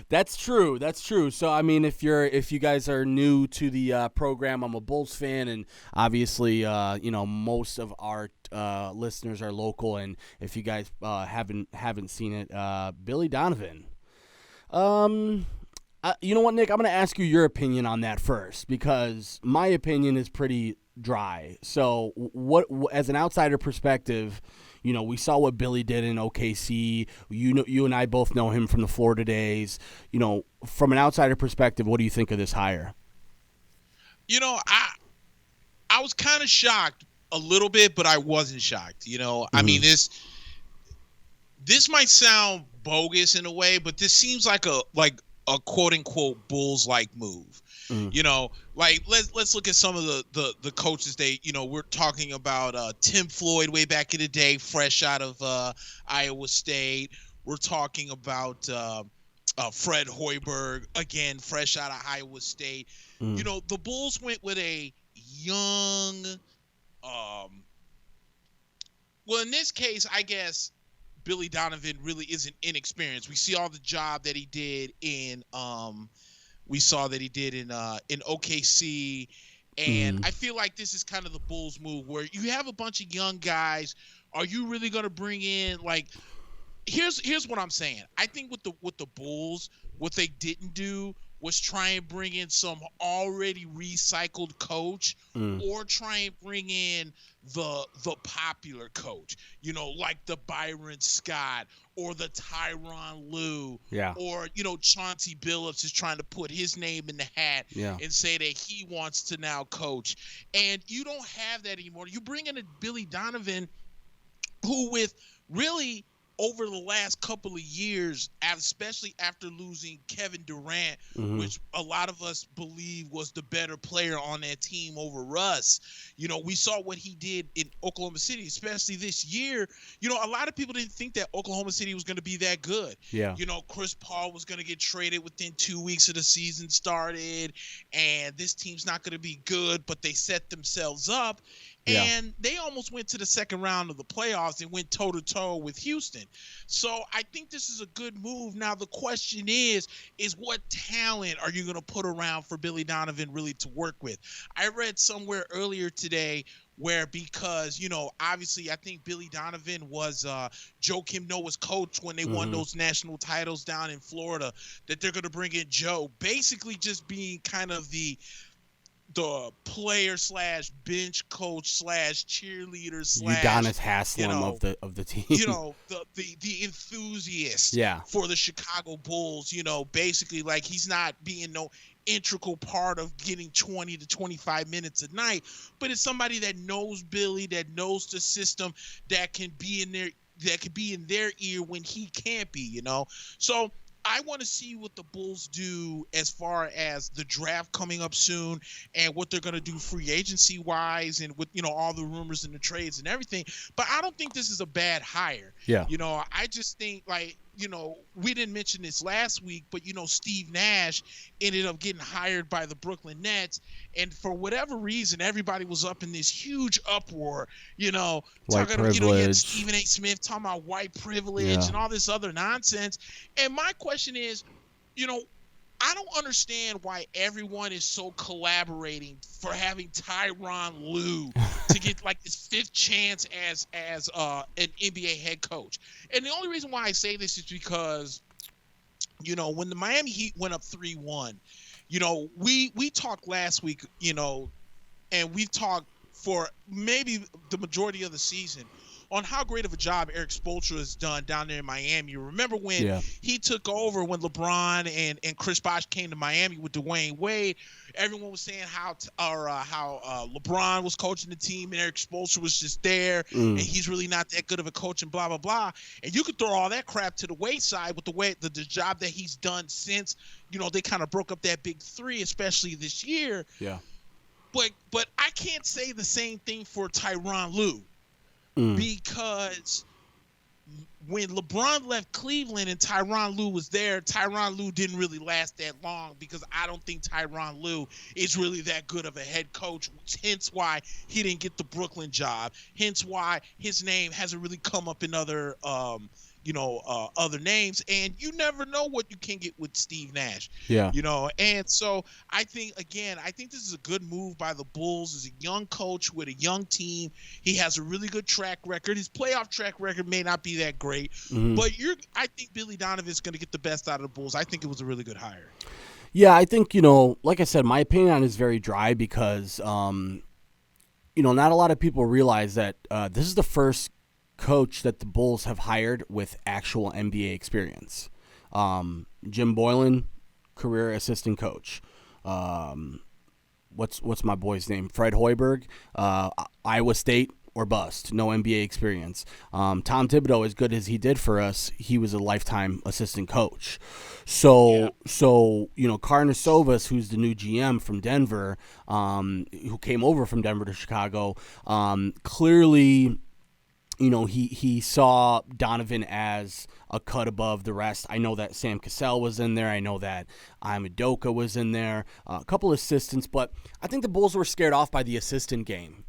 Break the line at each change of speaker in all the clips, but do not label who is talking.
That's true. That's true. So I mean, if you guys are new to the program, I'm a Bulls fan, and obviously, most of our listeners are local. And if you guys haven't seen it, Billy Donovan. Um, you know what, Nick? I'm going to ask you your opinion on that first because my opinion is pretty dry. So, as an outsider perspective, we saw what Billy did in OKC. You and I both know him from the Florida days. From an outsider perspective, what do you think of this hire?
I was kind of shocked a little bit, but I wasn't shocked. I mean,
Mm-hmm.
this might sound bogus in a way, but this seems like a quote unquote Bulls like move.
Mm-hmm.
Like let's look at some of the coaches we're talking about Tim Floyd way back in the day, fresh out of Iowa State. We're talking about Fred Hoiberg, again fresh out of Iowa State. The Bulls went with a young well, in this case, I guess Billy Donovan really isn't inexperienced. We see all the job that he did in in OKC, and
Mm-hmm.
I feel like this is kind of the Bulls move where you have a bunch of young guys. Are you really going to bring in like here's what I'm saying. I think with the Bulls, what they didn't do was try and bring in some already recycled coach
Mm-hmm.
or try and bring in the popular coach, like the Byron Scott or the Tyronn Lue,
Yeah.
or Chauncey Billups is trying to put his name in the hat
Yeah.
and say that he wants to now coach. And you don't have that anymore. You bring in a Billy Donovan who with really over the last couple of years, especially after losing Kevin Durant,
Mm-hmm.
which a lot of us believe was the better player on that team over Russ. We saw what he did in Oklahoma City, especially this year. A lot of people didn't think that Oklahoma City was going to be that good.
Yeah.
Chris Paul was going to get traded within 2 weeks of the season started, and this team's not going to be good, but they set themselves up.
Yeah.
And they almost went to the second round of the playoffs and went toe-to-toe with Houston. So I think this is a good move. Now, the question is what talent are you going to put around for Billy Donovan really to work with? I read somewhere earlier today where because, obviously I think Billy Donovan was Joakim Noah's coach when they won
Mm-hmm.
those national titles down in Florida, that they're going to bring in Joe, basically just being kind of the player slash bench coach slash cheerleader slash
Udonis Haslam of the team.
the enthusiast
Yeah.
for the Chicago Bulls. Basically like he's not being no integral part of getting 20 to 25 minutes a night, but it's somebody that knows Billy, that knows the system, that can be in their ear when he can't be. So I want to see what the Bulls do as far as the draft coming up soon and what they're going to do free agency wise and with, all the rumors and the trades and everything. But I don't think this is a bad hire.
Yeah.
I just think we didn't mention this last week, but Steve Nash ended up getting hired by the Brooklyn Nets. And for whatever reason, everybody was up in this huge uproar,
White
talking, you had
privilege.
Stephen A. Smith talking about white privilege
Yeah.
and all this other nonsense. And my question is, I don't understand why everyone is so collaborating for having Tyronn Lue to get like this fifth chance as an NBA head coach. And the only reason why I say this is because, when the Miami Heat went up 3-1, we talked last week, and we've talked for maybe the majority of the season on how great of a job Eric Spoelstra has done down there in Miami. You remember when he took over, when LeBron and Chris Bosh came to Miami with Dwayne Wade, everyone was saying how LeBron was coaching the team and Eric Spoelstra was just there and he's really not that good of a coach and blah, blah, blah. And you could throw all that crap to the wayside with the job that he's done since, they kind of broke up that big three, especially this year.
Yeah.
But I can't say the same thing for Tyronn Lue. Because when LeBron left Cleveland and Tyronn Lue was there, Tyronn Lue didn't really last that long because I don't think Tyronn Lue is really that good of a head coach, hence why he didn't get the Brooklyn job, hence why his name hasn't really come up in other other names, and you never know what you can get with Steve Nash.
Yeah.
And so I think this is a good move by the Bulls. As a young coach with a young team, he has a really good track record. His playoff track record may not be that great, but I think Billy Donovan's going to get the best out of the Bulls. I think it was a really good hire.
Yeah, I think, like I said, my opinion on it is very dry because, not a lot of people realize that this is the first coach that the Bulls have hired with actual NBA experience. Jim Boylan, career assistant coach. What's my boy's name? Fred Hoiberg, Iowa State or bust. No NBA experience. Tom Thibodeau, as good as he did for us, he was a lifetime assistant coach. So Karnisovas, who's the new GM from Denver, who came over from Denver to Chicago, clearly, he saw Donovan as a cut above the rest. I know that Sam Cassell was in there. I know that Amadoka was in there. A couple assistants, but I think the Bulls were scared off by the assistant game.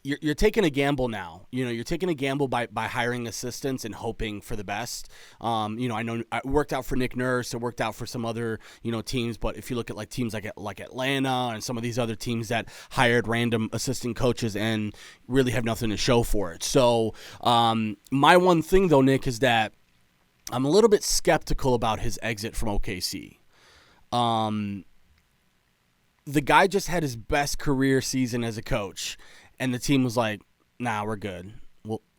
You're taking a gamble now. You're taking a gamble by hiring assistants and hoping for the best. I know it worked out for Nick Nurse. It worked out for some other, teams. But if you look at teams like Atlanta and some of these other teams that hired random assistant coaches and really have nothing to show for it. So my one thing though, Nick, is that I'm a little bit skeptical about his exit from OKC. The guy just had his best career season as a coach. And the team was like, nah, we're good.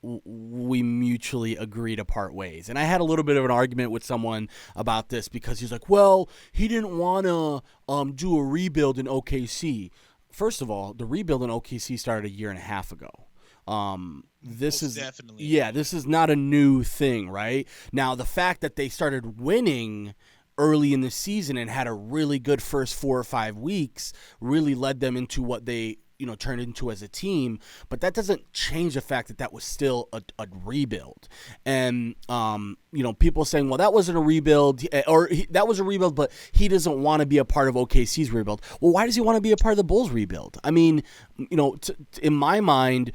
We mutually agree to part ways. And I had a little bit of an argument with someone about this because he's like, well, he didn't want to do a rebuild in OKC. First of all, the rebuild in OKC started a year and a half ago. This is not a new thing, right? Now, the fact that they started winning early in the season and had a really good first 4 or 5 weeks really led them into what they turned into as a team, but that doesn't change the fact that was still a rebuild. And people saying, well, that wasn't a rebuild, that was a rebuild, but he doesn't want to be a part of OKC's rebuild. Well, why does he want to be a part of the Bulls rebuild? I mean, in my mind,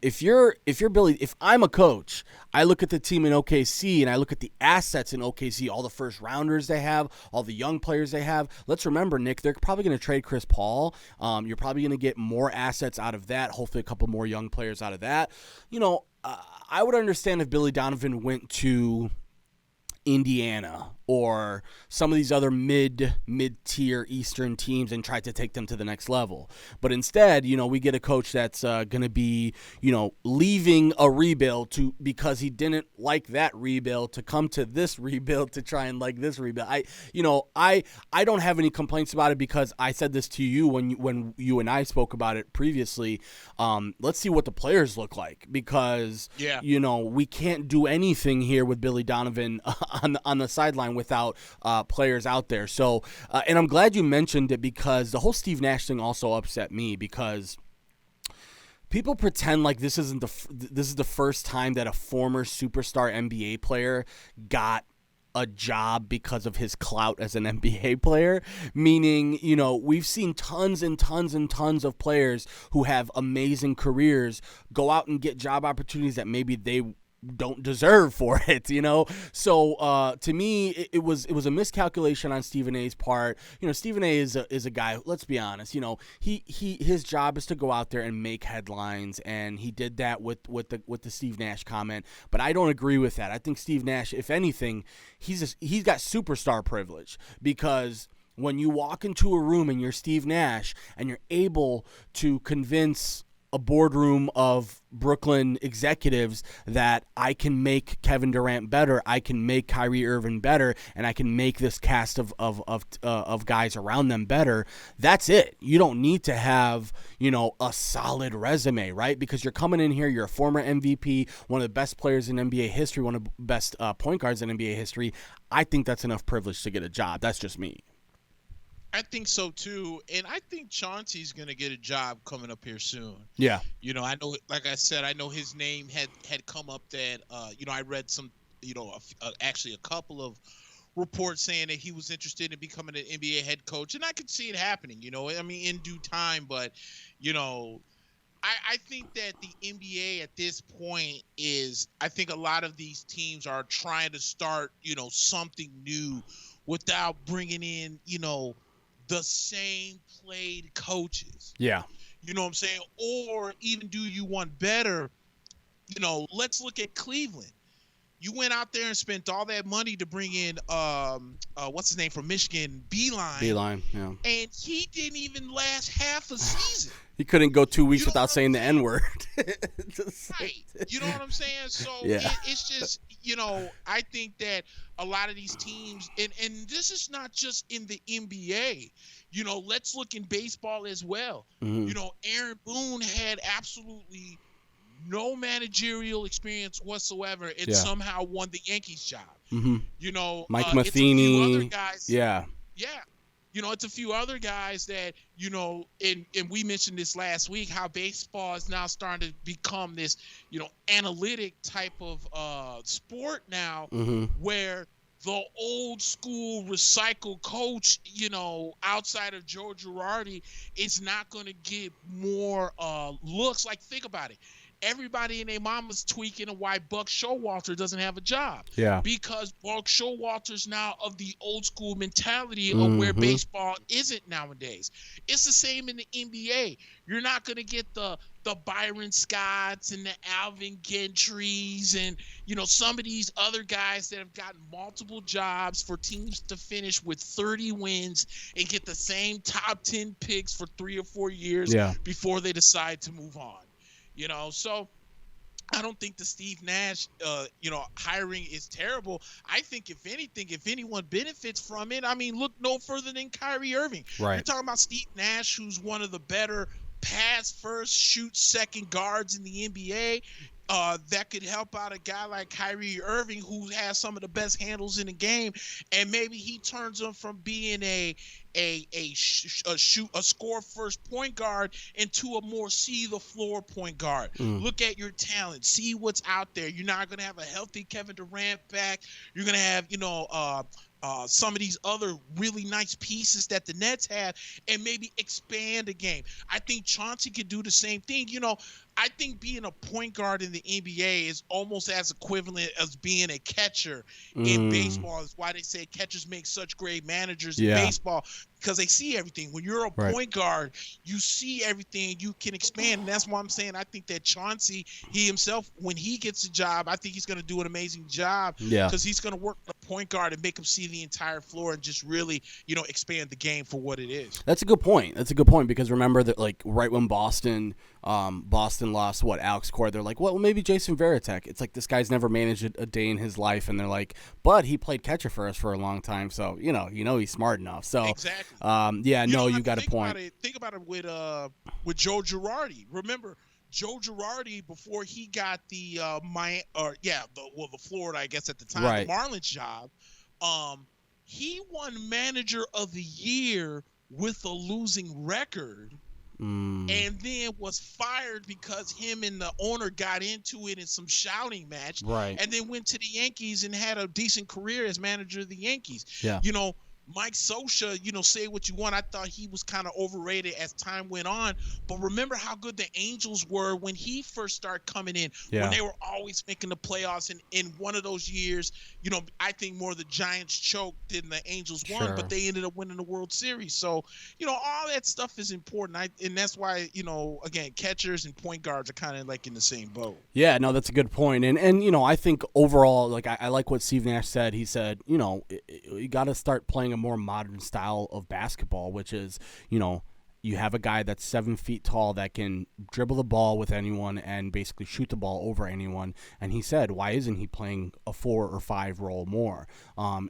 if you're Billy, if I'm a coach, I look at the team in OKC and I look at the assets in OKC, all the first rounders they have, all the young players they have. Let's remember, Nick, they're probably going to trade Chris Paul. You're probably going to get more assets out of that, hopefully a couple more young players out of that. I would understand if Billy Donovan went to Indiana or some of these other mid-tier Eastern teams and tried to take them to the next level. But instead, we get a coach that's going to be, leaving a rebuild because he didn't like that rebuild to come to this rebuild to try and like this rebuild. I don't have any complaints about it because I said this to you when you and I spoke about it previously. Let's see what the players look like because, we can't do anything here with Billy Donovan on the sideline without players out there. So, and I'm glad you mentioned it because the whole Steve Nash thing also upset me because people pretend like this is the first time that a former superstar NBA player got a job because of his clout as an NBA player, meaning, we've seen tons and tons and tons of players who have amazing careers go out and get job opportunities that maybe they don't deserve for it, So to me, it was a miscalculation on Stephen A's part. Stephen A is a guy. Let's be honest. His job is to go out there and make headlines, and he did that with the Steve Nash comment. But I don't agree with that. I think Steve Nash, if anything, he's got superstar privilege because when you walk into a room and you're Steve Nash and you're able to convince a boardroom of Brooklyn executives that I can make Kevin Durant better, I can make Kyrie Irving better, and I can make this cast of guys around them better. That's it. You don't need to have a solid resume, right? Because you're coming in here, you're a former MVP, one of the best players in NBA history, one of the best point guards in NBA history. I think that's enough privilege to get a job. That's just me.
I think so too, and I think Chauncey's gonna get a job coming up here soon.
Yeah,
I know, like I said, I know his name had come up that I read some, actually a couple of reports saying that he was interested in becoming an NBA head coach, and I could see it happening. In due time, but I think that the NBA at this point is, I think a lot of these teams are trying to start, something new without bringing in, the same played coaches.
Yeah.
You know what I'm saying? Or even do you want better? Let's look at Cleveland. You went out there and spent all that money to bring in what's his name from Michigan,
Beeline, yeah.
And he didn't even last half a season.
He couldn't go 2 weeks without saying the N-word.
Right. You know what I'm saying? So
yeah.
it's just, I think that a lot of these teams, and this is not just in the NBA, let's look in baseball as well.
Mm-hmm.
Aaron Boone had absolutely no managerial experience whatsoever and somehow won the Yankees job.
Mm-hmm. Mike Matheny. Yeah.
It's a few other guys that, and we mentioned this last week, how baseball is now starting to become this, analytic type of sport now, where the old school recycled coach, outside of Joe Girardi, is not going to get more looks. Like, think about it. Everybody and their mama's tweaking and why Buck Showalter doesn't have a job.
Yeah.
Because Buck Showalter's now of the old school mentality of where baseball isn't nowadays. It's the same in the NBA. You're not going to get the Byron Scotts and the Alvin Gentrys and, some of these other guys that have gotten multiple jobs for teams to finish with 30 wins and get the same top 10 picks for 3 or 4 years before they decide to move on. So I don't think the Steve Nash, hiring is terrible. I think if anything, if anyone benefits from it, look no further than Kyrie Irving.
Right.
You're talking about Steve Nash, who's one of the better pass first, shoot second guards in the NBA. That could help out a guy like Kyrie Irving, who has some of the best handles in the game, and maybe he turns him from being a score first point guard into a more see the floor point guard. Look at your talent, see what's out there. You're not going to have a healthy Kevin Durant back. You're going to have some of these other really nice pieces that the Nets have, and maybe expand the game. I think Chauncey could do the same thing. I think being a point guard in the NBA is almost as equivalent as being a catcher in baseball. Is why they say catchers make such great managers in baseball, because they see everything. When you're a point guard, you see everything, you can expand. And that's why I'm saying I think that Chauncey, he himself, when he gets a job, I think he's going to do an amazing job, because he's going to work the point guard and make him see the entire floor and just really, expand the game for what it is.
That's a good point. Because remember that, like, right when Boston lost Alex Cora, they're like, well, maybe Jason Varitek. It's like, this guy's never managed a day in his life, and they're like, but he played catcher for us for a long time, so he's smart enough. So
exactly.
You got a point.
Think about it with Joe Girardi. Remember, Joe Girardi, before he got the Florida, I guess at the time, the Marlins job, he won Manager of the Year with a losing record. And then was fired because him and the owner got into it in some shouting match.
Right.
And then went to the Yankees and had a decent career as manager of the Yankees.
Yeah.
Mike Scioscia, say what you want. I thought he was kind of overrated as time went on. But remember how good the Angels were when he first started coming in, when they were always making the playoffs. And in one of those years, I think more the Giants choked than the Angels won, but they ended up winning the World Series. So, all that stuff is important. And that's why, again, catchers and point guards are kind of like in the same boat.
Yeah, no, that's a good point. And I think overall, like, I like what Steve Nash said. He said, you got to start playing a more modern style of basketball, which is, you have a guy that's 7 feet tall that can dribble the ball with anyone and basically shoot the ball over anyone. And he said, why isn't he playing a 4 or 5 role more?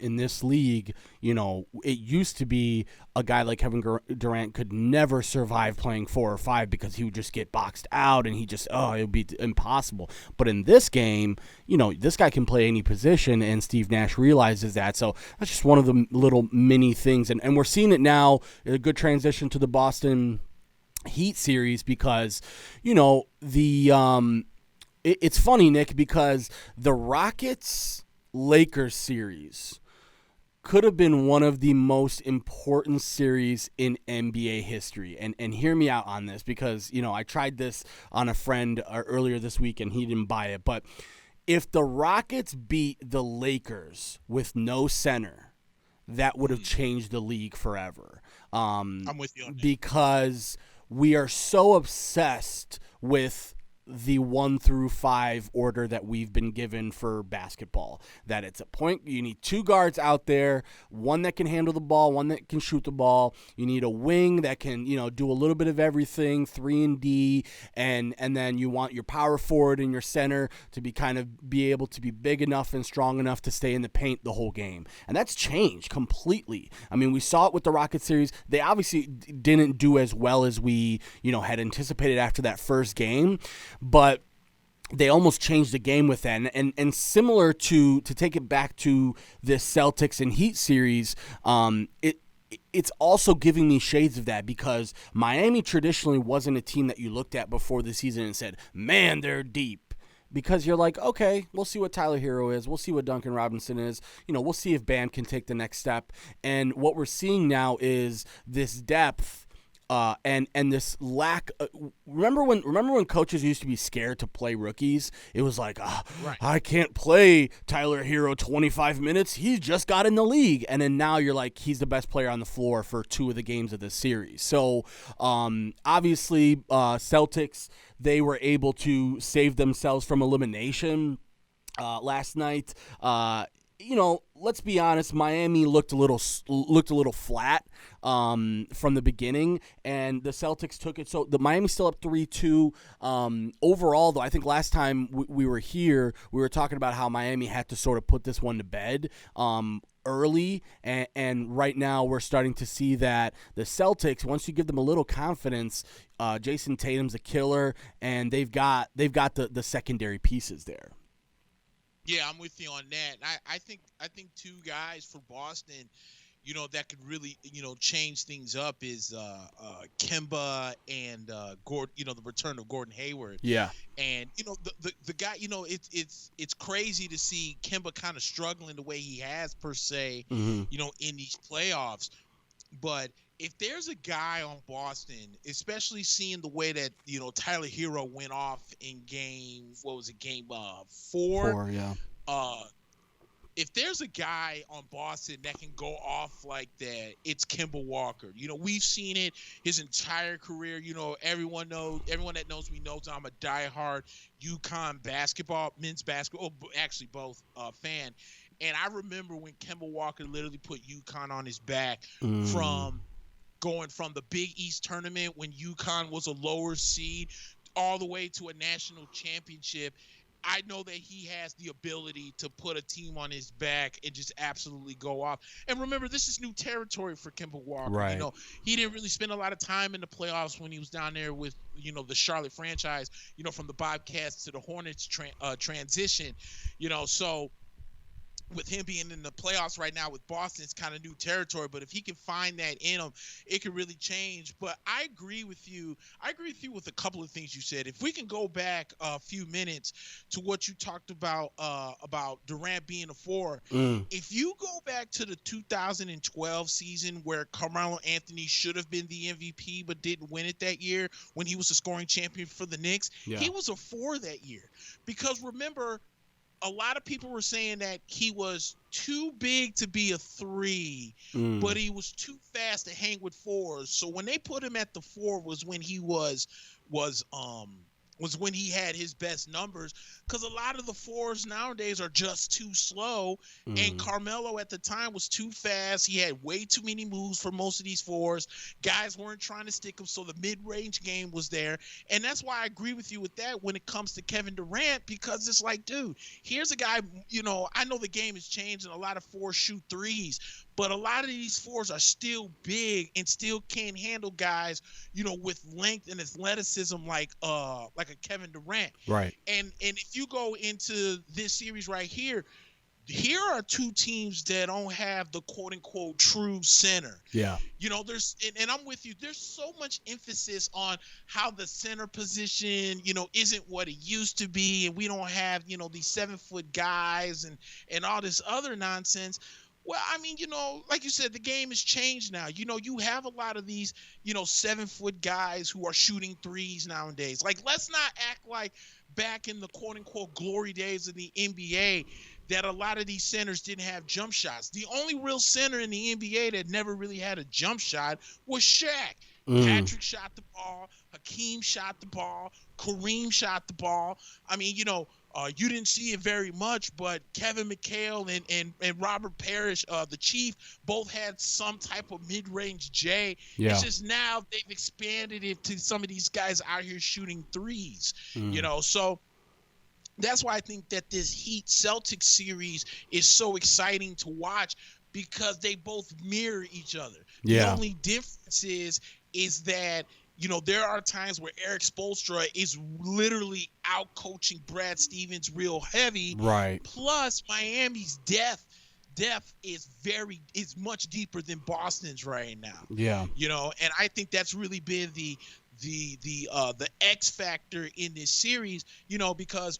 In this league, it used to be a guy like Kevin Durant could never survive playing 4 or 5 because he would just get boxed out and it would be impossible. But in this game, this guy can play any position, and Steve Nash realizes that. So that's just one of the little mini things. And we're seeing it now. A good transition to the Boston Heat series, because, it's funny, Nick, because the Rockets-Lakers series could have been one of the most important series in NBA history. And hear me out on this, because, I tried this on a friend earlier this week and he didn't buy it. But if the Rockets beat the Lakers with no center, that would have changed the league forever.
I'm with you on that.
Because we are so obsessed with the 1 through 5 order that we've been given for basketball, that it's a point, you need 2 guards out there, one that can handle the ball, one that can shoot the ball. You need a wing that can, do a little bit of everything, 3 and D, and then you want your power forward and your center to be able to be big enough and strong enough to stay in the paint the whole game. And that's changed completely. I mean, we saw it with the Rocket series. They obviously didn't do as well as we, had anticipated after that first game, but they almost changed the game with that. And similar to take it back to this Celtics and Heat series, it's also giving me shades of that, because Miami traditionally wasn't a team that you looked at before the season and said, man, they're deep. Because you're like, okay, we'll see what Tyler Hero is. We'll see what Duncan Robinson is. We'll see if Bam can take the next step. And what we're seeing now is this depth and this lack. Remember when coaches used to be scared to play rookies? It was like,
Right.
I can't play Tyler Hero 25 minutes. He just got in the league. And then now you're like, he's the best player on the floor for 2 of the games of this series. So obviously Celtics, they were able to save themselves from elimination last night. Let's be honest, Miami looked a little flat from the beginning, and the Celtics took it. So the Miami's still up 3-2. Overall, though, I think last time we were here, we were talking about how Miami had to sort of put this one to bed early, and right now we're starting to see that the Celtics, once you give them a little confidence, Jason Tatum's a killer, and they've got the secondary pieces there.
Yeah, I'm with you on that. I think 2 guys for Boston, that could really, change things up is Kemba and Gordon. The return of Gordon Hayward.
Yeah.
And the guy, it's crazy to see Kemba kind of struggling the way he has per se, in these playoffs. But if there's a guy on Boston, especially seeing the way that, Tyler Hero went off in game 4?
4, yeah.
If there's a guy on Boston that can go off like that, it's Kemba Walker. We've seen it his entire career. Everyone that knows me knows I'm a diehard UConn men's basketball, actually both fan. And I remember when Kemba Walker literally put UConn on his back from going from the Big East tournament when UConn was a lower seed all the way to a national championship. I know that he has the ability to put a team on his back and just absolutely go off. And remember, this is new territory for Kemba Walker.
Right.
He didn't really spend a lot of time in the playoffs when he was down there with, the Charlotte franchise, from the Bobcats to the Hornets transition, so with him being in the playoffs right now with Boston, it's kind of new territory. But if he can find that in him, it could really change. But I agree with you. With a couple of things you said. If we can go back a few minutes to what you talked about Durant being a 4, if you go back to the 2012 season where Carmelo Anthony should have been the MVP but didn't win it that year when he was the scoring champion for the Knicks, he was a 4 that year. Because remember, a lot of people were saying that he was too big to be a 3, but he was too fast to hang with 4s. So when they put him at the 4 was when he was when he had his best numbers, because a lot of the 4s nowadays are just too slow. And Carmelo at the time was too fast. He had way too many moves for most of these 4s. Guys weren't trying to stick him, so the mid-range game was there. And that's why I agree with you with that when it comes to Kevin Durant, because it's like, dude, here's a guy, I know the game has changed and a lot of 4s shoot 3s, but a lot of these 4s are still big and still can't handle guys, with length and athleticism like a Kevin Durant.
Right.
And if you go into this series right here are 2 teams that don't have the quote unquote true center.
Yeah.
There's and I'm with you. There's so much emphasis on how the center position, isn't what it used to be, and we don't have, these 7-foot guys and all this other nonsense. Well, I mean, like you said, the game has changed now. You have a lot of these, 7-foot guys who are shooting threes nowadays. Like, let's not act like back in the quote unquote glory days of the NBA that a lot of these centers didn't have jump shots. The only real center in the NBA that never really had a jump shot was Shaq. Patrick shot the ball. Hakeem shot the ball. Kareem shot the ball. I mean, you didn't see it very much, but Kevin McHale and Robert Parrish, the Chief, both had some type of mid-range J.
Yeah.
It's just now they've expanded it to some of these guys out here shooting threes, So that's why I think that this Heat-Celtics series is so exciting to watch because they both mirror each other.
Yeah.
The only difference is that there are times where Eric Spoelstra is literally out coaching Brad Stevens real heavy.
Right.
Plus, Miami's depth is much deeper than Boston's right now.
Yeah.
And I think that's really been the X factor in this series. Because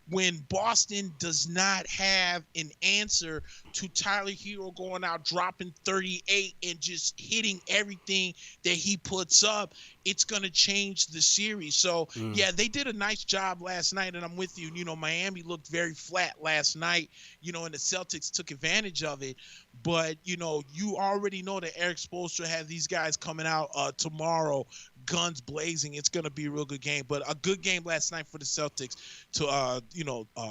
when Boston does not have an answer to Tyler Hero going out dropping 38 and just hitting everything that he puts up, it's going to change the series. So, yeah, they did a nice job last night, and I'm with you. Miami looked very flat last night, and the Celtics took advantage of it. But, you already know that Eric Spoelstra has these guys coming out tomorrow, guns blazing. It's going to be a real good game. But a good game last night for the Celtics to,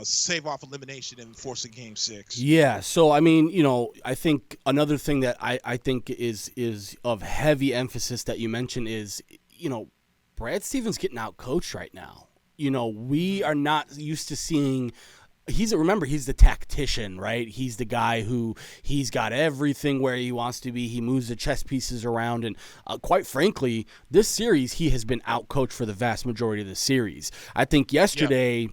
save off elimination and force a Game 6.
Yeah, so, I mean, I think another thing that I think is of heavy emphasis that you mentioned is, Brad Stevens getting out coached right now. We are not used to seeing he's the tactician, right? He's the guy who he's got everything where he wants to be. He moves the chess pieces around, and quite frankly, this series he has been out coached for the vast majority of the series. I think yesterday,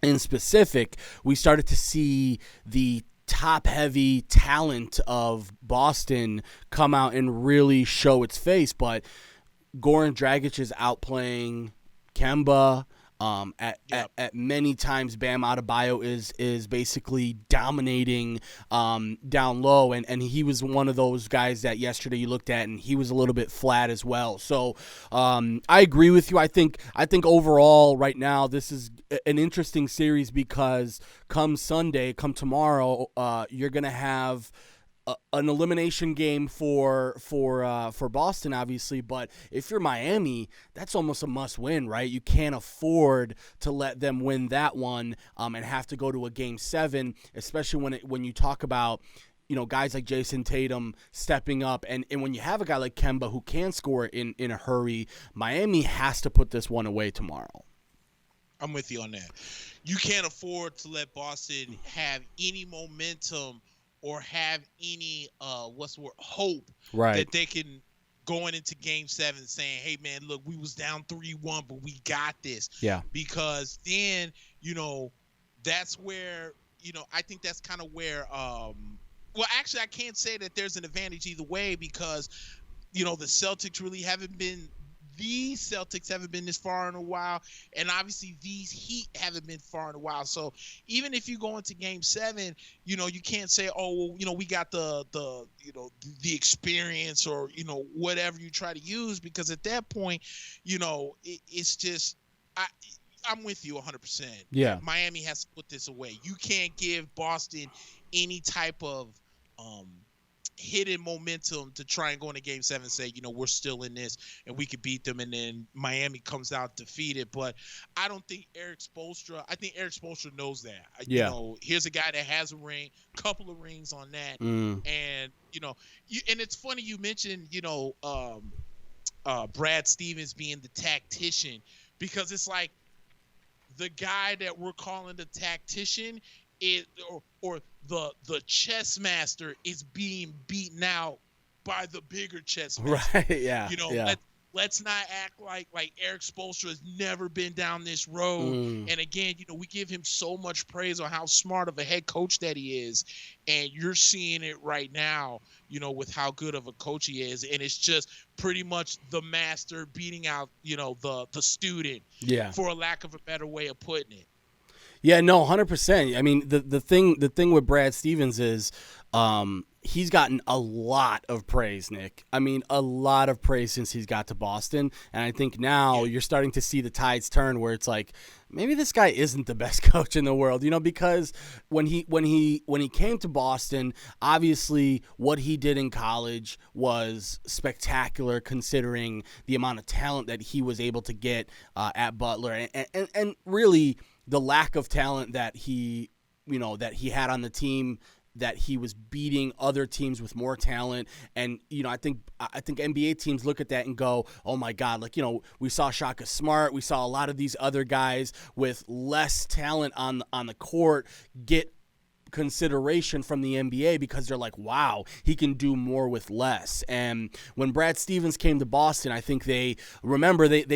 in specific, we started to see the top-heavy talent of Boston come out and really show its face, but Goran Dragic is outplaying Kemba. At many times, Bam Adebayo is basically dominating down low, and he was one of those guys that yesterday you looked at, and he was a little bit flat as well. So I agree with you. I think overall right now this is an interesting series because come tomorrow, you're gonna have an elimination game for Boston, obviously, but if you're Miami, that's almost a must-win, right? You can't afford to let them win that one and have to go to a Game 7, especially when you talk about guys like Jason Tatum stepping up, and when you have a guy like Kemba who can score in a hurry. Miami has to put this one away tomorrow.
I'm with you on that. You can't afford to let Boston have any momentum or have any hope that they can going into Game 7 saying, hey man, look, we was down 3-1, but we got this.
Yeah.
Because then, that's where, I think that's kind of where well, actually I can't say that there's an advantage either way because, the Celtics haven't been this far in a while, and obviously these Heat haven't been far in a while. So even if you go into Game 7, you can't say, oh, well, we got the experience or whatever you try to use, because at that point, it's just I'm with you 100%.
Yeah,
Miami has to put this away. You can't give Boston any type of hidden momentum to try and go into Game 7 and say, we're still in this and we could beat them, and then Miami comes out defeated. But I don't think Eric Spoelstra knows that.
Yeah.
Here's a guy that has a ring, couple of rings on that. And, and it's funny you mentioned, Brad Stevens being the tactician, because it's like the guy that we're calling the tactician or the chess master is being beaten out by the bigger chess master.
Right, yeah.
Let's not act like Eric Spoelstra has never been down this road. And again, we give him so much praise on how smart of a head coach that he is. And you're seeing it right now, with how good of a coach he is. And it's just pretty much the master beating out, the student, for a lack of a better way of putting it.
Yeah, no, 100%. I mean, the thing with Brad Stevens is He's gotten a lot of praise, Nick. I mean, a lot of praise since he's got to Boston. And I think now you're starting to see the tides turn where it's like, maybe this guy isn't the best coach in the world, because when he came to Boston, obviously what he did in college was spectacular considering the amount of talent that he was able to get at Butler and really the lack of talent that he had on the team, that he was beating other teams with more talent. And, I think NBA teams look at that and go, oh my God, we saw Shaka Smart. We saw a lot of these other guys with less talent on the court get consideration from the NBA because they're like, wow, he can do more with less. And when Brad Stevens came to Boston, I think they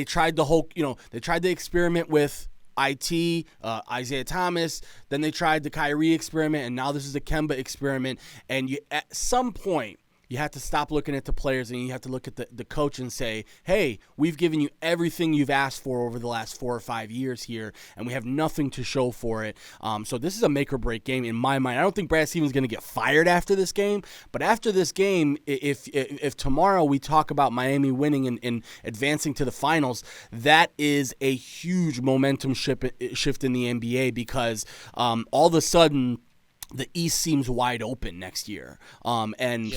tried the whole, they tried the experiment with Isaiah Thomas, then they tried the Kyrie experiment, and now this is the Kemba experiment. And at some point, you have to stop looking at the players and you have to look at the coach and say, hey, we've given you everything you've asked for over the last 4 or 5 years here, and we have nothing to show for it. So this is a make or break game in my mind. I don't think Brad Stevens is going to get fired after this game, but after this game, if tomorrow we talk about Miami winning and advancing to the finals, that is a huge momentum shift in the NBA because all of a sudden, the East seems wide open next year.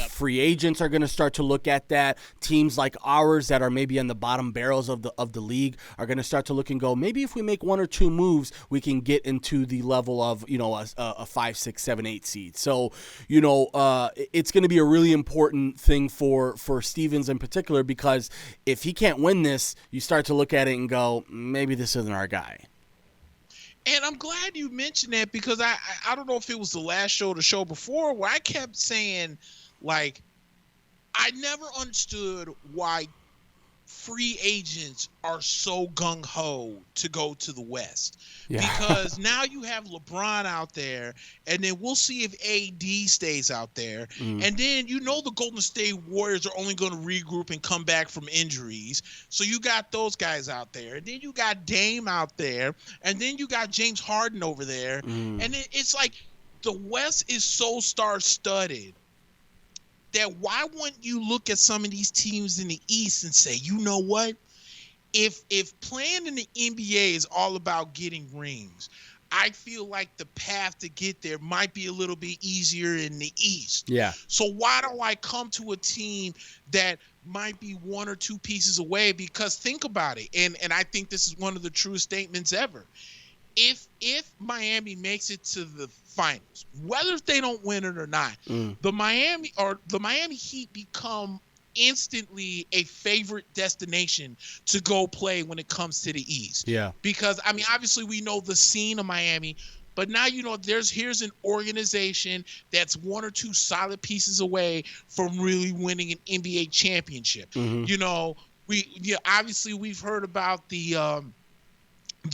Free agents are going to start to look at that. Teams like ours that are maybe on the bottom barrels of the league are going to start to look and go, maybe if we make 1 or 2 moves, we can get into the level of, a 5, 6, 7, 8 seed. So, it's going to be a really important thing for Stevens in particular, because if he can't win this, you start to look at it and go, maybe this isn't our guy.
And I'm glad you mentioned that because I don't know if it was the last show or the show before where I kept saying, like, I never understood why free agents are so gung-ho to go to the West. Yeah. Because now you have LeBron out there, and then we'll see if AD stays out there. And then the Golden State Warriors are only going to regroup and come back from injuries. So you got those guys out there. And then you got Dame out there. And then you got James Harden over there. And it's like the West is so star-studded that why wouldn't you look at some of these teams in the East and say, you know what? If playing in the NBA is all about getting rings, I feel like the path to get there might be a little bit easier in the East.
Yeah.
So why don't I come to a team that might be 1 or 2 pieces away? Because think about it, and I think this is one of the truest statements ever. If Miami makes it to the finals, whether if they don't win it or not, the Miami Heat become instantly a favorite destination to go play when it comes to the East.
Yeah.
Because obviously we know the scene of Miami, but now here's an organization that's 1 or 2 solid pieces away from really winning an NBA championship. Obviously we've heard about the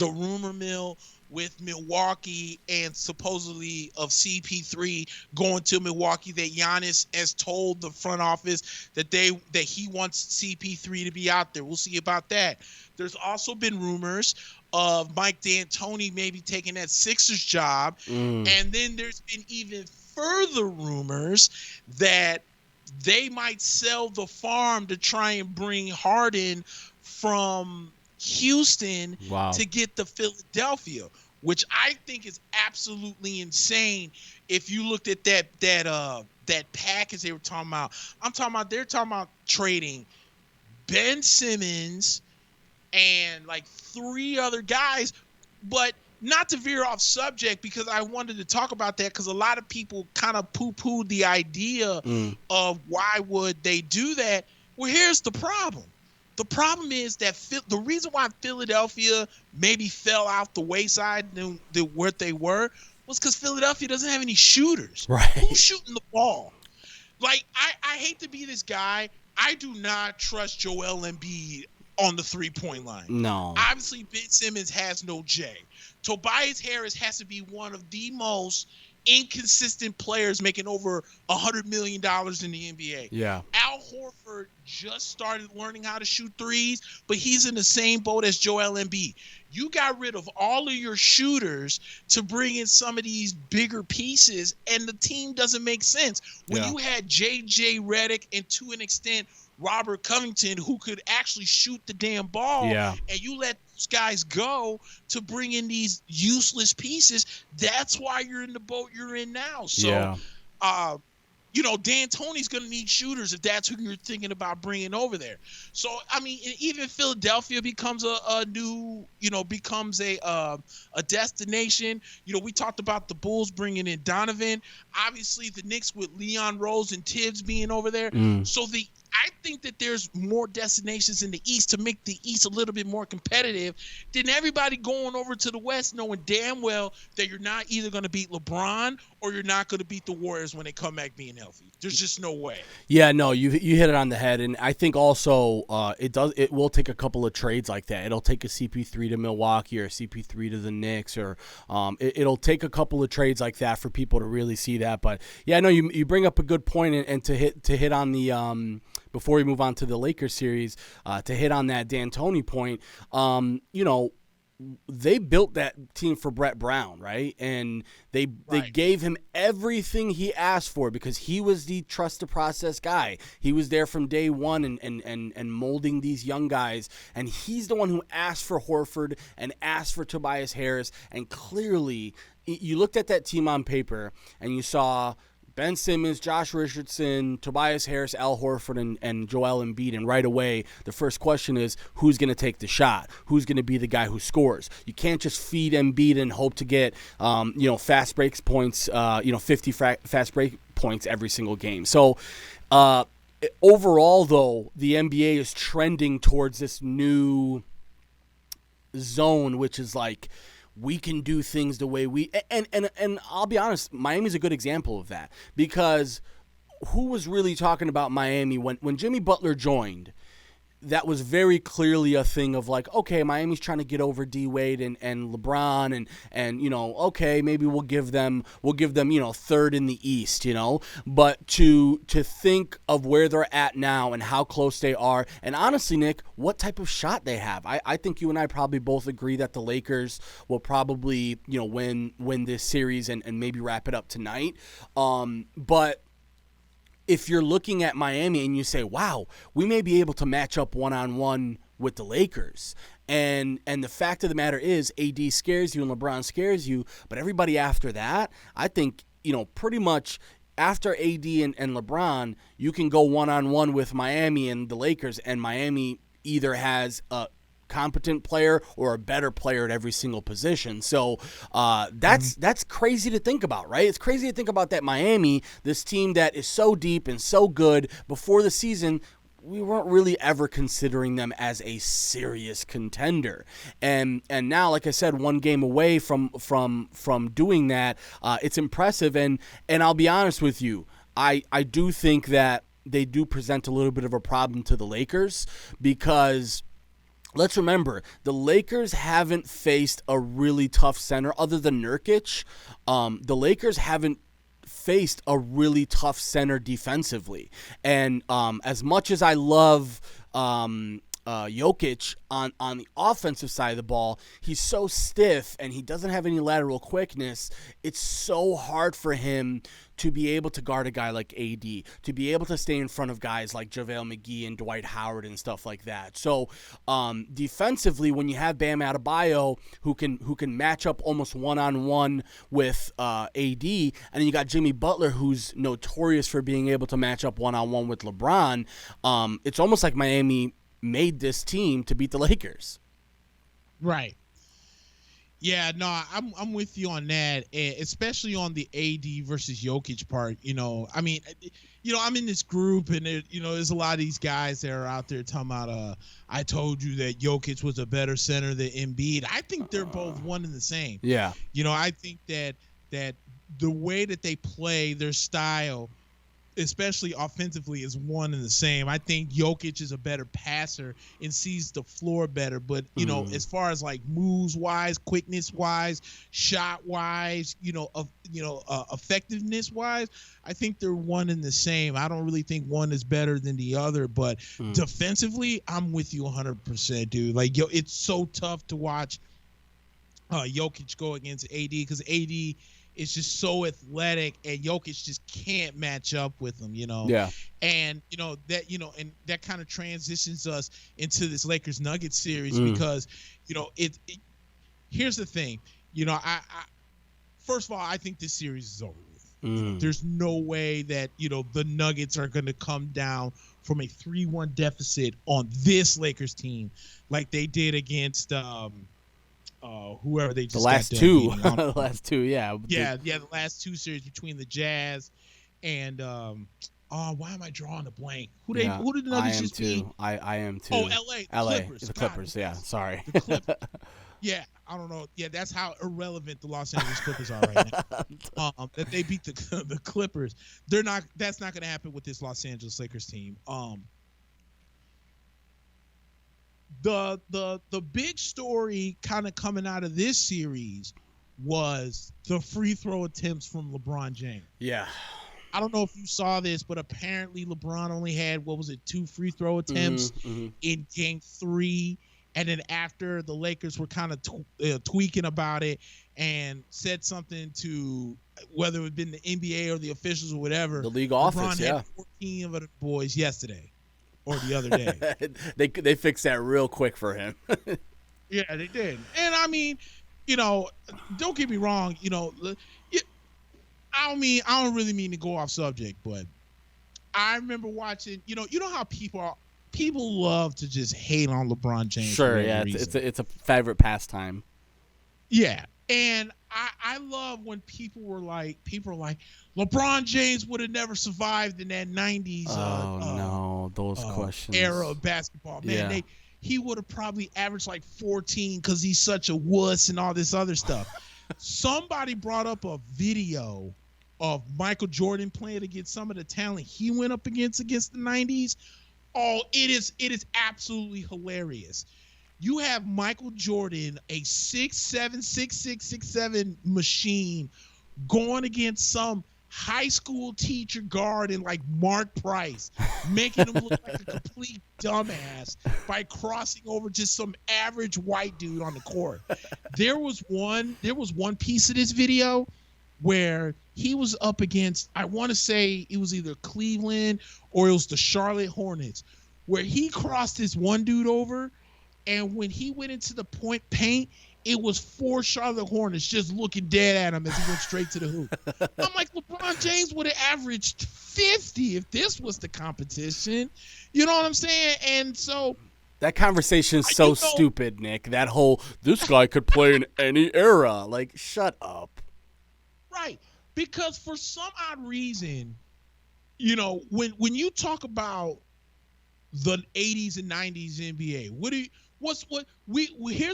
rumor mill with Milwaukee and supposedly of CP3 going to Milwaukee, that Giannis has told the front office that he wants CP3 to be out there. We'll see about that. There's also been rumors of Mike D'Antoni maybe taking that Sixers job. And then there's been even further rumors that they might sell the farm to try and bring Harden from Houston to get to Philadelphia, which I think is absolutely insane. If you looked at that package they were talking about, they're talking about trading Ben Simmons and like 3 other guys. But not to veer off subject, because I wanted to talk about that because a lot of people kind of poo-pooed the idea of why would they do that. Well, here's the problem. The problem is that the reason why Philadelphia maybe fell out the wayside than what they were was because Philadelphia doesn't have any shooters.
Right.
Who's shooting the ball? Like, I hate to be this guy. I do not trust Joel Embiid on the 3-point line.
No.
Obviously, Ben Simmons has no J. Tobias Harris has to be one of the most inconsistent players making over $100 million in the NBA.
Yeah.
Al Horford just started learning how to shoot threes, but he's in the same boat as Joel Embiid. You got rid of all of your shooters to bring in some of these bigger pieces, and the team doesn't make sense. When you had J.J. Redick and, to an extent, Robert Covington, who could actually shoot the damn ball, and you let those guys go to bring in these useless pieces, that's why you're in the boat you're in now. So, D'Antoni's going to need shooters if that's who you're thinking about bringing over there. So, I mean, even Philadelphia becomes a new, becomes a destination. We talked about the Bulls bringing in Donovan. Obviously, the Knicks with Leon Rose and Tibbs being over there. So I think that there's more destinations in the East to make the East a little bit more competitive than everybody going over to the West, knowing damn well that you're not either going to beat LeBron or you're not going to beat the Warriors when they come back being healthy. There's just no way.
Yeah, no, you hit it on the head, and I think also it will take a couple of trades like that. It'll take a CP3 to Milwaukee or a CP3 to the Knicks, or it'll take a couple of trades like that for people to really see that. But yeah, no, you bring up a good point, and to hit on the before we move on to the Lakers series, to hit on that D'Antoni point, they built that team for Brett Brown, right? And they gave him everything he asked for because he was the trust the process guy. He was there from day one and molding these young guys. And he's the one who asked for Horford and asked for Tobias Harris. And clearly, you looked at that team on paper and you saw Ben Simmons, Josh Richardson, Tobias Harris, Al Horford, and Joel Embiid. And right away, the first question is, who's going to take the shot? Who's going to be the guy who scores? You can't just feed Embiid and hope to get, fast break points, 50 fast break points every single game. So, overall, though, the NBA is trending towards this new zone, which is like, we can do things the way we and I'll be honest, Miami's a good example of that, because who was really talking about Miami when Jimmy Butler joined? That was very clearly a thing of like, okay, Miami's trying to get over D Wade and LeBron and okay, maybe we'll give them third in the East, but to think of where they're at now and how close they are, and honestly, Nick, what type of shot they have. I think you and I probably both agree that the Lakers will probably win this series and maybe wrap it up tonight, but if you're looking at Miami and you say, wow, we may be able to match up one-on-one with the Lakers. And the fact of the matter is, AD scares you and LeBron scares you, but everybody after that, I think, pretty much after AD and LeBron, you can go one-on-one with Miami and the Lakers, and Miami either has a competent player or a better player at every single position. So that's crazy to think about, right? It's crazy to think about that Miami, this team that is so deep and so good. Before the season, we weren't really ever considering them as a serious contender. And now, like I said, one game away from doing that, it's impressive. And I'll be honest with you, I do think that they do present a little bit of a problem to the Lakers, because let's remember, the Lakers haven't faced a really tough center other than Nurkic. The Lakers haven't faced a really tough center defensively. And as much as I love Jokic on the offensive side of the ball, he's so stiff and he doesn't have any lateral quickness. It's so hard for him to be able to guard a guy like AD, to be able to stay in front of guys like JaVale McGee and Dwight Howard and stuff like that. So defensively, when you have Bam Adebayo who can match up almost one-on-one with AD, and then you got Jimmy Butler, who's notorious for being able to match up one-on-one with LeBron, it's almost like Miami made this team to beat the Lakers. Right.
Yeah, no, I'm with you on that, and especially on the AD versus Jokic part. I mean, I'm in this group, and there's a lot of these guys that are out there talking about, I told you that Jokic was a better center than Embiid. I think they're both one and the same.
Yeah.
I think that the way that they play, their style, especially offensively, is one and the same. I think Jokic is a better passer and sees the floor better. But, as far as like moves wise, quickness wise, shot wise, effectiveness wise, I think they're one and the same. I don't really think one is better than the other. But defensively, I'm with you 100%, dude. Like, it's so tough to watch Jokic go against AD because AD is just so athletic, and Jokic just can't match up with him,
Yeah.
And and that kind of transitions us into this Lakers Nuggets series because, here's the thing, I first of all, I think this series is over with. There's no way that the Nuggets are going to come down from a 3-1 deficit on this Lakers team like they did against whoever they just
the last
got
two,
the
last two, yeah,
the last two series between the Jazz and why am I drawing a blank? Who did the Nuggets just beat?
I am too.
Oh, LA,
the Clippers. Yeah, sorry.
The Clippers. Yeah, I don't know. Yeah, that's how irrelevant the Los Angeles Clippers are right now. That they beat the Clippers. That's not going to happen with this Los Angeles Lakers team. The big story kind of coming out of this series was the free throw attempts from LeBron James.
Yeah.
I don't know if you saw this, but apparently LeBron only had, 2 free throw attempts in game 3. And then after, the Lakers were kind of tweaking about it and said something to, whether it had been the NBA or the officials or whatever.
The league
LeBron
office,
had 14 of the boys yesterday. Or the other day.
They fixed that real quick for him.
Yeah, they did. And I mean, don't get me wrong, I don't really mean to go off subject, but I remember watching, how people love to just hate on LeBron James.
Sure, yeah, it's a favorite pastime.
Yeah. And I love when people are like, LeBron James would have never survived in that 90s
those questions.
Era of basketball. Man, he would have probably averaged like 14 because he's such a wuss and all this other stuff. Somebody brought up a video of Michael Jordan playing against some of the talent he went up against the 90s. Oh, it is absolutely hilarious. You have Michael Jordan, a 6'7", 6'6", 6'7" machine, going against some high school teacher guard in like Mark Price, making him look like a complete dumbass by crossing over just some average white dude on the court. There was one piece of this video where he was up against, I want to say it was either Cleveland or it was the Charlotte Hornets, where he crossed this one dude over. And when he went into the point paint, it was 4 Charlotte Hornets just looking dead at him as he went straight to the hoop. I'm like, LeBron James would have averaged 50 if this was the competition. You know what I'm saying? And so
that conversation is so stupid, Nick. That whole, this guy could play in any era. Like, shut up.
Right. Because for some odd reason, when you talk about the 80s and 90s NBA,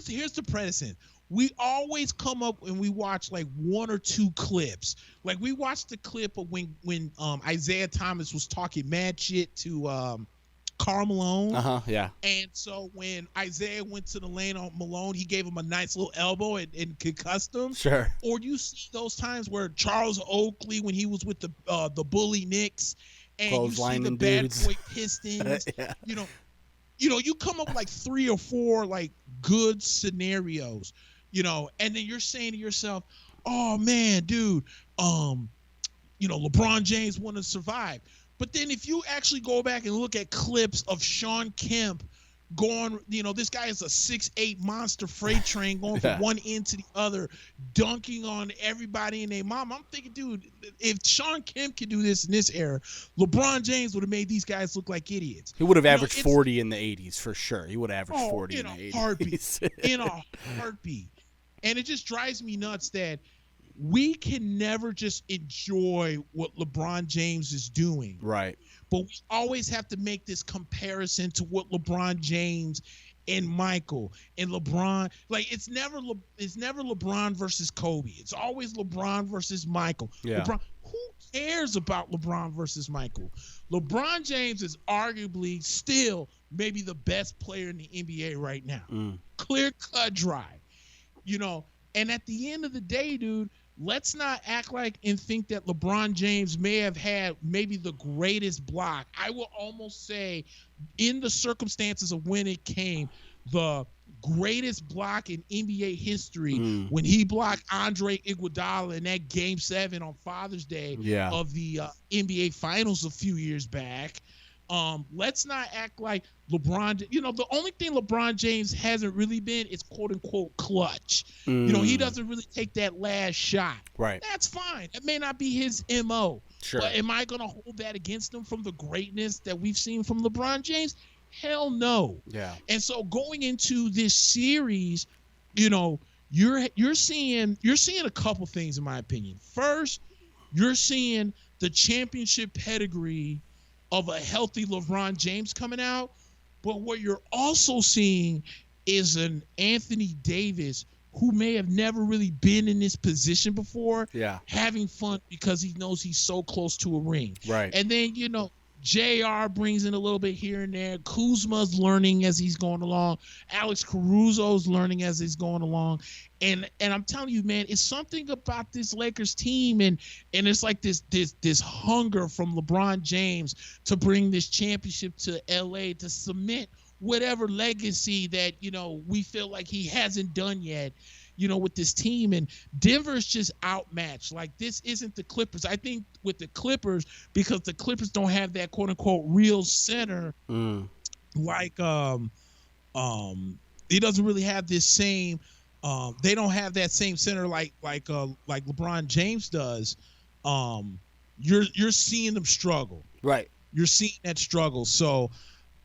here's the precedent. We always come up and we watch like 1 or 2 clips. Like we watched the clip of when Isaiah Thomas was talking mad shit to Karl Malone.
Yeah.
And so when Isaiah went to the lane on Malone, he gave him a nice little elbow and concussed him.
Sure.
Or you see those times where Charles Oakley, when he was with the bully Knicks, and you see the bad boy Pistons,
yeah.
You come up with like 3 or 4 like good scenarios, and then you're saying to yourself, oh man, dude, LeBron James wouldn't have survived. But then if you actually go back and look at clips of Sean Kemp going, this guy is a 6'8" monster freight train going from one end to the other, dunking on everybody and their mom. I'm thinking, dude, if Sean Kemp could do this in this era, LeBron James would have made these guys look like idiots.
He would have averaged 40 in the 80s for sure. He would have averaged 40 in the 80s.
In a heartbeat. And it just drives me nuts that we can never just enjoy what LeBron James is doing.
Right.
But we always have to make this comparison to what LeBron James and Michael and LeBron, like it's never LeBron versus Kobe. It's always LeBron versus Michael.
Yeah.
LeBron, cares about LeBron versus Michael? LeBron James is arguably still maybe the best player in the NBA right now. Clear cut drive. And at the end of the day, dude, let's not act like and think that LeBron James may have had maybe the greatest block. I will almost say, in the circumstances of when it came, the greatest block in NBA history when he blocked Andre Iguodala in that Game 7 on Father's Day of the NBA Finals a few years back. Let's not act like LeBron, the only thing LeBron James hasn't really been is quote unquote clutch. He doesn't really take that last shot.
Right.
That's fine. It may not be his MO.
Sure.
But am I going to hold that against him from the greatness that we've seen from LeBron James? Hell no.
Yeah.
And so going into this series, you're seeing a couple things in my opinion. First, you're seeing the championship pedigree of a healthy LeBron James coming out, but what you're also seeing is an Anthony Davis who may have never really been in this position before, having fun because he knows he's so close to a ring.
Right.
And then, JR brings in a little bit here and there. Kuzma's learning as he's going along. Alex Caruso's learning as he's going along. And I'm telling you, man, it's something about this Lakers team, and it's like this hunger from LeBron James to bring this championship to LA to cement whatever legacy that, we feel like he hasn't done yet, with this team. And Denver's just outmatched. Like, this isn't the Clippers. I think with the Clippers, because the Clippers don't have that quote unquote real center, like he doesn't really have this same they don't have that same center like LeBron James does. You're seeing them struggle.
Right. You're
seeing that struggle. So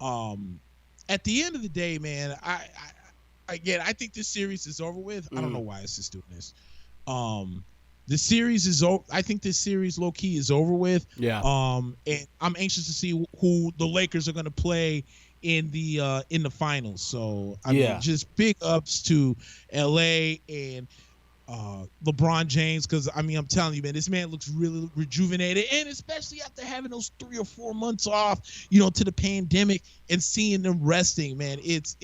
at the end of the day, man, I think this series is over with. I don't know why it's just doing this. The series is over. I think this series low key is over with.
Yeah.
And I'm anxious to see who the Lakers are going to play in the finals. So I mean, just big ups to LA and LeBron James, because I mean, I'm telling you, man, this man looks really rejuvenated, and especially after having those 3 or 4 months off, to the pandemic, and seeing them resting, man, it's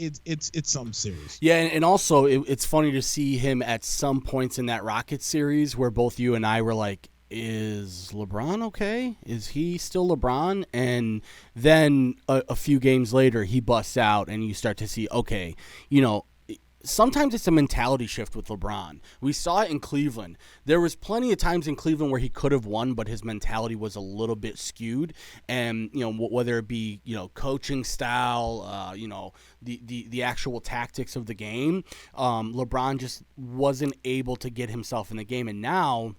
something serious.
Yeah, and also it's funny to see him at some points in that Rockets series where both you and I were like, is LeBron okay? Is he still LeBron? And then a few games later, he busts out, and you start to see, okay, sometimes it's a mentality shift with LeBron. We saw it in Cleveland. There was plenty of times in Cleveland where he could have won, but his mentality was a little bit skewed. And, whether it be, coaching style, the actual tactics of the game, LeBron just wasn't able to get himself in the game. And now,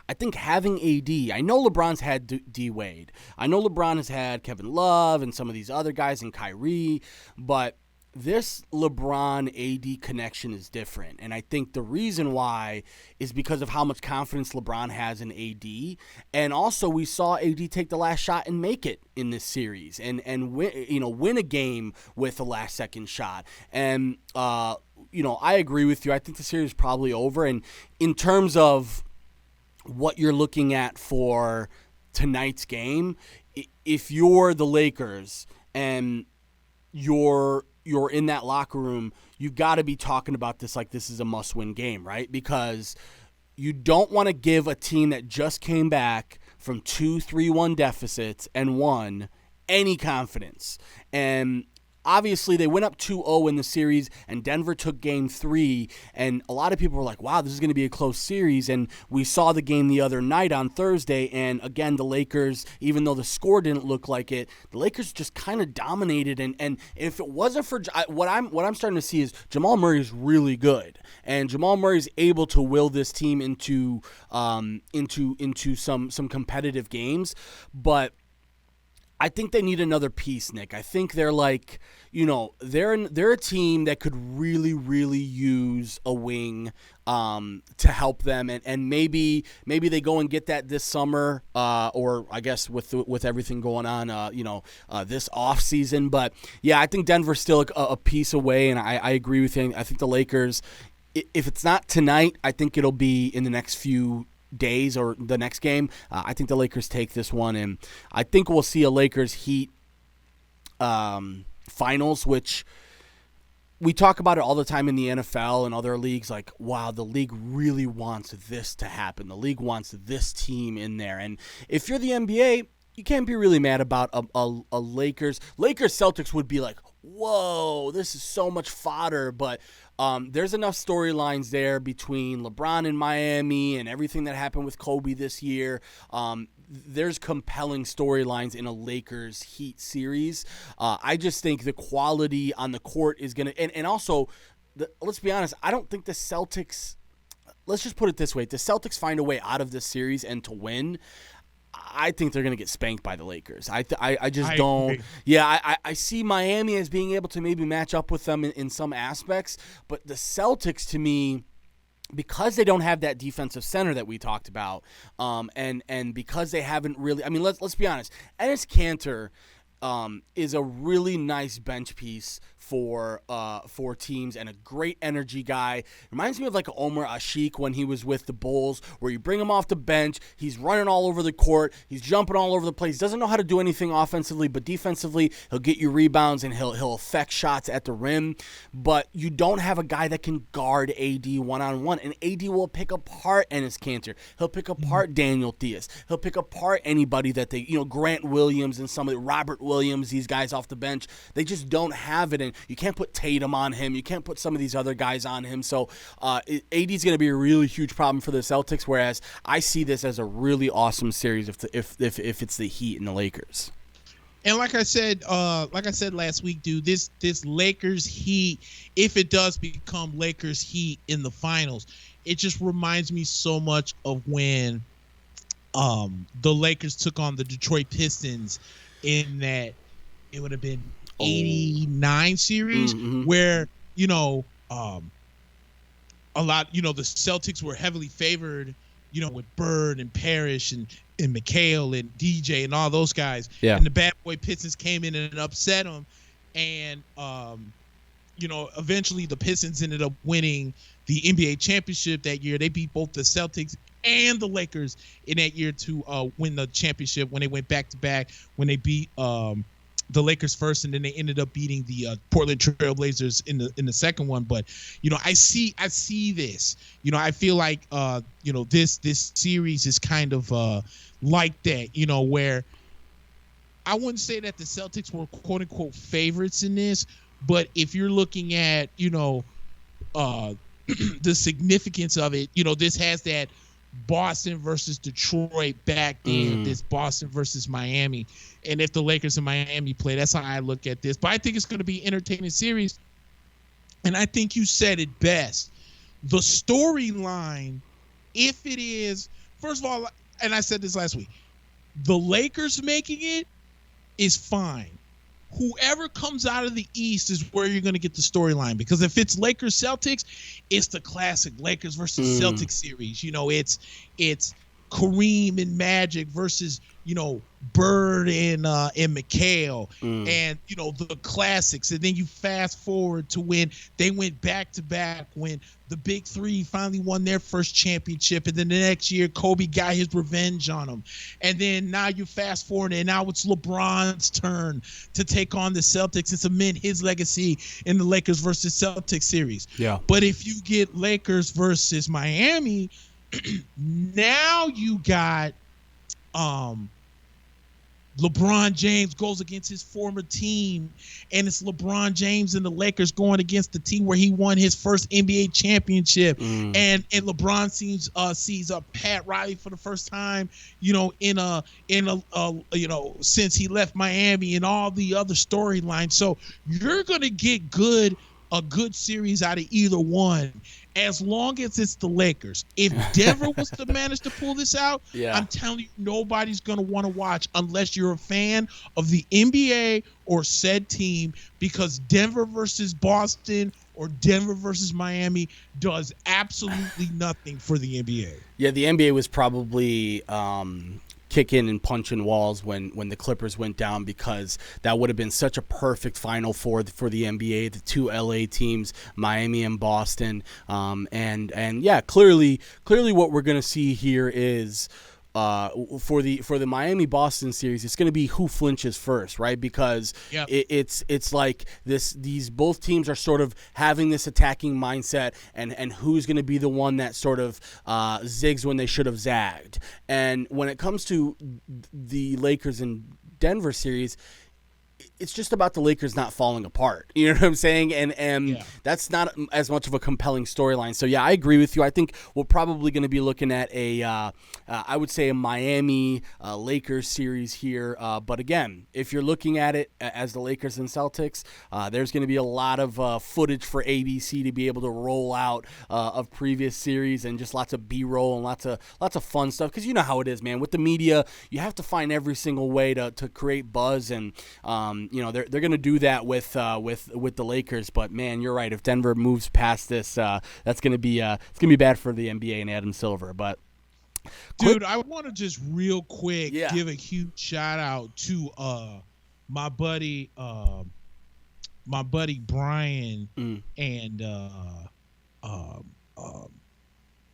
I think having AD, I know LeBron's had D Wade. I know LeBron has had Kevin Love and some of these other guys and Kyrie, but this LeBron AD connection is different. And I think the reason why is because of how much confidence LeBron has in AD. And also we saw AD take the last shot and make it in this series and win a game with the last second shot. And, I agree with you. I think the series is probably over. And in terms of what you're looking at for tonight's game, if you're the Lakers and you're in that locker room, you've got to be talking about this like this is a must-win game, right? Because you don't want to give a team that just came back from 2-3-1 deficits and won any confidence. And obviously, they went up 2-0 in the series, and Denver took Game 3, and a lot of people were like, wow, this is going to be a close series, and we saw the game the other night on Thursday, and again, the Lakers, even though the score didn't look like it, the Lakers just kind of dominated, and if it wasn't for what I'm starting to see is Jamal Murray is really good, and Jamal Murray is able to will this team into some competitive games, but I think they need another piece, Nick. I think they're like, they're a team that could really, really use a wing to help them, and maybe they go and get that this summer, or I guess with everything going on, this off season. But yeah, I think Denver's still a piece away, and I agree with you. I think the Lakers, if it's not tonight, I think it'll be in the next few days or the next game. I think the Lakers take this one, and I think we'll see a Lakers Heat finals, which we talk about it all the time in the NFL and other leagues. Like, wow, the league really wants this to happen. The league wants this team in there. And if you're the NBA, you can't be really mad about a Lakers Celtics would be like, whoa, this is so much fodder. But there's enough storylines there between LeBron and Miami and everything that happened with Kobe this year. There's compelling storylines in a Lakers Heat series. I just think the quality on the court is going to, and also, let's be honest, I don't think the Celtics, let's just put it this way, if the Celtics find a way out of this series and to win, I think they're going to get spanked by the Lakers. I just don't. Agree. Yeah, I see Miami as being able to maybe match up with them in some aspects, but the Celtics, to me, because they don't have that defensive center that we talked about, and because they haven't really, I mean, let's be honest, Enes Kanter is a really nice bench piece for teams and a great energy guy. Reminds me of like Omar Ashik when he was with the Bulls, where you bring him off the bench, he's running all over the court, he's jumping all over the place, doesn't know how to do anything offensively, but defensively he'll get you rebounds and he'll affect shots at the rim. But you don't have a guy that can guard AD one-on-one, and AD will pick apart Enes Kanter. He'll pick apart Daniel Theis. He'll pick apart anybody that they, Grant Williams and some of the Robert Williams, these guys off the bench. They just don't have it, and you can't put Tatum on him. You can't put some of these other guys on him. So AD is going to be a really huge problem for the Celtics, whereas I see this as a really awesome series if it's the Heat and the Lakers.
And like I said last week, dude, this Lakers Heat, if it does become Lakers Heat in the finals, it just reminds me so much of when the Lakers took on the Detroit Pistons in that it would have been 89 series, where a lot, the Celtics were heavily favored, with Bird and Parrish and McHale and DJ and all those guys. Yeah. And the bad boy Pistons came in and upset them, and eventually the Pistons ended up winning the NBA championship that year. They beat both the Celtics and the Lakers in that year to win the championship when they went back to back, when they beat the Lakers first, and then they ended up beating the Portland Trail Blazers in the second one. But I see this. I feel like this series is kind of like that. Where I wouldn't say that the Celtics were quote unquote favorites in this, but if you're looking at the significance of it, this has that Boston versus Detroit back then, this Boston versus Miami. And if the Lakers and Miami play, that's how I look at this. But I think it's going to be an entertaining series. And I think you said it best. The storyline, if it is, first of all, and I said this last week, the Lakers making it is fine. Whoever comes out of the East is where you're going to get the storyline, because if it's Lakers Celtics, it's the classic Lakers versus Celtics series. It's Kareem and Magic versus Bird and McHale, and the classics. And then you fast forward to when they went back to back, when the Big Three finally won their first championship, and then the next year Kobe got his revenge on them. And then now you fast forward, and now it's LeBron's turn to take on the Celtics and cement his legacy in the Lakers versus Celtics series. Yeah. But if you get Lakers versus Miami, now you got LeBron James goes against his former team, and it's LeBron James and the Lakers going against the team where he won his first NBA championship. And LeBron sees Pat Riley for the first time, since he left Miami, and all the other storylines. So you're going to get a good series out of either one, as long as it's the Lakers. If Denver was to manage to pull this out, I'm telling you, nobody's going to want to watch unless you're a fan of the NBA or said team, because Denver versus Boston or Denver versus Miami does absolutely nothing for the NBA.
Yeah, the NBA was probably kicking and punching walls when the Clippers went down, because that would have been such a perfect Final Four for the NBA, the two LA teams, Miami and Boston. And yeah, clearly what we're going to see here is for the Miami-Boston series, it's going to be who flinches first, right? Because it's like these both teams are sort of having this attacking mindset, and who's going to be the one that sort of zigs when they should have zagged. And when it comes to the Lakers and Denver series, it's just about the Lakers not falling apart. You know what I'm saying? And that's not as much of a compelling storyline. So, yeah, I agree with you. I think we're probably going to be looking at I would say a Miami Lakers series here. But, again, if you're looking at it as the Lakers and Celtics, there's going to be a lot of footage for ABC to be able to roll out of previous series, and just lots of B-roll and lots of fun stuff. Because you know how it is, man. With the media, you have to find every single way to create buzz, and they're going to do that with the Lakers. But man, you're right. If Denver moves past this, that's going to be it's going to be bad for the NBA and Adam Silver. But
dude, I want to just real quick give a huge shout out to my buddy Brian and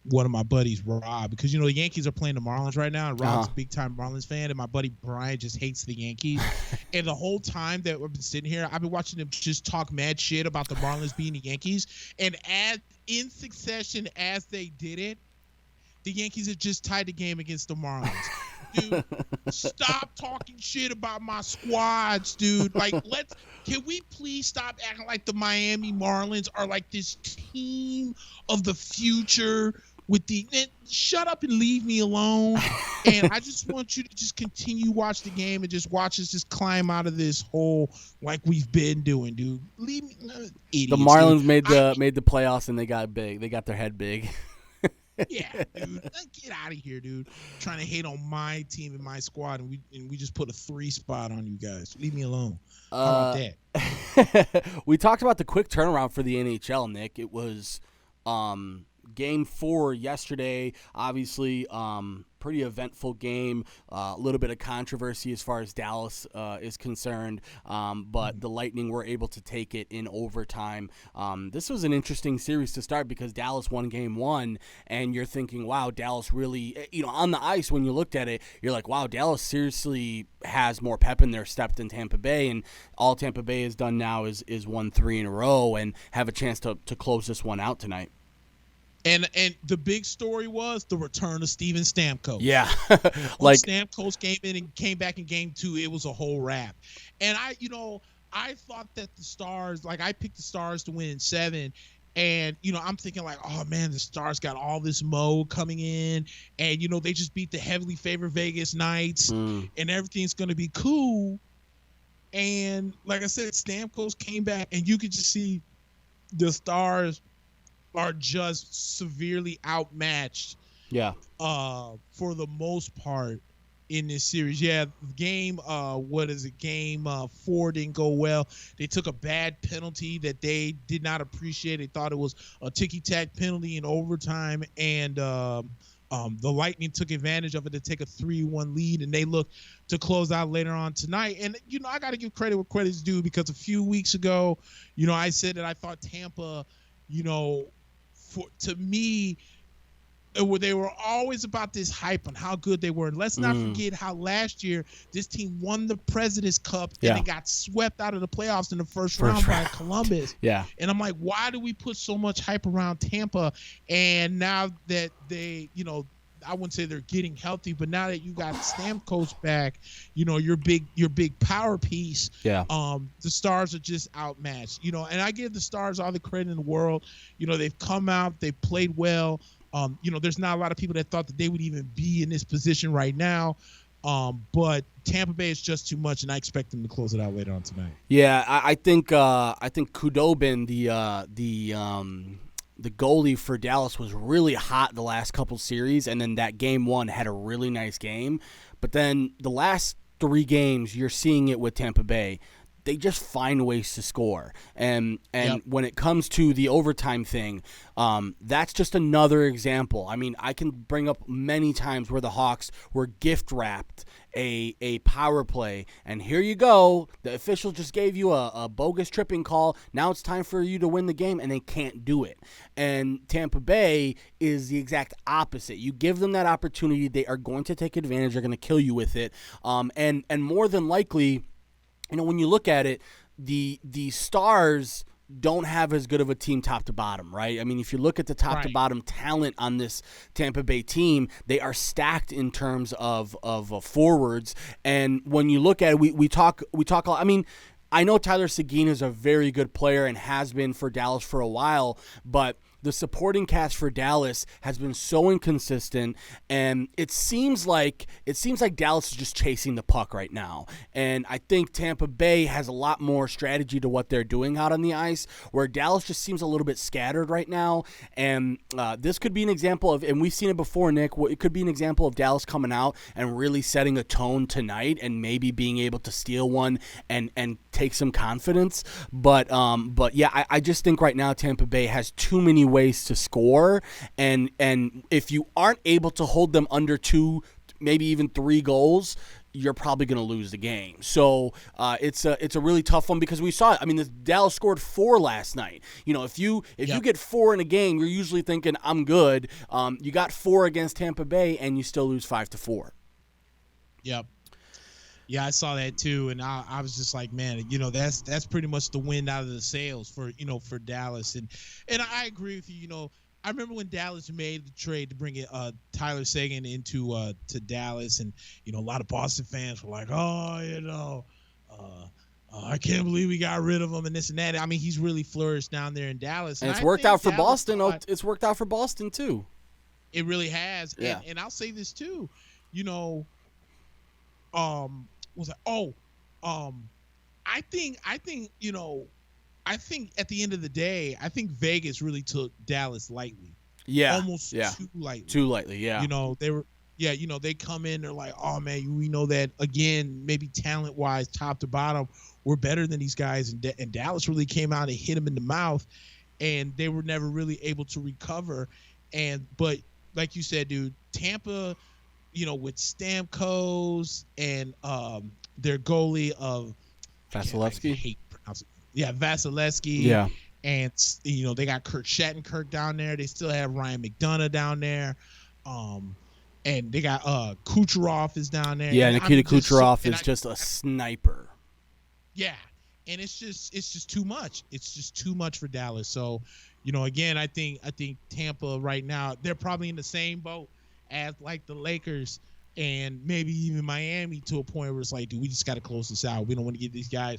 one of my buddies, Rob, because the Yankees are playing the Marlins right now, and Rob's a big time Marlins fan, and my buddy Brian just hates the Yankees. And the whole time that we've been sitting here, I've been watching them just talk mad shit about the Marlins being the Yankees. And in succession as they did it, the Yankees have just tied the game against the Marlins. Dude, stop talking shit about my squads, dude. Like, can we please stop acting like the Miami Marlins are like this team of the future? Shut up and leave me alone. And I just want you to just continue watch the game and just watch us just climb out of this hole like we've been doing, dude. Leave me, idiots,
the Marlins
dude.
made the playoffs, and they got big. They got their head big.
Yeah, dude. Get out of here, dude. Trying to hate on my team and my squad, and we just put a 3 spot on you guys. Leave me alone. How about
that? We talked about the quick turnaround for the NHL, Nick. It was Game 4 yesterday, obviously, pretty eventful game. A little bit of controversy as far as Dallas is concerned, but the Lightning were able to take it in overtime. This was an interesting series to start because Dallas won Game 1, and you're thinking, wow, Dallas really, on the ice when you looked at it, you're like, wow, Dallas seriously has more pep in their step than Tampa Bay, and all Tampa Bay has done now is won 3 in a row and have a chance to close this one out tonight.
And the big story was the return of Steven Stamkos.
Yeah.
When Stamkos came in and came back in Game 2, it was a whole wrap. And I thought that the Stars, I picked the Stars to win in 7. And, I'm thinking oh, man, the Stars got all this mo coming in. And, they just beat the heavily favored Vegas Knights. And everything's going to be cool. And like I said, Stamkos came back, and you could just see the Stars are just severely outmatched. Yeah. For the most part in this series. Yeah, game Game 4 didn't go well. They took a bad penalty that they did not appreciate. They thought it was a ticky-tack penalty in overtime, and the Lightning took advantage of it to take a 3-1 lead, and they look to close out later on tonight. And I got to give credit where credit's due, because a few weeks ago, I said that I thought Tampa, to me, they were always about this hype on how good they were. And let's not forget how last year this team won the President's Cup and it got swept out of the playoffs in the first round by Columbus. Yeah. And I'm like, why do we put so much hype around Tampa? And now that they, I wouldn't say they're getting healthy, but now that you got Stamkos back, your big power piece. Yeah. The Stars are just outmatched. And I give the Stars all the credit in the world. They've come out, they've played well. There's not a lot of people that thought that they would even be in this position right now. But Tampa Bay is just too much, and I expect them to close it out later on tonight.
Yeah, I think Kudobin, the goalie for Dallas, was really hot the last couple series, and then that Game 1 had a really nice game. But then the last 3 games, you're seeing it with Tampa Bay. they just find ways to score. And
Yep.
when it comes to the overtime thing, that's just another example. I mean, I can bring up many times where the Hawks were gift wrapped a power play, and here you go. The official just gave you a bogus tripping call. Now it's time for you to win the game, and they can't do it. And Tampa Bay is the exact opposite. You give them that opportunity, they are going to take advantage. They're going to kill you with it. And more than likely, when you look at it, the Stars don't have as good of a team top to bottom, right? I mean, if you look at the top to bottom talent on this Tampa Bay team, they are stacked in terms of forwards. And when you look at it, we talk a lot. I mean, I know Tyler Seguin is a very good player and has been for Dallas for a while, but the supporting cast for Dallas has been so inconsistent, and it seems like Dallas is just chasing the puck right now. And I think Tampa Bay has a lot more strategy to what they're doing out on the ice, where Dallas just seems a little bit scattered right now. And this could be an example of, and we've seen it before, Nick, it could be an example of Dallas coming out and really setting a tone tonight and maybe being able to steal one and take some confidence. But yeah, I just think right now Tampa Bay has too many ways to score, and if you aren't able to hold them under 2, maybe even 3 goals, you're probably going to lose the game. So it's a really tough one, because we saw it. I mean, the Dallas scored 4 last night. If you get 4 in a game, you're usually thinking I'm good. You got 4 against Tampa Bay, and you still lose 5-4.
Yep. Yeah, I saw that too, and I was just like, man, that's pretty much the wind out of the sails for Dallas, and I agree with you. I remember when Dallas made the trade to bring Tyler Seguin into to Dallas, and a lot of Boston fans were like, I can't believe we got rid of him and this and that. I mean, he's really flourished down there in Dallas,
and it's worked out for Boston. It's worked out for Boston too.
It really has.
Yeah.
And I'll say this too, I think at the end of the day, I think Vegas really took Dallas lightly.
Yeah.
Almost too lightly. Too lightly,
yeah.
They come in, they're like, oh man, we know that, again, maybe talent wise, top to bottom, we're better than these guys, and Dallas really came out and hit them in the mouth, and they were never really able to recover. But like you said, dude, Tampa, with Stamkos and their goalie of
Vasilevsky.
I hate pronouncing. Yeah, Vasilevsky.
Yeah.
And they got Kurt Shattenkirk down there. They still have Ryan McDonough down there. And they got Kucherov is down there.
Yeah, Nikita Kucherov is just a sniper.
Yeah. And it's just too much. It's just too much for Dallas. So, again, I think Tampa right now, they're probably in the same boat as like the Lakers and maybe even Miami, to a point where it's like, dude, we just got to close this out. We don't want to give these guys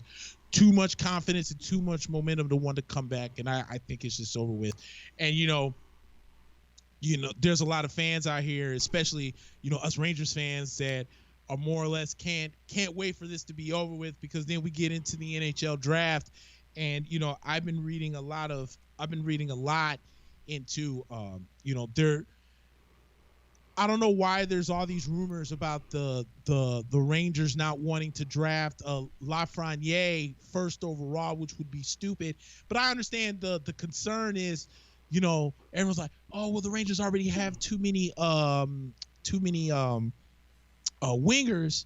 too much confidence and too much momentum to want to come back. And I think it's just over with. And, there's a lot of fans out here, especially, us Rangers fans, that are more or less can't wait for this to be over with, because then we get into the NHL draft. And, I've been reading a lot into, I don't know why there's all these rumors about the Rangers not wanting to draft Lafreniere first overall, which would be stupid. But I understand the concern is, everyone's like, oh well, the Rangers already have too many wingers.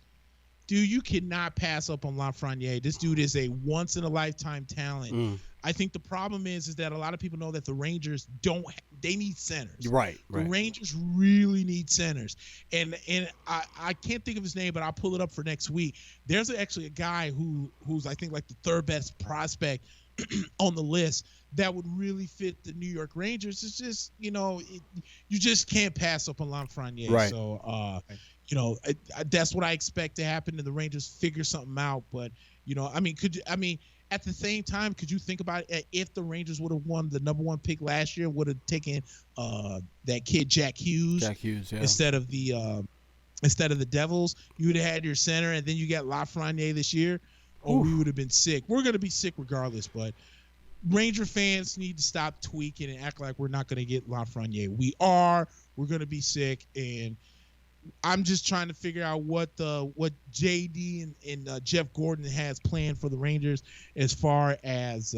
Dude, you cannot pass up on Lafreniere. This dude is a once in a lifetime talent. I think the problem is that a lot of people know that the Rangers they need centers.
Right.
The Rangers really need centers. And I can't think of his name, but I'll pull it up for next week. There's actually a guy who's I think like the 3rd best prospect on the list that would really fit the New York Rangers. It's just, you just can't pass up on Lafreniere.
Right.
So, that's what I expect to happen, and the Rangers figure something out. But, at the same time, could you think about it, if the Rangers would have won the number 1 pick last year, would have taken that kid Jack Hughes,
yeah.
instead of the Devils, you would have had your center, and then you got Lafreniere this year. Oh, we would have been sick. We're going to be sick regardless, but Ranger fans need to stop tweaking and act like we're not going to get Lafreniere. We're going to be sick, and I'm just trying to figure out what JD and Jeff Gordon has planned for the Rangers as far as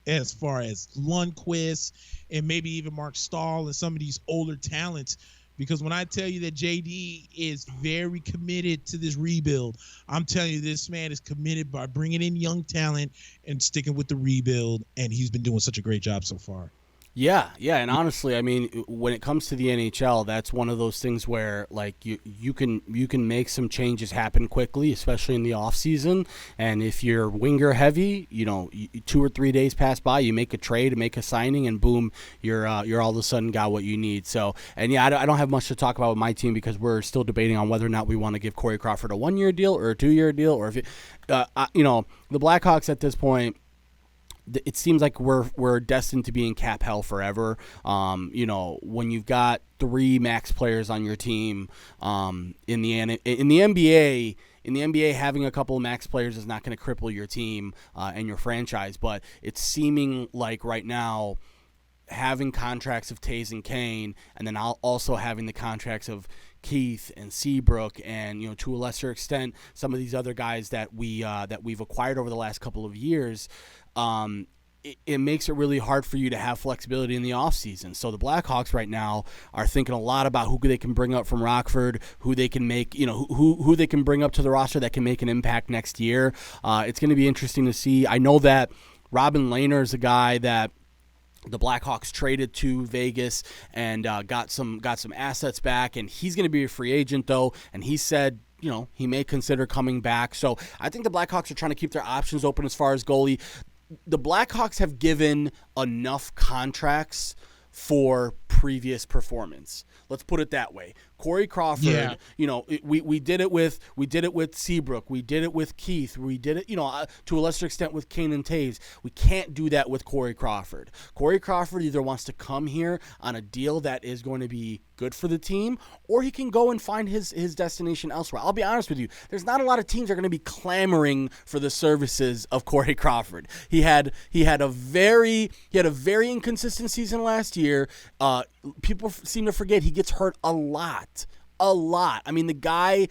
Lundqvist and maybe even Mark Stahl and some of these older talents. Because when I tell you that JD is very committed to this rebuild, I'm telling you this man is committed by bringing in young talent and sticking with the rebuild, and he's been doing such a great job so far.
Yeah, and honestly, I mean, when it comes to the NHL, that's one of those things where like you can make some changes happen quickly, especially in the off season. And if you're winger heavy, 2 or 3 days pass by, you make a trade, make a signing, and boom, you're all of a sudden got what you need. So, and yeah, I don't have much to talk about with my team because we're still debating on whether or not we want to give Corey Crawford a 1-year deal or a 2-year deal, or if the Blackhawks at this point. It seems like we're destined to be in cap hell forever. When you've got 3 max players on your team, in the NBA, having a couple of max players is not going to cripple your team and your franchise. But it's seeming like right now, having contracts of Taves and Kane, and then also having the contracts of Keith and Seabrook, and to a lesser extent some of these other guys that we've acquired over the last couple of years. It makes it really hard for you to have flexibility in the offseason. So the Blackhawks right now are thinking a lot about who they can bring up from Rockford, who they can make, who they can bring up to the roster that can make an impact next year. It's going to be interesting to see. I know that Robin Lehner is a guy that the Blackhawks traded to Vegas and got some assets back, and he's going to be a free agent though, and he said he may consider coming back. So I think the Blackhawks are trying to keep their options open as far as goalie. The Blackhawks have given enough contracts for previous performance. Let's put it that way. Corey Crawford, we did it with Seabrook, we did it with Keith, we did it, to a lesser extent with Kane and Taves. We can't do that with Corey Crawford. Corey Crawford either wants to come here on a deal that is going to be good for the team, or he can go and find his destination elsewhere. I'll be honest with you, there's not a lot of teams that are going to be clamoring for the services of Corey Crawford. He had a very inconsistent season last year. People seem to forget he gets hurt a lot. I mean, the guy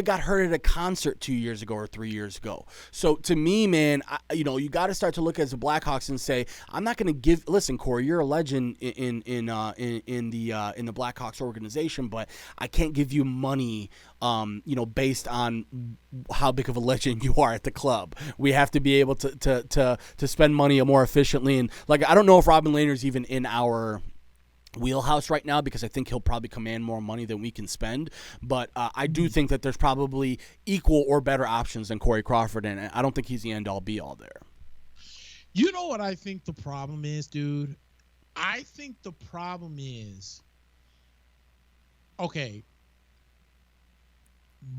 got hurt at a concert 2 years ago or 3 years ago. So to me, man, you got to start to look at the Blackhawks and say, I'm not going to listen, Corey, you're a legend in the Blackhawks organization, but I can't give you money, based on how big of a legend you are at the club. We have to be able to spend money more efficiently. And like, I don't know if Robin Lehner's even in our wheelhouse right now, because I think he'll probably command more money than we can spend, but I do think that there's probably equal or better options than Corey Crawford, and I don't think he's the end-all be-all there.
You know what I think the problem is, dude? I think the problem is, okay,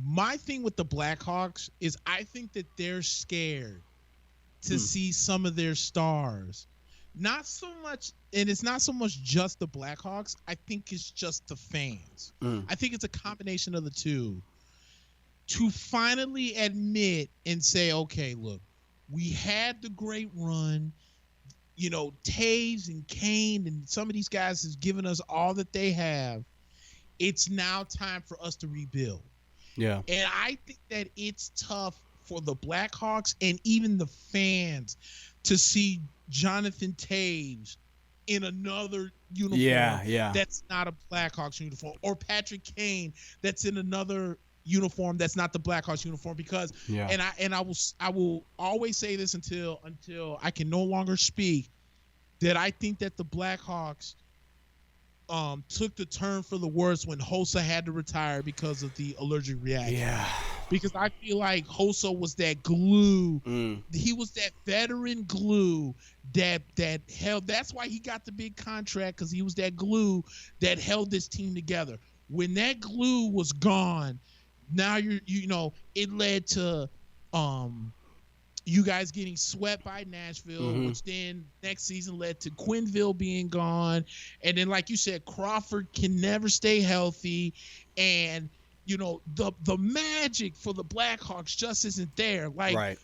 my thing with the Blackhawks is I think that they're scared to see some of their stars. Not so much, and it's not so much just the Blackhawks. I think it's just the fans. I think it's a combination of the two. To finally admit and say, okay, look, we had the great run. Taves and Kane and some of these guys has given us all that they have. It's now time for us to rebuild.
Yeah. And
I think that it's tough for the Blackhawks and even the fans to see Jonathan Taves in another uniform that's not a Blackhawks uniform, or Patrick Kane that's in another uniform that's not the Blackhawks uniform, because and I will always say this until I can no longer speak, that I think that the Blackhawks took the turn for the worse when Hossa had to retire because of the allergic reaction. Yeah. Because I feel like Hossa was that glue. He was that veteran glue that held. That's why he got the big contract, because he was that glue that held this team together. When that glue was gone, now it led to you guys getting swept by Nashville, which then next season led to Quenneville being gone. And then, like you said, Crawford can never stay healthy. And, the magic for the Blackhawks just isn't there. Like, right.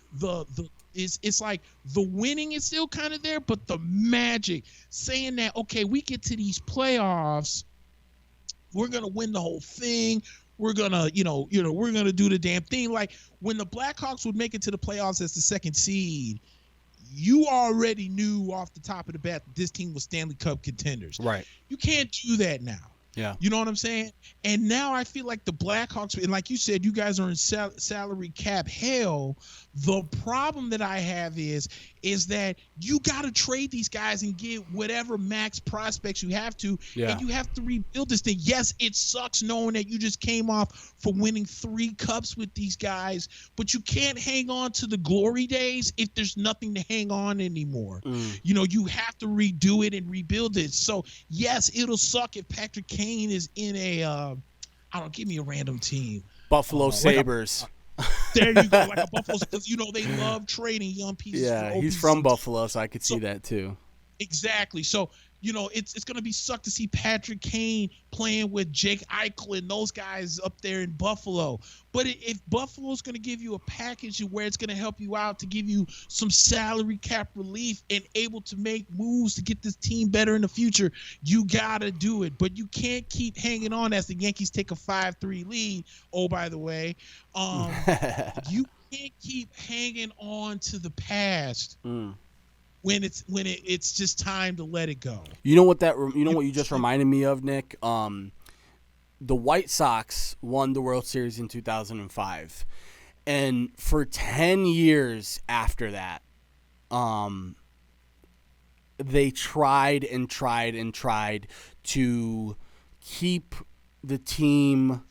It's like the winning is still kind of there, but the magic, saying that, okay, we get to these playoffs, we're gonna win the whole thing. We're gonna, we're gonna do the damn thing. Like when the Blackhawks would make it to the playoffs as the second seed, you already knew off the top of the bat that this team was Stanley Cup contenders.
Right.
You can't do that now.
Yeah.
You know what I'm saying? And now I feel like the Blackhawks, and like you said, you guys are in salary cap hell. The problem that I have is that you got to trade these guys and get whatever max prospects you have to, and you have to rebuild this thing. Yes, it sucks knowing that you just came off from winning 3 cups with these guys, but you can't hang on to the glory days if there's nothing to hang on anymore. You have to redo it and rebuild it. So yes, it'll suck if Patrick Kane is in a give me a random team.
Buffalo Sabres.
There you go, like a Buffalo, because they love trading young pieces.
Yeah, he's from Buffalo, so I could see that too.
Exactly. So it's going to be sucked to see Patrick Kane playing with Jake Eichel and those guys up there in Buffalo. But if Buffalo's going to give you a package where it's going to help you out to give you some salary cap relief and able to make moves to get this team better in the future, you got to do it. But you can't keep hanging on as the Yankees take a 5-3 lead. Oh, by the way, you can't keep hanging on to the past. When it's just time to let it go.
You know what you just reminded me of, Nick? The White Sox won the World Series in 2005. And for 10 years after that, they tried and tried and tried to keep the team,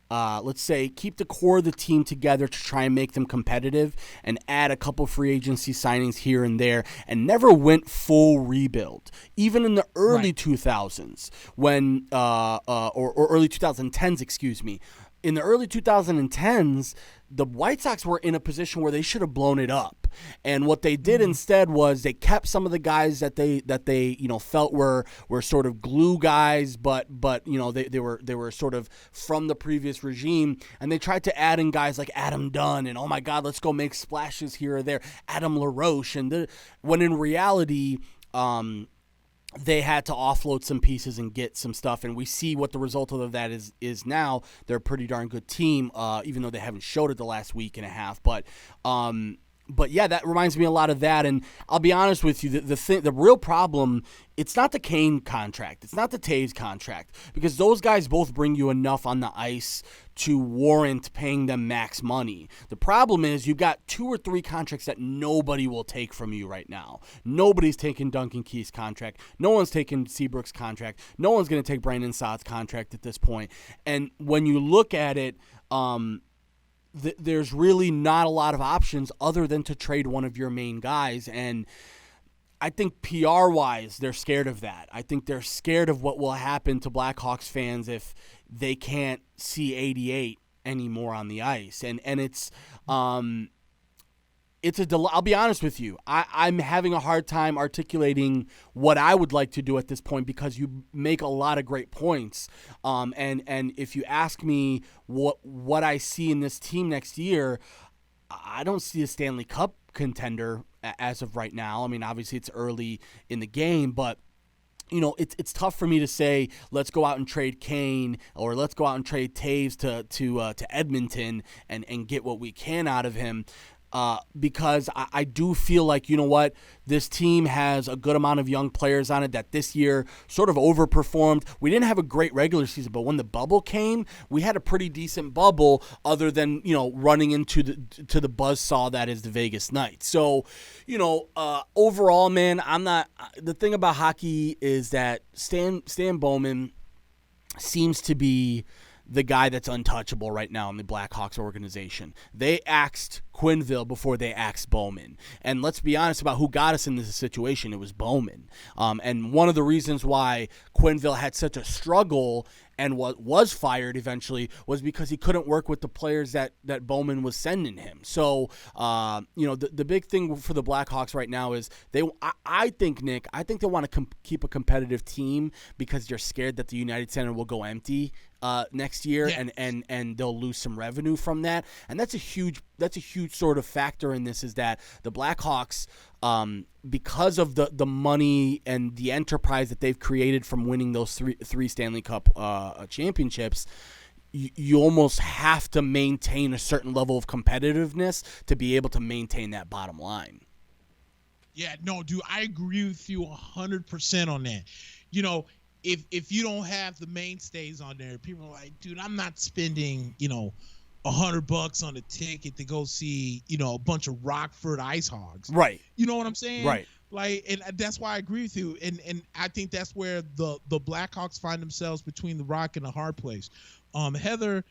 keep the core of the team together to try and make them competitive and add a couple free agency signings here and there, and never went full rebuild. Even in the early 2000s, when or early 2010s, excuse me. In the early 2010s, the White Sox were in a position where they should have blown it up. And what they did instead was they kept some of the guys that they felt were sort of glue guys, but they were sort of from the previous regime, and they tried to add in guys like Adam Dunn and, oh my God, let's go make splashes here or there, Adam LaRoche, when in reality they had to offload some pieces and get some stuff, and we see what the result of that is now. They're a pretty darn good team, even though they haven't showed it the last week and a half. But yeah, that reminds me a lot of that. And I'll be honest with you, the real problem, it's not the Kane contract, it's not the Taves contract, because those guys both bring you enough on the ice to warrant paying them max money. The problem is you've got 2 or 3 contracts that nobody will take from you right now. Nobody's taking Duncan Keith's contract. No one's taking Seabrook's contract. No one's going to take Brandon Saad's contract at this point. And when you look at it, there's really not a lot of options other than to trade one of your main guys. And I think PR-wise, they're scared of that. I think they're scared of what will happen to Blackhawks fans if they can't see 88 anymore on the ice. And it's I'll be honest with you. I'm having a hard time articulating what I would like to do at this point, because you make a lot of great points. And if you ask me what I see in this team next year, I don't see a Stanley Cup contender as of right now. I mean, obviously it's early in the game, but it's tough for me to say let's go out and trade Kane or let's go out and trade Taves to Edmonton and get what we can out of him. Because I do feel like, you know what, this team has a good amount of young players on it that this year sort of overperformed. We didn't have a great regular season, but when the bubble came, we had a pretty decent bubble, other than, running into the buzzsaw that is the Vegas Knights. So, overall, man, the thing about hockey is that Stan Bowman seems to be the guy that's untouchable right now in the Blackhawks organization. They axed Quenneville before they axed Bowman. And let's be honest about who got us in this situation. It was Bowman. And one of the reasons why Quenneville had such a struggle and was fired eventually was because he couldn't work with the players that Bowman was sending him. So, the big thing for the Blackhawks right now is I think they want to keep a competitive team because they're scared that the United Center will go empty next year, and they'll lose some revenue from that. And that's a huge huge sort of factor in this, is that the Blackhawks, because of the money and the enterprise that they've created from winning those three Stanley Cup championships, you almost have to maintain a certain level of competitiveness to be able to maintain that bottom line.
Yeah, no, dude, I agree with you 100% on that. You know, if you don't have the mainstays on there, people are like, dude, I'm not spending, $100 on a ticket to go see, a bunch of Rockford Ice Hogs.
Right.
You know what I'm saying?
Right.
Like, and that's why I agree with you. And I think that's where the Blackhawks find themselves between the rock and the hard place. Heather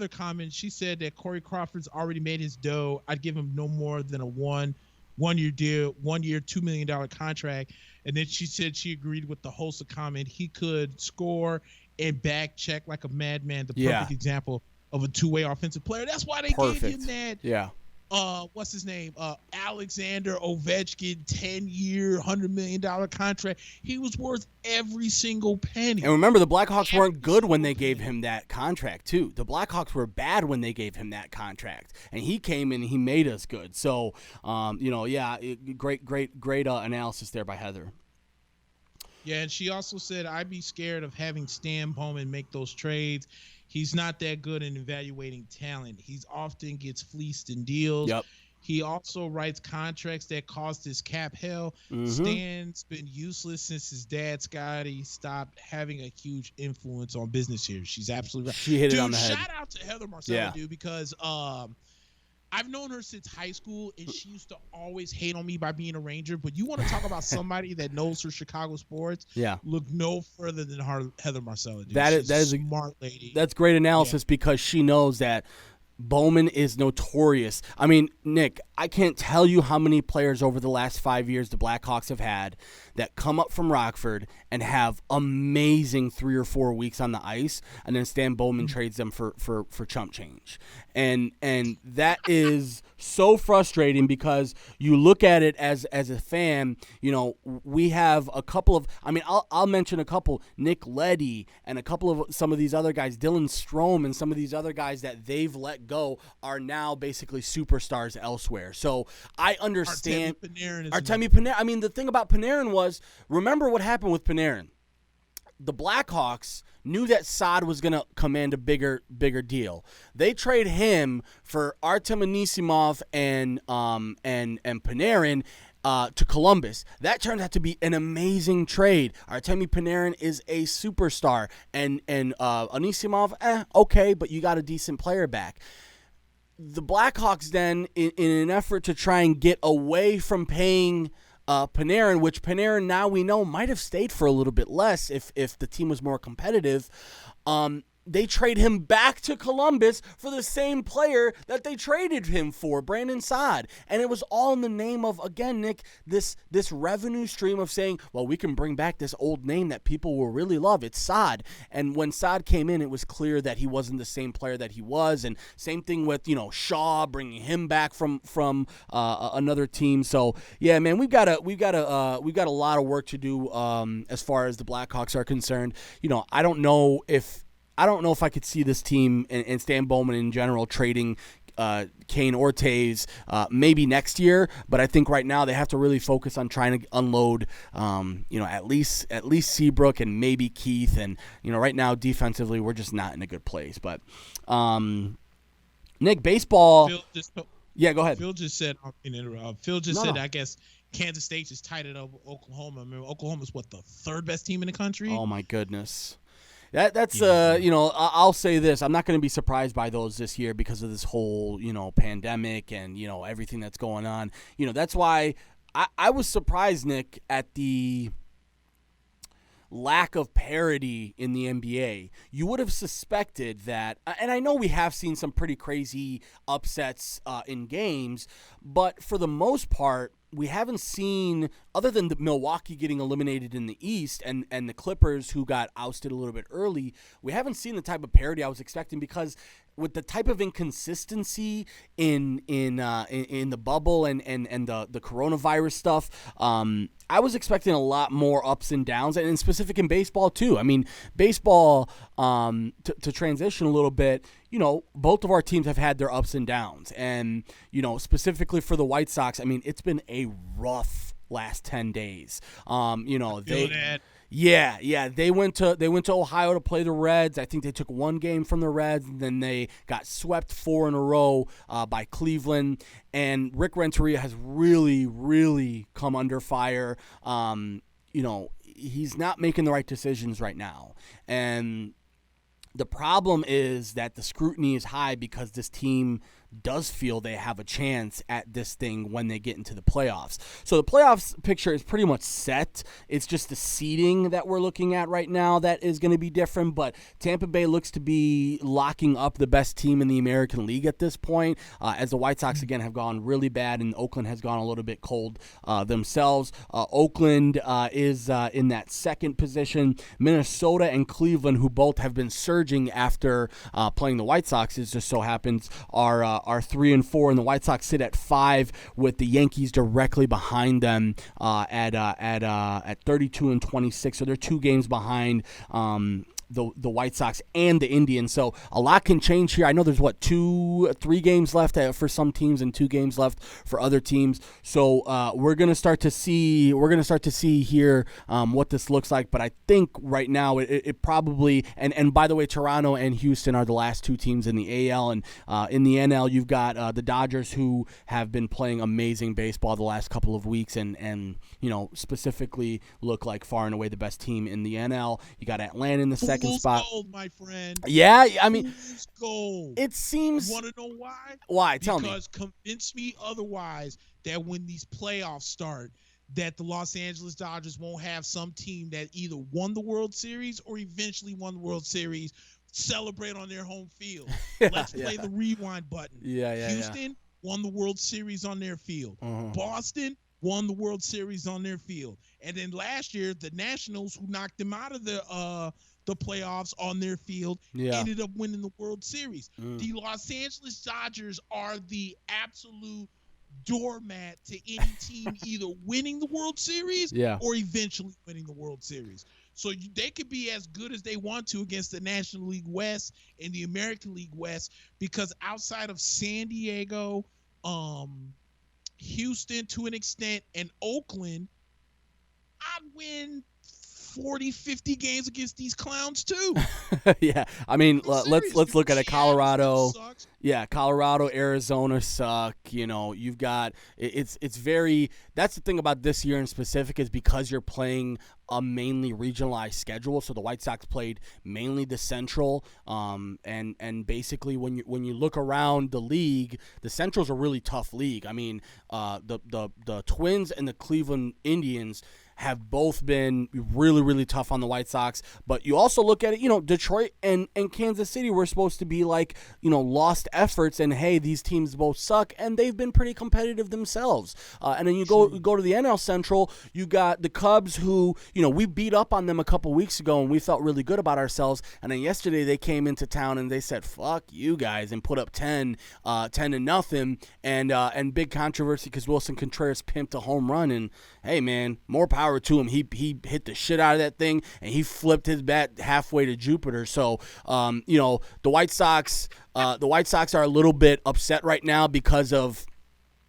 commented, she said that Corey Crawford's already made his dough. I'd give him no more than a one-year deal, 1 year, $2 million contract. And then she said she agreed with the host of comment. He could score and back check like a madman. The perfect example of a two-way offensive player. That's why they gave him that.
Yeah.
What's his name? Alexander Ovechkin, 10-year, $100 million contract. He was worth every single penny.
And remember, the Blackhawks weren't good when they gave him that contract, too. The Blackhawks were bad when they gave him that contract. And he came and he made us good. So, great analysis there by Heather.
Yeah, and she also said, I'd be scared of having Stan Bowman make those trades. He's not that good in evaluating talent. He often gets fleeced in deals.
Yep.
He also writes contracts that cost his cap hell.
Mm-hmm.
Stan's been useless since his dad, Scotty, stopped having a huge influence on business here. She's absolutely right.
She hit it on the head.
Shout out to Heather Marcella, dude, because I've known her since high school, and she used to always hate on me by being a Ranger. But you want to talk about somebody that knows her Chicago sports?
Yeah.
Look no further than Heather Marcella, dude.
That is
a smart lady.
That's great analysis because she knows that Bowman is notorious. I mean, Nick, I can't tell you how many players over the last 5 years the Blackhawks have had that come up from Rockford and have amazing 3 or 4 weeks on the ice, and then Stan Bowman trades them for chump change. And that is so frustrating because you look at it as a fan, we have a couple of, I'll mention a couple, Nick Leddy and a couple of some of these other guys, Dylan Strome and some of these other guys that they've let go are now basically superstars elsewhere. So I understand. Artemi Panarin. The thing about Panarin was, remember what happened with Panarin. The Blackhawks knew that Saad was going to command a bigger deal. They trade him for Artem Anisimov and Panarin to Columbus. That turned out to be an amazing trade. Artemi Panarin is a superstar, and Anisimov, okay, but you got a decent player back. The Blackhawks then, in an effort to try and get away from paying Panarin, which Panarin now we know might have stayed for a little bit less if the team was more competitive, they trade him back to Columbus for the same player that they traded him for, Brandon Saad. And it was all in the name of, again, Nick, this revenue stream of saying, well, we can bring back this old name that people will really love. It's Saad. And when Saad came in, it was clear that he wasn't the same player that he was. And same thing with, Shaw, bringing him back from another team. So, yeah, man, we've got a lot of work to do as far as the Blackhawks are concerned. I don't know if I could see this team and Stan Bowman in general trading Kane or Taves maybe next year, but I think right now they have to really focus on trying to unload, at least Seabrook and maybe Keith. And right now defensively we're just not in a good place. But Nick, baseball. Yeah, go ahead.
Phil just said. Said, I guess Kansas State just tied it up with Oklahoma. I mean, Oklahoma's the third best team in the country.
Oh my goodness. That's I'll say this. I'm not going to be surprised by those this year because of this whole, pandemic and, everything that's going on. That's why I was surprised, Nick, at the lack of parity in the NBA. You would have suspected that, and I know we have seen some pretty crazy upsets in games, but for the most part, we haven't seen, other than the Milwaukee getting eliminated in the East and the Clippers who got ousted a little bit early, we haven't seen the type of parity I was expecting because with the type of inconsistency in the bubble and the coronavirus stuff, I was expecting a lot more ups and downs, and in specific in baseball too. I mean, baseball, to transition a little bit, both of our teams have had their ups and downs. And, specifically for the White Sox, I mean, it's been a rough last 10 days. They went to Ohio to play the Reds. I think they took one game from the Reds, and then they got swept 4 in a row by Cleveland. And Rick Renteria has really, really come under fire. He's not making the right decisions right now. And the problem is that the scrutiny is high because this team does feel they have a chance at this thing when they get into the playoffs. So the playoffs picture is pretty much set. It's just the seeding that we're looking at right now that is going to be different, but Tampa Bay looks to be locking up the best team in the American League at this point, as the White Sox, again, have gone really bad, and Oakland has gone a little bit cold themselves. Oakland is in that second position. Minnesota and Cleveland, who both have been surging after playing the White Sox, it just so happens, are 3 and 4, and the White Sox sit at 5 with the Yankees directly behind them at 32 and 26. So they're 2 games behind the White Sox and the Indians. So a lot can change here. I know there's 3 games left for some teams and 2 games left for other teams. So we're gonna start to see here what this looks like. But I think right now it probably, and by the way, Toronto and Houston are the last 2 teams in the AL, and in the NL you've got the Dodgers, who have been playing amazing baseball the last couple of weeks and specifically look like far and away the best team in the NL. You got Atlanta in the second spot.
Gold, my friend.
Yeah, I mean,
Fool's gold.
It seems.
You want to know why?
Why? Tell me.
Because convince me otherwise that when these playoffs start, that the Los Angeles Dodgers won't have some team that either won the World Series or eventually won the World Series celebrate on their home field. Let's play the rewind button. Houston won the World Series on their field. Boston won the World Series on their field. And then last year, the Nationals, who knocked them out of the playoffs on their field, ended up winning the World Series. The Los Angeles Dodgers are the absolute doormat to any team either winning the World Series or eventually winning the World Series. So they could be as good as they want to against the National League West and the American League West, because outside of San Diego, Houston to an extent, and Oakland, I'd win 40, 50 games against these clowns too.
Yeah, I mean, let's look at it. Colorado, Colorado, Arizona suck. You've got it's very. That's the thing about this year in specific, is because you're playing a mainly regionalized schedule. So the White Sox played mainly the Central, and basically when you look around the league, the Central's a really tough league. I mean, the Twins and the Cleveland Indians have both been really, really tough on the White Sox. But you also look at it, Detroit and Kansas City were supposed to be like, lost efforts, and hey, these teams both suck, and they've been pretty competitive themselves. And then you go to the NL Central, you got the Cubs, who, we beat up on them a couple weeks ago, and we felt really good about ourselves. And then yesterday they came into town and they said, fuck you guys, and put up 10-0, and big controversy because Wilson Contreras pimped a home run, and hey, man, more power to him. He hit the shit out of that thing, and he flipped his bat halfway to Jupiter. So, the White Sox are a little bit upset right now because of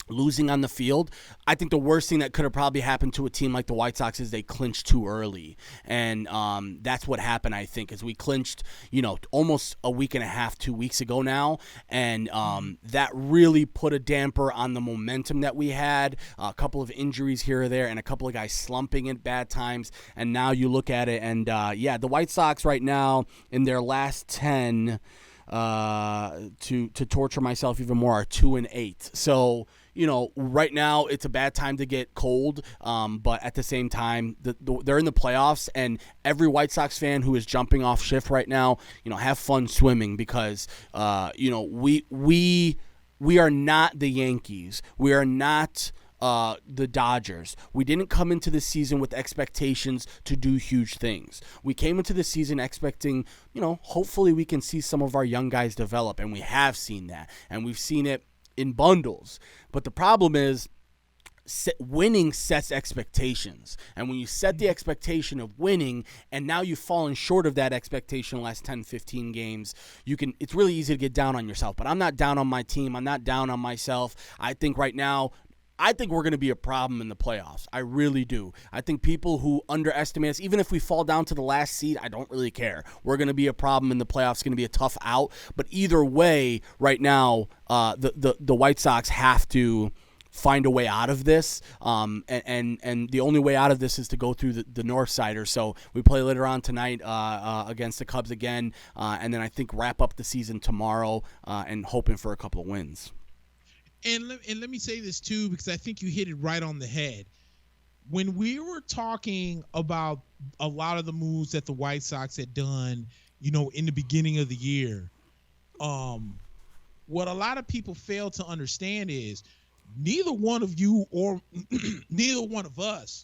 losing on the field. I think the worst thing that could have probably happened to a team like the White Sox is they clinched too early. And that's what happened, I think, is we clinched, almost a week and a half, 2 weeks ago now. And that really put a damper on the momentum that we had. A couple of injuries here or there, and a couple of guys slumping at bad times. And now you look at it, and the White Sox right now, in their last 10, to torture myself even more, are 2-8. So, right now it's a bad time to get cold, but at the same time, they're in the playoffs, and every White Sox fan who is jumping off shift right now, have fun swimming, because, we are not the Yankees. We are not the Dodgers. We didn't come into the season with expectations to do huge things. We came into the season expecting, hopefully we can see some of our young guys develop, and we have seen that, and we've seen it in bundles. But the problem is, winning sets expectations. And when you set the expectation of winning and now you've fallen short of that expectation the last 10, 15 games, it's really easy to get down on yourself. But I'm not down on my team. I'm not down on myself. I think right now, we're going to be a problem in the playoffs. I really do. I think people who underestimate us, even if we fall down to the last seed, I don't really care. We're going to be a problem in the playoffs. It's going to be a tough out. But either way, right now, the White Sox have to find a way out of this, and the only way out of this is to go through the North Sider. So we play later on tonight against the Cubs again, and then I think wrap up the season tomorrow and hoping for a couple of wins.
And let me say this too, because I think you hit it right on the head. When we were talking about a lot of the moves that the White Sox had done, in the beginning of the year, what a lot of people fail to understand is neither one of you or neither one of us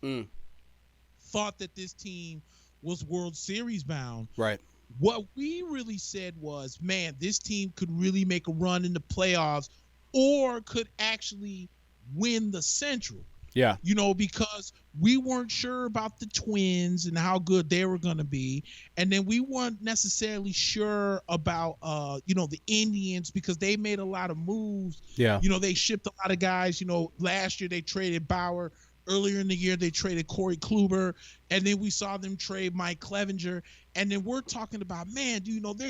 thought that this team was World Series bound.
Right.
What we really said was, man, this team could really make a run in the playoffs or could actually win the Central.
Yeah.
Because we weren't sure about the Twins and how good they were going to be. And then we weren't necessarily sure about, the Indians because they made a lot of moves.
Yeah.
They shipped a lot of guys. Last year they traded Bauer. Earlier in the year, they traded Corey Kluber, and then we saw them trade Mike Clevenger. And then we're talking about, man,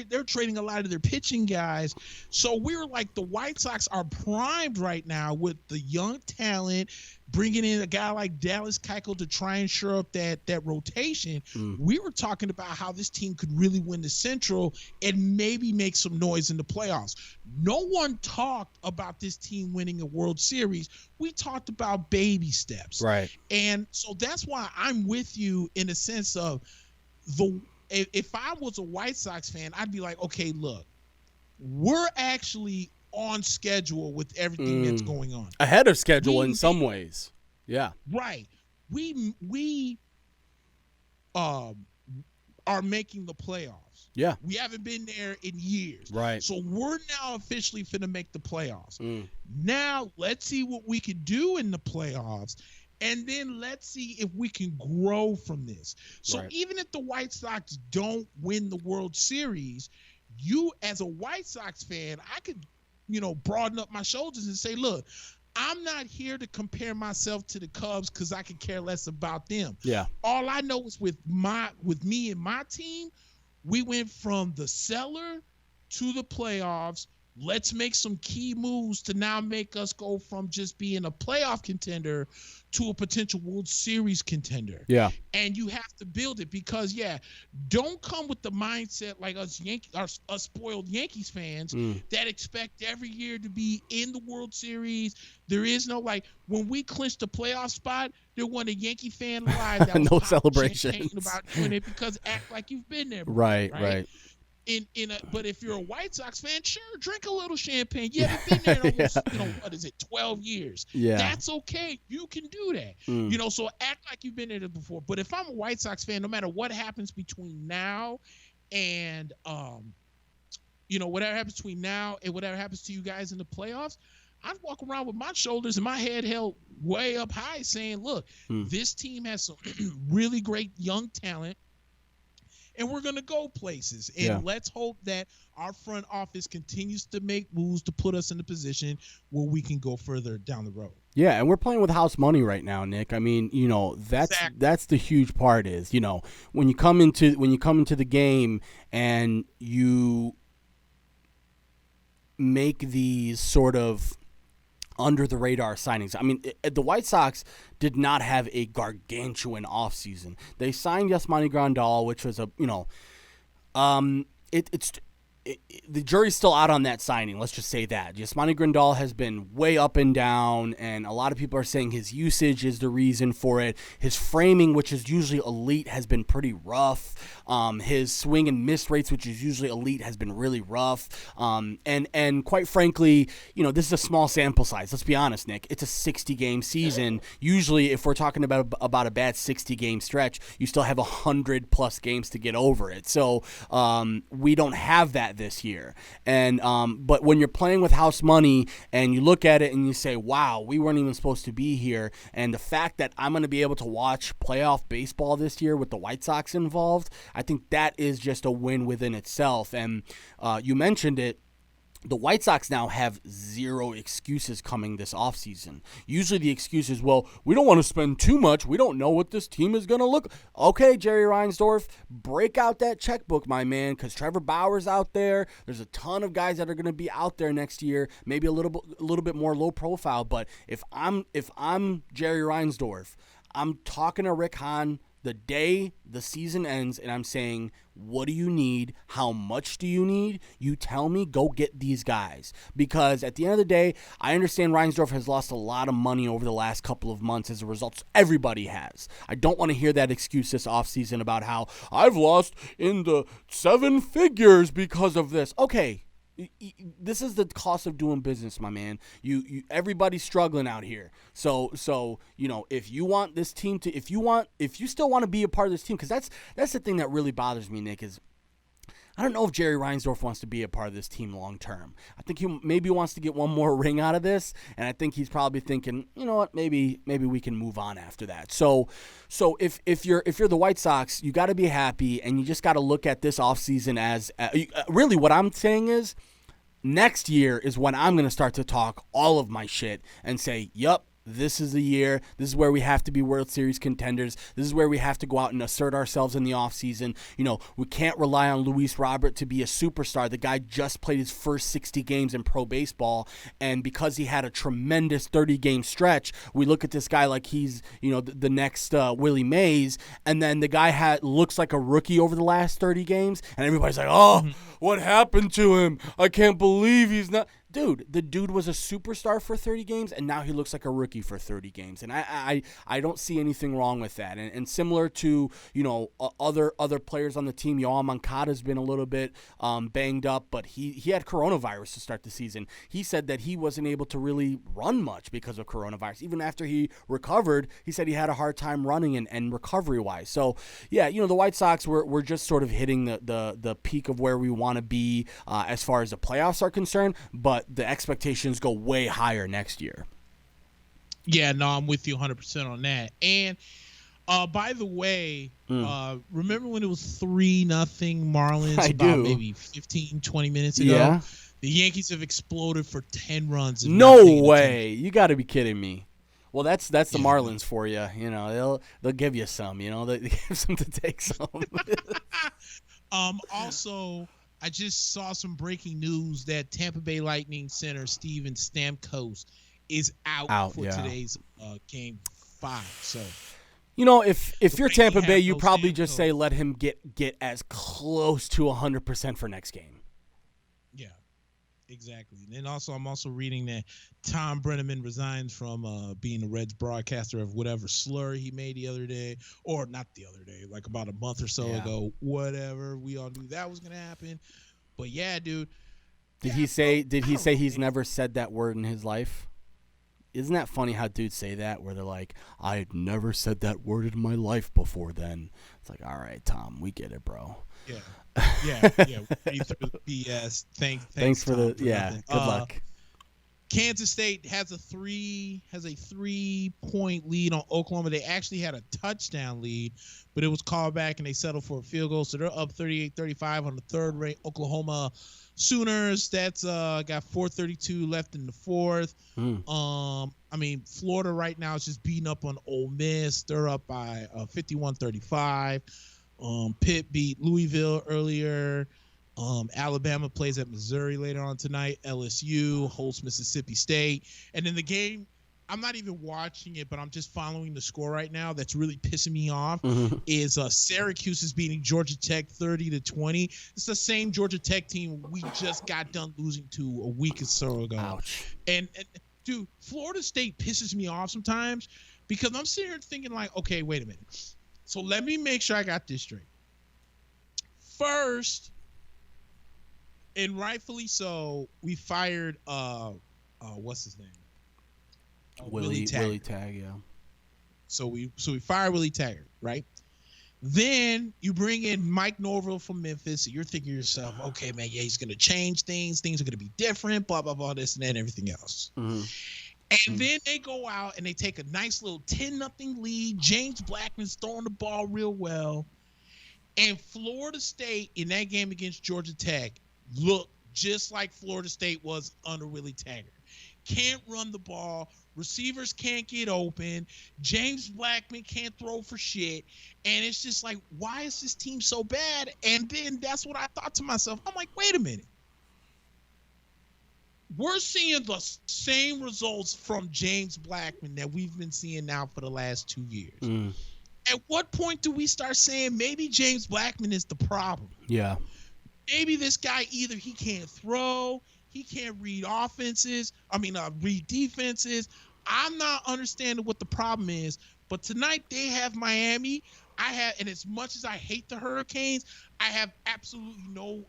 they're trading a lot of their pitching guys. So we're like, the White Sox are primed right now with the young talent, bringing in a guy like Dallas Keuchel to try and shore up that rotation. We were talking about how this team could really win the Central and maybe make some noise in the playoffs. No one talked about this team winning a World Series. We talked about baby steps.
Right.
And so that's why I'm with you in the sense of if I was a White Sox fan, I'd be like, okay, look, we're actually on schedule with everything that's going on.
Ahead of schedule in some ways. Yeah.
Right. We are making the playoffs.
Yeah.
We haven't been there in years.
Right.
So we're now officially finna make the playoffs. Now let's see what we can do in the playoffs. And then let's see if we can grow from this. So even if the White Sox don't win the World Series, you as a White Sox fan, I could, broaden up my shoulders and say, look, I'm not here to compare myself to the Cubs because I could care less about them.
Yeah.
All I know is with me and my team, we went from the cellar to the playoffs. Let's make some key moves to now make us go from just being a playoff contender to a potential World Series contender.
Yeah.
And you have to build it because, don't come with the mindset like us spoiled Yankees fans that expect every year to be in the World Series. There is no, when we clinched the playoff spot, there wasn't a Yankee fan alive that was
no celebration
about doing it because act like you've been there before,
right.
But if you're a White Sox fan, sure, drink a little champagne. You haven't been there in almost, 12 years.
Yeah.
That's okay. You can do that. So act like you've been there before. But if I'm a White Sox fan, no matter what happens between now and, whatever happens between now and whatever happens to you guys in the playoffs, I'd walk around with my shoulders and my head held way up high saying, look, this team has some really great young talent. And we're going to go places. And let's hope that our front office continues to make moves to put us in a position where we can go further down the road.
Yeah, and we're playing with house money right now, Nick. I mean, that's the huge part is, when you come into the game and you make these sort of under the radar signings. I mean, the White Sox did not have a gargantuan offseason. They signed Yasmani Grandal, which was the jury's still out on that signing. Let's just say that. Yasmani Grandal has been way up and down, and a lot of people are saying his usage is the reason for it. His framing, which is usually elite, has been pretty rough. His swing and miss rates, which is usually elite, has been really rough. And quite frankly, this is a small sample size. Let's be honest, Nick. It's a 60-game season. Usually, if we're talking about a bad 60-game stretch, you still have 100+ games to get over it. So we don't have that that this year. And but when you're playing with house money and you look at it and you say, wow, we weren't even supposed to be here, and the fact that I'm going to be able to watch playoff baseball this year with the White Sox involved, I think that is just a win within itself. And you mentioned it. The White Sox now have zero excuses coming this offseason. Usually the excuse is, well, we don't want to spend too much. We don't know what this team is going to look. Okay, Jerry Reinsdorf, break out that checkbook, my man, because Trevor Bauer's out there. There's a ton of guys that are going to be out there next year, maybe a little bit more low profile. But if I'm Jerry Reinsdorf, I'm talking to Rick Hahn the day the season ends, and I'm saying, what do you need? How much do you need? You tell me, go get these guys. Because at the end of the day, I understand Reinsdorf has lost a lot of money over the last couple of months as a result. Everybody has. I don't want to hear that excuse this offseason about how I've lost in the 7 figures because of this. Okay. This is the cost of doing business, my man. You everybody's struggling out here. So if you want this team to, if you still want to be a part of this team, because that's the thing that really bothers me, Nick, is I don't know if Jerry Reinsdorf wants to be a part of this team long term. I think he maybe wants to get one more ring out of this, and I think he's probably thinking, you know what, maybe we can move on after that. So if you're the White Sox, you got to be happy, and you just got to look at this offseason as really what I'm saying is next year is when I'm going to start to talk all of my shit and say, yup, this is the year. This is where we have to be World Series contenders. This is where we have to go out and assert ourselves in the offseason. We can't rely on Luis Robert to be a superstar. The guy just played his first 60 games in pro baseball, and because he had a tremendous 30-game stretch, we look at this guy like he's, the next Willie Mays, and then the guy looks like a rookie over the last 30 games, and everybody's like, oh, what happened to him? I can't believe he's not. Dude, the dude was a superstar for 30 games, and now he looks like a rookie for 30 games. And I don't see anything wrong with that. And similar to, other players on the team, Yoel Moncada's been a little bit banged up, but he had coronavirus to start the season. He said that he wasn't able to really run much because of coronavirus. Even after he recovered, he said he had a hard time running and recovery-wise. So, yeah, the White Sox were just sort of hitting the peak of where we want to be as far as the playoffs are concerned, but the expectations go way higher next year.
Yeah, no, I'm with you 100% on that. And by the way, remember when it was 3-0 Marlins maybe 15, 20 minutes ago?
Yeah.
The Yankees have exploded for 10 runs.
No way. You got to be kidding me. Well, that's the Marlins for you. They'll give you some. They give some to take some.
Also, I just saw some breaking news that Tampa Bay Lightning center Steven Stamkos is out for today's game 5. So,
if you're Tampa Bay, you probably just say let him get as close to 100% for next game.
Yeah, exactly. And then I'm also reading that Tom Brenneman resigns from being the Reds broadcaster of whatever slur he made the other day, or not the other day, like about a month or so ago. Whatever, we all knew that was gonna happen. But yeah, dude.
Did he say he's never said that word in his life? Isn't that funny how dudes say that, where they're like, I had never said that word in my life before then? It's like, all right, Tom, we get it, bro.
Yeah. Read through the BS. Thanks
for
Tom,
the good luck.
Kansas State has a 3-point lead on Oklahoma. They actually had a touchdown lead, but it was called back and they settled for a field goal. So they're up 38-35 on the third-rate Oklahoma Sooners. That's got 4:32 left in the fourth. Florida right now is just beating up on Ole Miss. They're up by 51-35. Pitt beat Louisville earlier. Alabama plays at Missouri later on tonight. LSU hosts Mississippi State. And in the game, I'm not even watching it, but I'm just following the score right now. That's really pissing me off. Is Syracuse is beating Georgia Tech 30-20. It's the same Georgia Tech team we just got done losing to a week or so ago.
Ouch.
And dude, Florida State pisses me off sometimes because I'm sitting here thinking like, okay, wait a minute. So let me make sure I got this straight. First, and rightfully so, we fired what's his name?
Willie Tagg, yeah.
So we fired Willie Taggart, right? Then you bring in Mike Norville from Memphis. And you're thinking to yourself, okay, man, yeah, he's going to change things. Things are going to be different, blah, blah, blah, this and that, and everything else.
Mm-hmm.
And then they go out and they take a nice little 10-0 lead. James Blackman's throwing the ball real well. And Florida State in that game against Georgia Tech looked just like Florida State was under Willie Taggart. Can't run the ball. Receivers can't get open. James Blackman can't throw for shit. And it's just like, why is this team so bad? And then that's what I thought to myself. I'm like, wait a minute. We're seeing the same results from James Blackman that we've been seeing now for the last 2 years.
Mm.
At what point do we start saying maybe James Blackman is the problem?
Yeah.
Maybe this guy either he can't throw, he can't read read defenses. I'm not understanding what the problem is. But tonight they have Miami. And as much as I hate the Hurricanes, I have absolutely no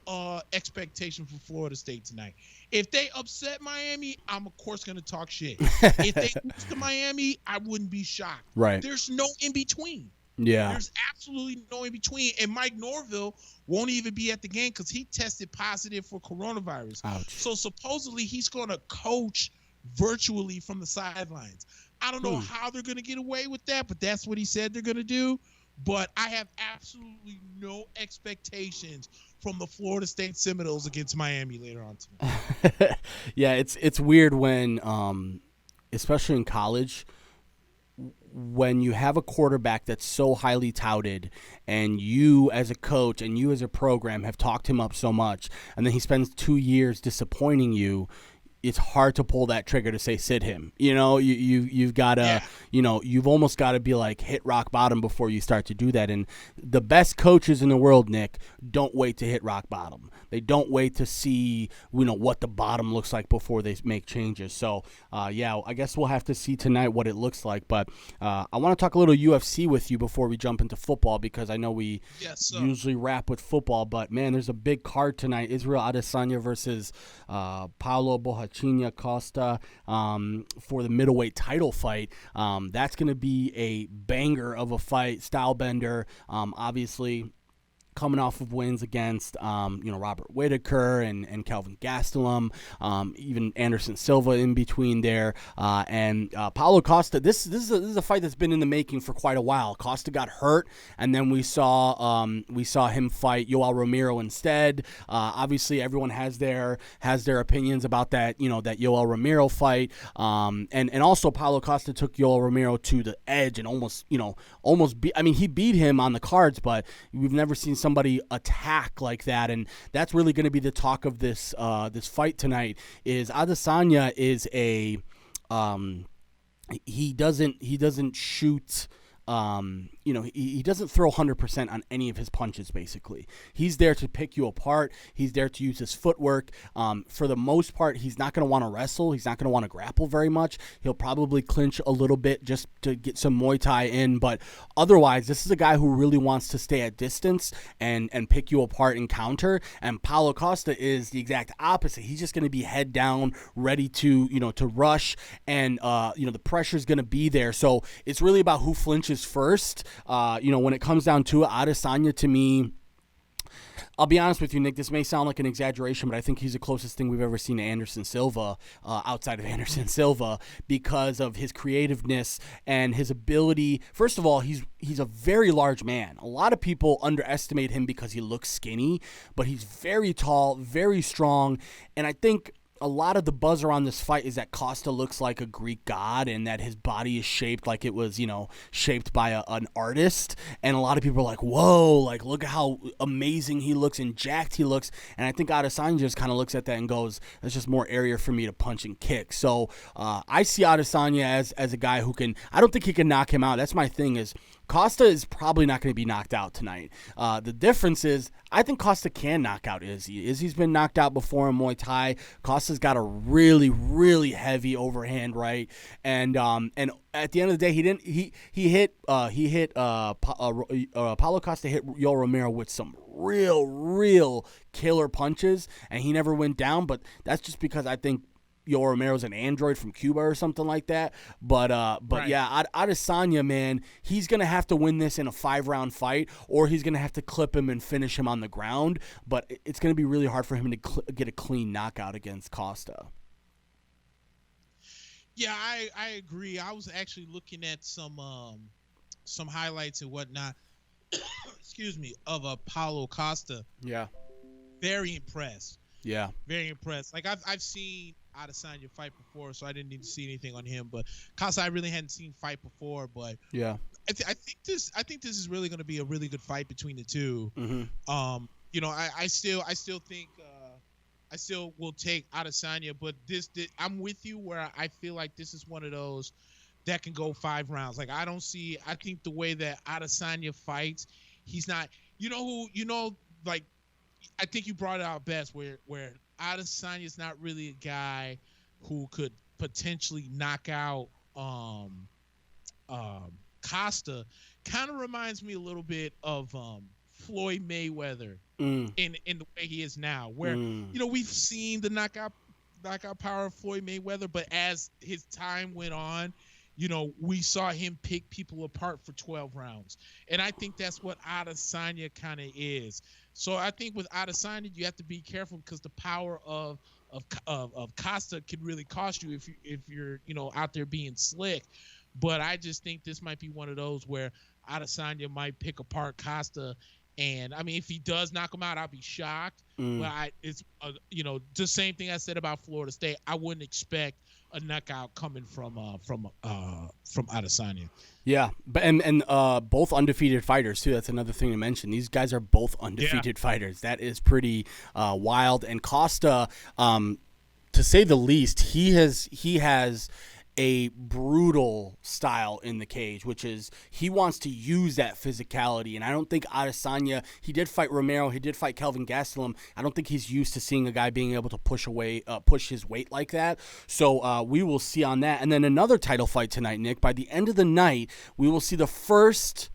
expectation for Florida State tonight. If they upset Miami, I'm of course going to talk shit. If they lose to Miami, I wouldn't be shocked.
Right.
There's no in between.
Yeah.
There's absolutely no in between. And Mike Norville won't even be at the game because he tested positive for coronavirus.
Ouch.
So supposedly he's going to coach virtually from the sidelines. I don't know how they're going to get away with that, but that's what he said they're going to do. But I have absolutely no expectations from the Florida State Seminoles against Miami later on tonight.
Yeah, it's weird when, especially in college, when you have a quarterback that's so highly touted and you as a coach and you as a program have talked him up so much, and then he spends 2 years disappointing you, it's hard to pull that trigger to say sit him. You've got to, you've almost got to be like hit rock bottom before you start to do that. And the best coaches in the world, Nick, don't wait to hit rock bottom. They don't wait to see, what the bottom looks like before they make changes. So, I guess we'll have to see tonight what it looks like. But I want to talk a little UFC with you before we jump into football, because I know we usually wrap with football. But, man, there's a big card tonight. Israel Adesanya versus Paulo Adesanya-Costa for the middleweight title fight. That's going to be a banger of a fight, style bender. Obviously, coming off of wins against, Robert Whitaker and Kelvin Gastelum, even Anderson Silva in between there, and Paulo Costa. This is a fight that's been in the making for quite a while. Costa got hurt, and then we saw him fight Yoel Romero instead. Obviously, everyone has their opinions about that that Yoel Romero fight, and also Paulo Costa took Yoel Romero to the edge and almost beat. I mean, he beat him on the cards, but we've never seen somebody attack like that, and that's really going to be the talk of this fight tonight. Is Adesanya is a he doesn't shoot. He doesn't throw 100% on any of his punches, basically. He's there to pick you apart. He's there to use his footwork. For the most part, he's not going to want to wrestle. He's not going to want to grapple very much. He'll probably clinch a little bit just to get some Muay Thai in. But otherwise, this is a guy who really wants to stay at distance and pick you apart and counter. And Paulo Costa is the exact opposite. He's just going to be head down, ready to rush. And, the pressure's going to be there. So it's really about who flinches first. When it comes down to it, Adesanya, to me, I'll be honest with you, Nick, this may sound like an exaggeration, but I think he's the closest thing we've ever seen to Anderson Silva, outside of Anderson Silva, because of his creativeness and his ability. First of all, he's a very large man. A lot of people underestimate him because he looks skinny, but he's very tall, very strong, and I think a lot of the buzz around this fight is that Costa looks like a Greek god and that his body is shaped like it was, shaped by an artist. And a lot of people are like, whoa, like, look at how amazing he looks and jacked he looks. And I think Adesanya just kind of looks at that and goes, there's just more area for me to punch and kick. So I see Adesanya as a guy who I don't think he can knock him out. That's my thing is, Costa is probably not going to be knocked out tonight. The difference is, I think Costa can knock out Izzy. Izzy's been knocked out before in Muay Thai. Costa's got a really, really heavy overhand right, and at the end of the day, Paulo Costa hit Yoel Romero with some real killer punches, and he never went down. But that's just because I think, Yoel Romero's an android from Cuba or something like that. But
Right.
yeah, Adesanya, man, he's gonna have to win this in a 5-round fight, or he's gonna have to clip him and finish him on the ground. But it's gonna be really hard for him to get a clean knockout against Costa.
Yeah, I agree. I was actually looking at some highlights and whatnot. Excuse me, of Paulo Costa.
Yeah.
Very impressed.
Yeah.
Very impressed. Like I've seen Adesanya fight before, so I didn't need to see anything on him. But Costa, I really hadn't seen fight before. But
yeah,
I think this is really going to be a really good fight between the two.
Mm-hmm.
You know, I still think I still will take Adesanya, but this I'm with you where I feel like this is one of those that can go 5 rounds. Like I think the way that Adesanya fights, he's not. You know who? You know, like I think you brought it out best where Adesanya is not really a guy who could potentially knock out Costa. Kind of reminds me a little bit of Floyd Mayweather in the way he is now, where you know we've seen the knockout power of Floyd Mayweather, but as his time went on, you know, we saw him pick people apart for 12 rounds, and I think that's what Adesanya kind of is. So I think with Adesanya, you have to be careful because the power of Costa can really cost you if you're you know out there being slick. But I just think this might be one of those where Adesanya might pick apart Costa. And I mean, if he does knock him out, I'll be shocked. But it's you know, the same thing I said about Florida State. I wouldn't expect a knockout coming from Adesanya.
Yeah, but and both undefeated fighters too. That's another thing to mention. These guys are both undefeated fighters. That is pretty wild. And Costa, to say the least, he has a brutal style in the cage, which is he wants to use that physicality. And I don't think Adesanya, he did fight Romero, he did fight Kelvin Gastelum. I don't think he's used to seeing a guy being able to push his weight like that. So we will see on that. And then another title fight tonight, Nick. By the end of the night, we will see the first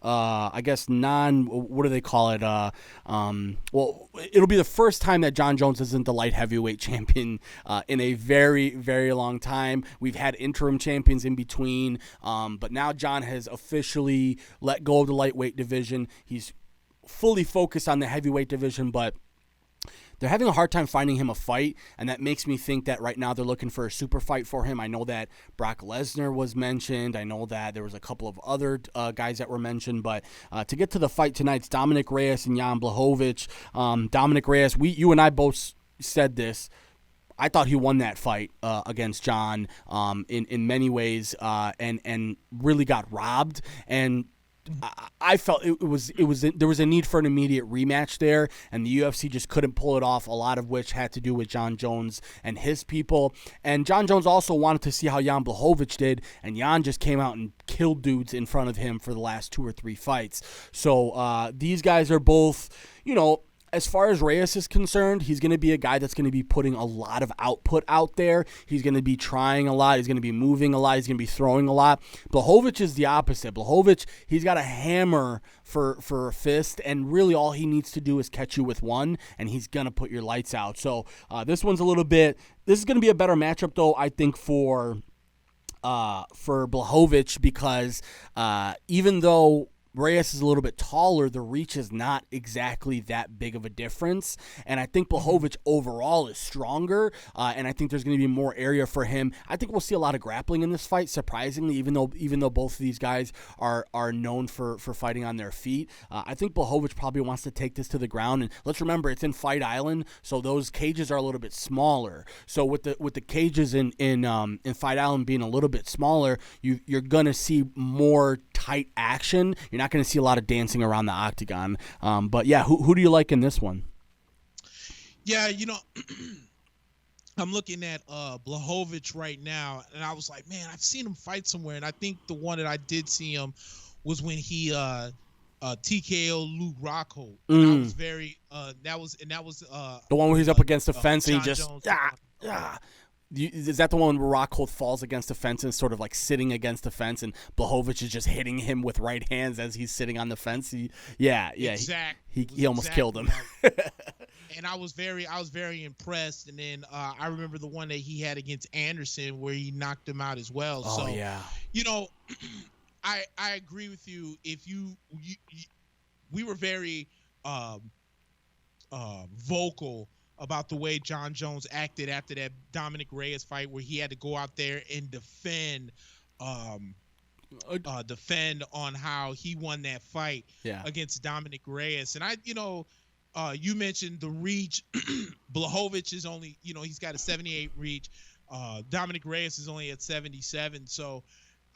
what do they call it? Well, it'll be the first time that Jon Jones isn't the light heavyweight champion in a very, very long time. We've had interim champions in between, but now Jon has officially let go of the lightweight division. He's fully focused on the heavyweight division, but they're having a hard time finding him a fight, and that makes me think that right now they're looking for a super fight for him. I know that Brock Lesnar was mentioned. I know that there was a couple of other guys that were mentioned, but to get to the fight tonight, it's Dominic Reyes and Jan Blehovich. Dominic Reyes, you and I both said this. I thought he won that fight against Jon in many ways, and really got robbed. And I felt there was a need for an immediate rematch there, and the UFC just couldn't pull it off, a lot of which had to do with Jon Jones and his people. And Jon Jones also wanted to see how Jan Blehovich did, and Jan just came out and killed dudes in front of him for the last 2 or 3 fights. So these guys are both, you know, as far as Reyes is concerned, he's going to be a guy that's going to be putting a lot of output out there. He's going to be trying a lot. He's going to be moving a lot. He's going to be throwing a lot. Blehovich is the opposite. Blehovich, he's got a hammer for a fist, and really all he needs to do is catch you with one, and he's going to put your lights out. So this is going to be a better matchup, though, I think, for Blehovich, because even though Reyes is a little bit taller, the reach is not exactly that big of a difference, and I think Blehovich overall is stronger, and I think there's going to be more area for him. I think we'll see a lot of grappling in this fight, surprisingly, even though both of these guys are known for fighting on their feet. I think Blehovich probably wants to take this to the ground, and let's remember it's in Fight Island, so those cages are a little bit smaller. So with the cages in Fight Island being a little bit smaller, you're going to see more tight action. You're not going to see a lot of dancing around the octagon. But yeah, who do you like in this one?
Yeah, you know, I'm looking at Blehovich right now, and I was like, man, I've seen him fight somewhere, and I think the one that I did see him was when he TKO Luke Rockhold. And I was very that was the
one where he's up against the fence and he just Is that the one where Rockhold falls against the fence and is sort of like sitting against the fence, and Blehovich is just hitting him with right hands as he's sitting on the fence?
Exactly.
He almost killed him.
And I was very impressed. And then I remember the one that he had against Anderson where he knocked him out as well.
Oh,
so
yeah.
I agree with you. If we were very vocal about the way John Jones acted after that Dominic Reyes fight, where he had to go out there and defend on how he won that fight against Dominic Reyes. And you mentioned the reach. Blehovich is only, he's got a 78 reach. Dominic Reyes is only at 77. So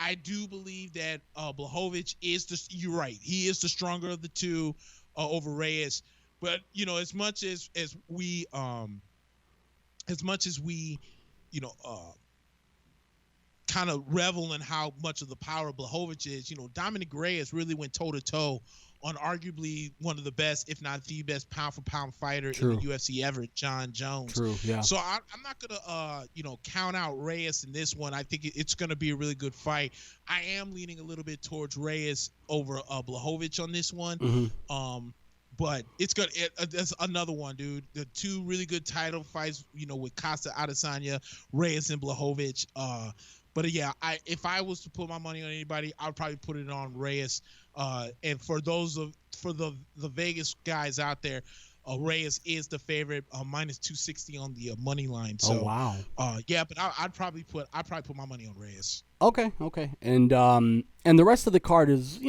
I do believe that Blehovich you're right. He is the stronger of the two over Reyes. But, as much as we kind of revel in how much of the power Blehovich is, Dominic Reyes really went toe-to-toe on arguably one of the best, if not the best, pound-for-pound fighter in the UFC ever, John Jones.
True, yeah.
So I'm not going to, count out Reyes in this one. I think it's going to be a really good fight. I am leaning a little bit towards Reyes over Blehovich on this one.
Mm-hmm.
But it's good. That's another one, dude. The two really good title fights, with Costa, Adesanya, Reyes, and Blehovich. But yeah, if I was to put my money on anybody, I'd probably put it on Reyes. And for the Vegas guys out there, Reyes is the favorite, minus 260 on the money line. So,
oh wow.
Yeah, but I'd probably put my money on Reyes.
Okay. And the rest of the card is,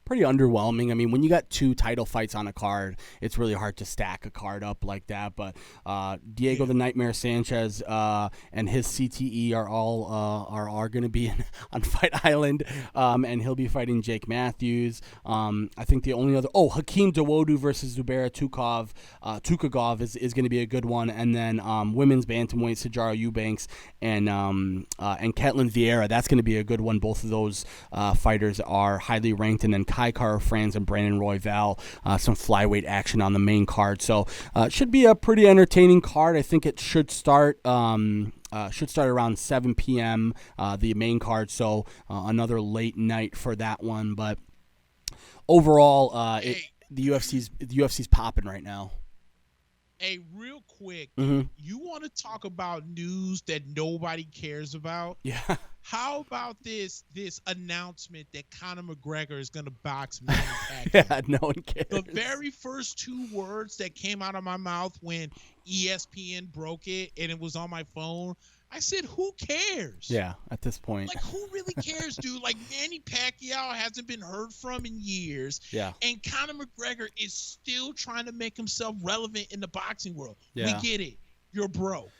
pretty underwhelming. I mean, when you got two title fights on a card, it's really hard to stack a card up like that. But Diego the Nightmare Sanchez and his CTE are all are going to be on Fight Island, and he'll be fighting Jake Matthews. I think the only other Hakeem Dawodu versus Zubera Tukagov is going to be a good one, and then women's bantamweight Sajara Eubanks and Ketlin Vieira. That's going to be a good one. Both of those fighters are highly ranked, and then Kai Kara France and Brandon Royval, some flyweight action on the main card. So it should be a pretty entertaining card. I think it should start around 7 p.m. The main card. So another late night for that one. But overall, the UFC's popping right now.
Hey, real quick,
Mm-hmm.
You want to talk about news that nobody cares about?
Yeah.
How about this announcement that Conor McGregor is going to box Manny Pacquiao?
Yeah, no one cares.
The very first two words that came out of my mouth when ESPN broke it and it was on my phone, I said, who cares?
Yeah, at this point.
Like, who really cares, dude? Like, Manny Pacquiao hasn't been heard from in years.
Yeah.
And Conor McGregor is still trying to make himself relevant in the boxing world.
Yeah.
We get it. You're broke.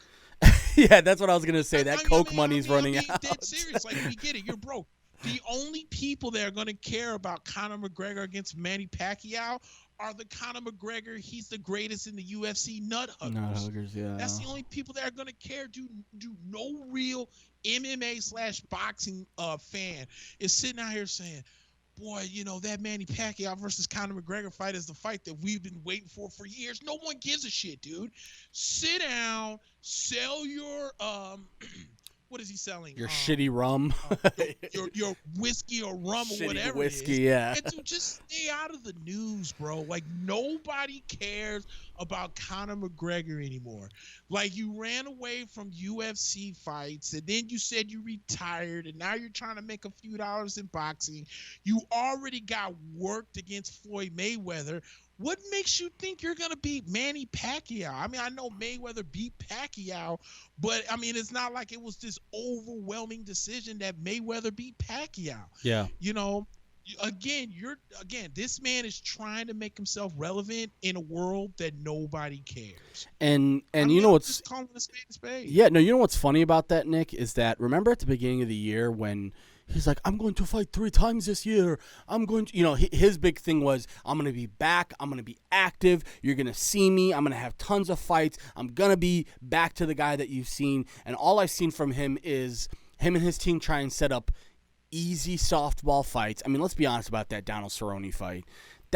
Yeah, that's what I was going to say. Coke money's running out.
Dead serious. Like, we get it. You're broke. The only people that are going to care about Conor McGregor against Manny Pacquiao are the Conor McGregor, he's the greatest in the UFC nut huggers.
Nut huggers, yeah.
That's the only people that are going to care. Do no real MMA/boxing fan is sitting out here saying, boy, that Manny Pacquiao versus Conor McGregor fight is the fight that we've been waiting for years. No one gives a shit, dude. Sit down, sell your what is he selling?
Your shitty rum.
your whiskey or rum or whatever
whiskey,
it is.
yeah.
And to just stay out of the news, bro. Like, nobody cares about Conor McGregor anymore. Like, you ran away from UFC fights, and then you said you retired, and now you're trying to make a few dollars in boxing. You already got worked against Floyd Mayweather. What makes you think you're going to beat Manny Pacquiao? I mean, I know Mayweather beat Pacquiao, but, I mean, it's not like it was this overwhelming decision that Mayweather beat Pacquiao.
Yeah.
Again, this man is trying to make himself relevant in a world that nobody cares.
And you know what's...
Just calling a spade a spade.
Yeah, no, you know what's funny about that, Nick, is that, remember at the beginning of the year when... He's like, I'm going to fight 3 times this year. I'm going to, his big thing was, I'm going to be back. I'm going to be active. You're going to see me. I'm going to have tons of fights. I'm going to be back to the guy that you've seen. And all I've seen from him is him and his team try and set up easy softball fights. I mean, let's be honest about that Donald Cerrone fight.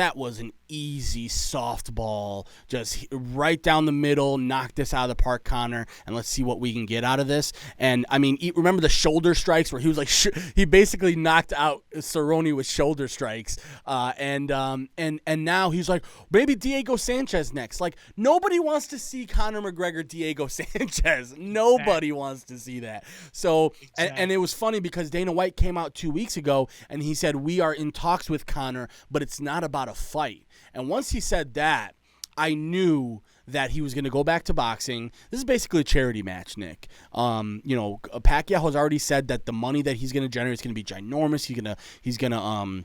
that was an easy softball, just right down the middle, knock this out of the park, Conor, and let's see what we can get out of this. And, I mean, remember the shoulder strikes where he was like, he basically knocked out Cerrone with shoulder strikes. And now he's like, maybe Diego Sanchez next. Like, nobody wants to see Conor McGregor, Diego Sanchez. Nobody wants to see that. So, and it was funny because Dana White came out 2 weeks ago and he said, we are in talks with Conor, but it's not about a fight. And once he said that, I knew that he was going to go back to boxing. This is basically a charity match, Nick. Pacquiao has already said that the money that he's going to generate is going to be ginormous. He's going to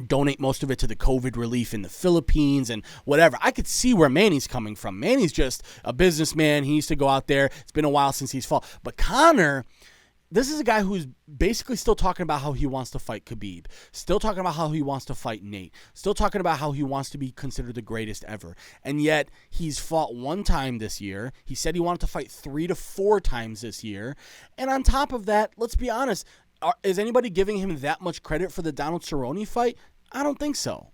donate most of it to the COVID relief in the Philippines and whatever. I could see where Manny's coming from. Manny's just a businessman. He needs to go out there. It's been a while since he's fought. But Conor, this is a guy who's basically still talking about how he wants to fight Khabib, still talking about how he wants to fight Nate, still talking about how he wants to be considered the greatest ever. And yet he's fought one time this year. He said he wanted to fight 3 to 4 times this year. And on top of that, let's be honest, is anybody giving him that much credit for the Donald Cerrone fight? I don't think so.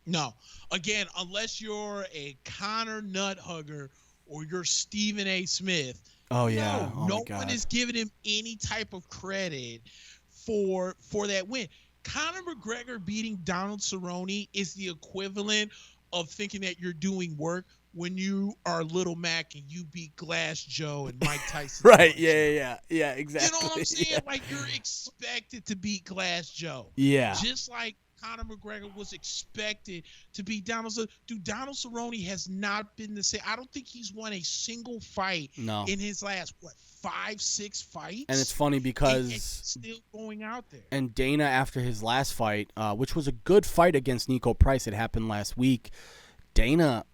No. Again, unless you're a Conor nut hugger or you're Stephen A. Smith,
oh yeah,
no one is giving him any type of credit for that win. Conor McGregor beating Donald Cerrone is the equivalent of thinking that you're doing work when you are Little Mac and you beat Glass Joe and Mike Tyson.
Right? Yeah, exactly.
You know what I'm saying?
Yeah.
Like, you're expected to beat Glass Joe.
Yeah.
Just like Conor McGregor was expected to beat Donald Cerrone. Dude, Donald Cerrone has not been the same. I don't think he's won a single fight in his last, 5-6 fights?
And it's funny because
and he's still going out there.
And Dana, after his last fight, which was a good fight against Nico Price, it happened last week, Dana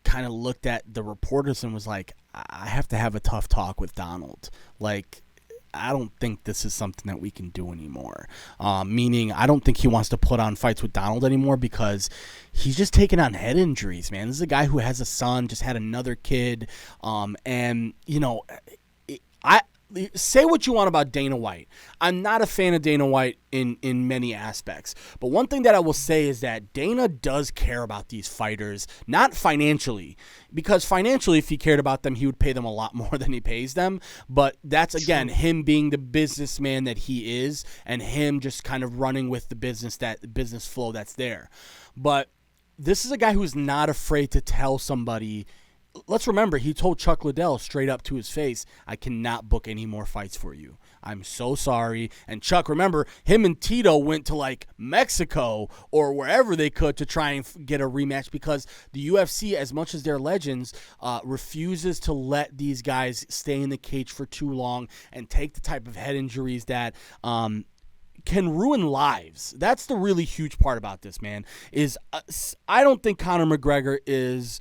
kind of looked at the reporters and was like, I have to have a tough talk with Donald. Like, I don't think this is something that we can do anymore. Meaning, I don't think he wants to put on fights with Donald anymore because he's just taking on head injuries, man. This is a guy who has a son, just had another kid. And, say what you want about Dana White. I'm not a fan of Dana White in many aspects. But one thing that I will say is that Dana does care about these fighters, not financially. Because financially, if he cared about them, he would pay them a lot more than he pays them. But that's, again, him being the businessman that he is and him just kind of running with the business flow that's there. But this is a guy who's not afraid to tell somebody. Let's remember, he told Chuck Liddell straight up to his face, I cannot book any more fights for you. I'm so sorry. And Chuck, remember, him and Tito went to like Mexico or wherever they could to try and get a rematch because the UFC, as much as they're legends, refuses to let these guys stay in the cage for too long and take the type of head injuries that can ruin lives. That's the really huge part about this, man, is I don't think Conor McGregor is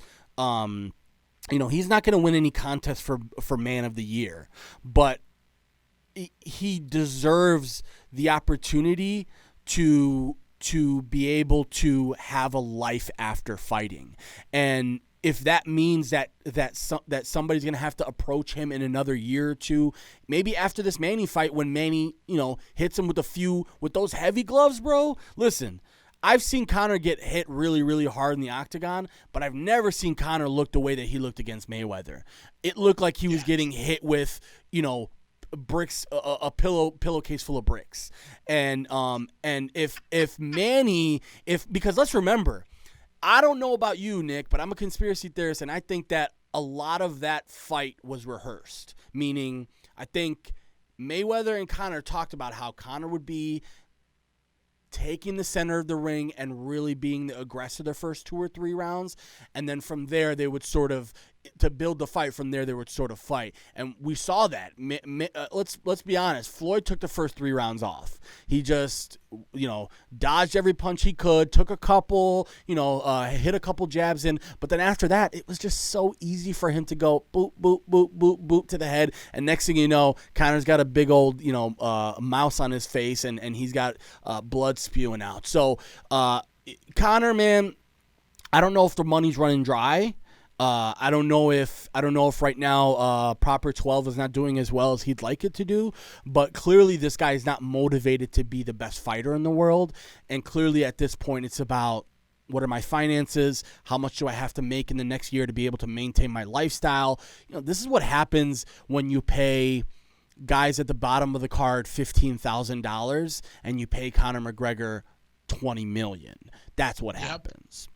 he's not going to win any contest for Man of the Year, but he deserves the opportunity to be able to have a life after fighting. And if that means that somebody's going to have to approach him in another year or two, maybe after this Manny fight when Manny, hits him with those heavy gloves, bro. Listen, I've seen Conor get hit really, really hard in the octagon, but I've never seen Conor look the way that he looked against Mayweather. It looked like he was getting hit with, bricks, a pillowcase full of bricks. And if Manny, because let's remember, I don't know about you, Nick, but I'm a conspiracy theorist, and I think that a lot of that fight was rehearsed. Meaning, I think Mayweather and Conor talked about how Conor would be taking the center of the ring and really being the aggressor the first 2 or 3 rounds. And then from there, they would sort of, to build the fight from there, they would sort of fight. And we saw that. Let's be honest. Floyd took the first 3 rounds off. He just, dodged every punch he could, took a couple, hit a couple jabs in. But then after that, it was just so easy for him to go boop, boop, boop, boop, boop to the head. And next thing you know, Conor's got a big old, mouse on his face and he's got blood spewing out. So Conor, man, I don't know if the money's running dry. I don't know if right now Proper 12 is not doing as well as he'd like it to do, but clearly this guy is not motivated to be the best fighter in the world, and clearly at this point it's about what are my finances? How much do I have to make in the next year to be able to maintain my lifestyle? This is what happens when you pay guys at the bottom of the card $15,000 and you pay Conor McGregor $20 million. That's what happens.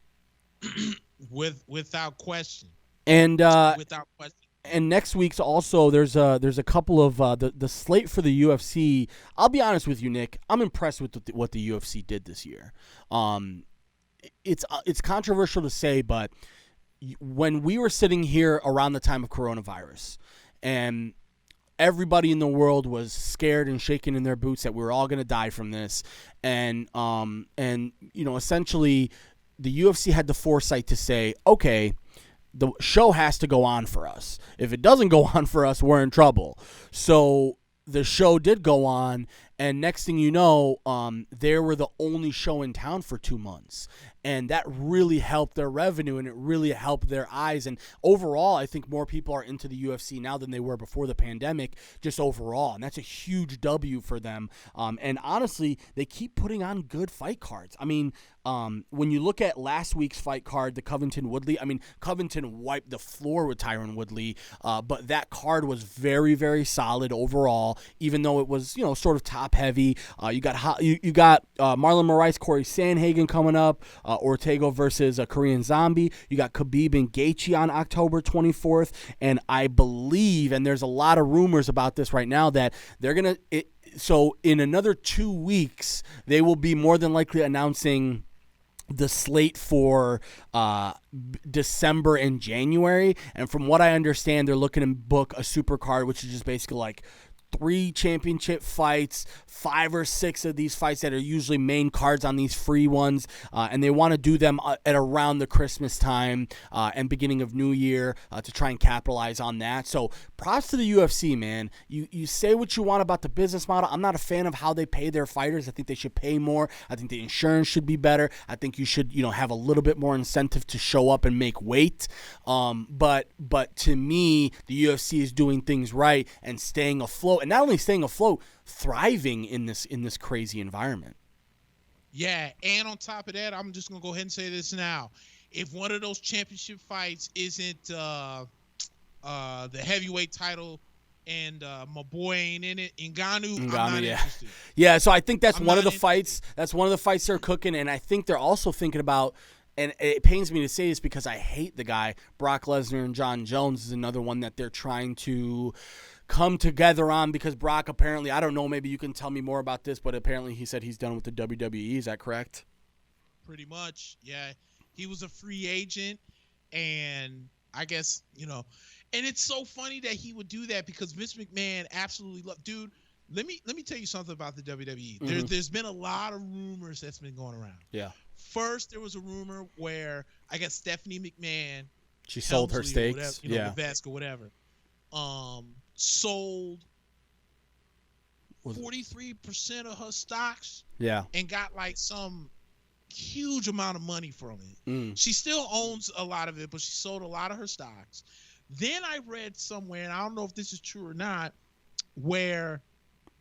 Without question.
And
without question.
And next week's also there's a couple of the slate for the UFC. I'll be honest with you, Nick. I'm impressed with what the UFC did this year. It's controversial to say, but when we were sitting here around the time of coronavirus, and everybody in the world was scared and shaking in their boots that we were all going to die from this, and essentially the UFC had the foresight to say, okay, the show has to go on for us. If it doesn't go on for us, we're in trouble. So the show did go on, and next thing you know, they were the only show in town for 2 months. And that really helped their revenue, and it really helped their eyes. And overall, I think more people are into the UFC now than they were before the pandemic, just overall. And that's a huge W for them. And honestly, they keep putting on good fight cards. I mean, when you look at last week's fight card, the Covington-Woodley, Covington wiped the floor with Tyron Woodley, but that card was very, very solid overall, even though it was, sort of top-heavy. You got Marlon Moraes, Corey Sandhagen coming up, Ortega versus a Korean Zombie. You got Khabib and Gaethje on October 24th, and I believe, and there's a lot of rumors about this right now, that they're going to so in another 2 weeks, they will be more than likely announcing the slate for December and January. And from what I understand, they're looking to book a super card, which is just basically like 3 championship fights, 5 or 6 of these fights that are usually main cards on these free ones, and they want to do them at around the Christmas time and beginning of New Year to try and capitalize on that. So props to the UFC, man. You say what you want about the business model. I'm not a fan of how they pay their fighters. I think they should pay more. I think the insurance should be better. I think you should, have a little bit more incentive to show up and make weight. But to me, the UFC is doing things right and staying afloat. And not only staying afloat, thriving in this crazy environment.
Yeah, and on top of that, I'm just gonna go ahead and say this now: if one of those championship fights isn't the heavyweight title, and my boy ain't in it, Ngannou, I'm not interested.
Yeah, so I think that's one of the fights. That's one of the fights they're cooking, and I think they're also thinking about. And it pains me to say this because I hate the guy. Brock Lesnar and John Jones is another one that they're trying to come together on, because Brock apparently, I don't know, maybe you can tell me more about this, but apparently he said he's done with the WWE. Is that correct?
Pretty much, yeah. He was a free agent, and I guess, and it's so funny that he would do that because Vince McMahon absolutely loved. Dude, let me tell you something about the WWE. Mm-hmm. There's been a lot of rumors that's been going around.
Yeah.
First, there was a rumor where I guess Stephanie McMahon,
she sold her stakes,
whatever, Vasco, whatever, sold 43% of her stocks, and got like some huge amount of money from it. She still owns a lot of it, but she sold a lot of her stocks. Then I read somewhere, and I don't know if this is true or not, where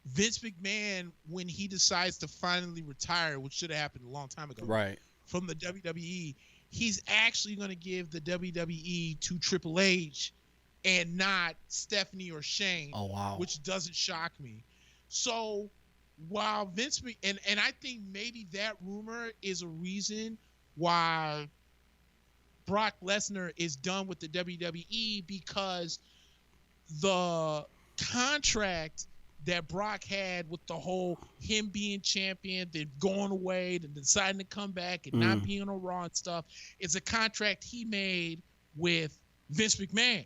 Vince McMahon, when he decides to finally retire, which should have happened a long time ago,
right,
from the WWE, he's actually going to give the WWE to Triple H and not Stephanie or Shane.
Oh, wow.
Which doesn't shock me. So while Vince and I think maybe that rumor is a reason why Brock Lesnar is done with the WWE, because the contract that Brock had with the whole him being champion, then going away, then deciding to come back and not being on Raw and stuff, is a contract he made with Vince McMahon.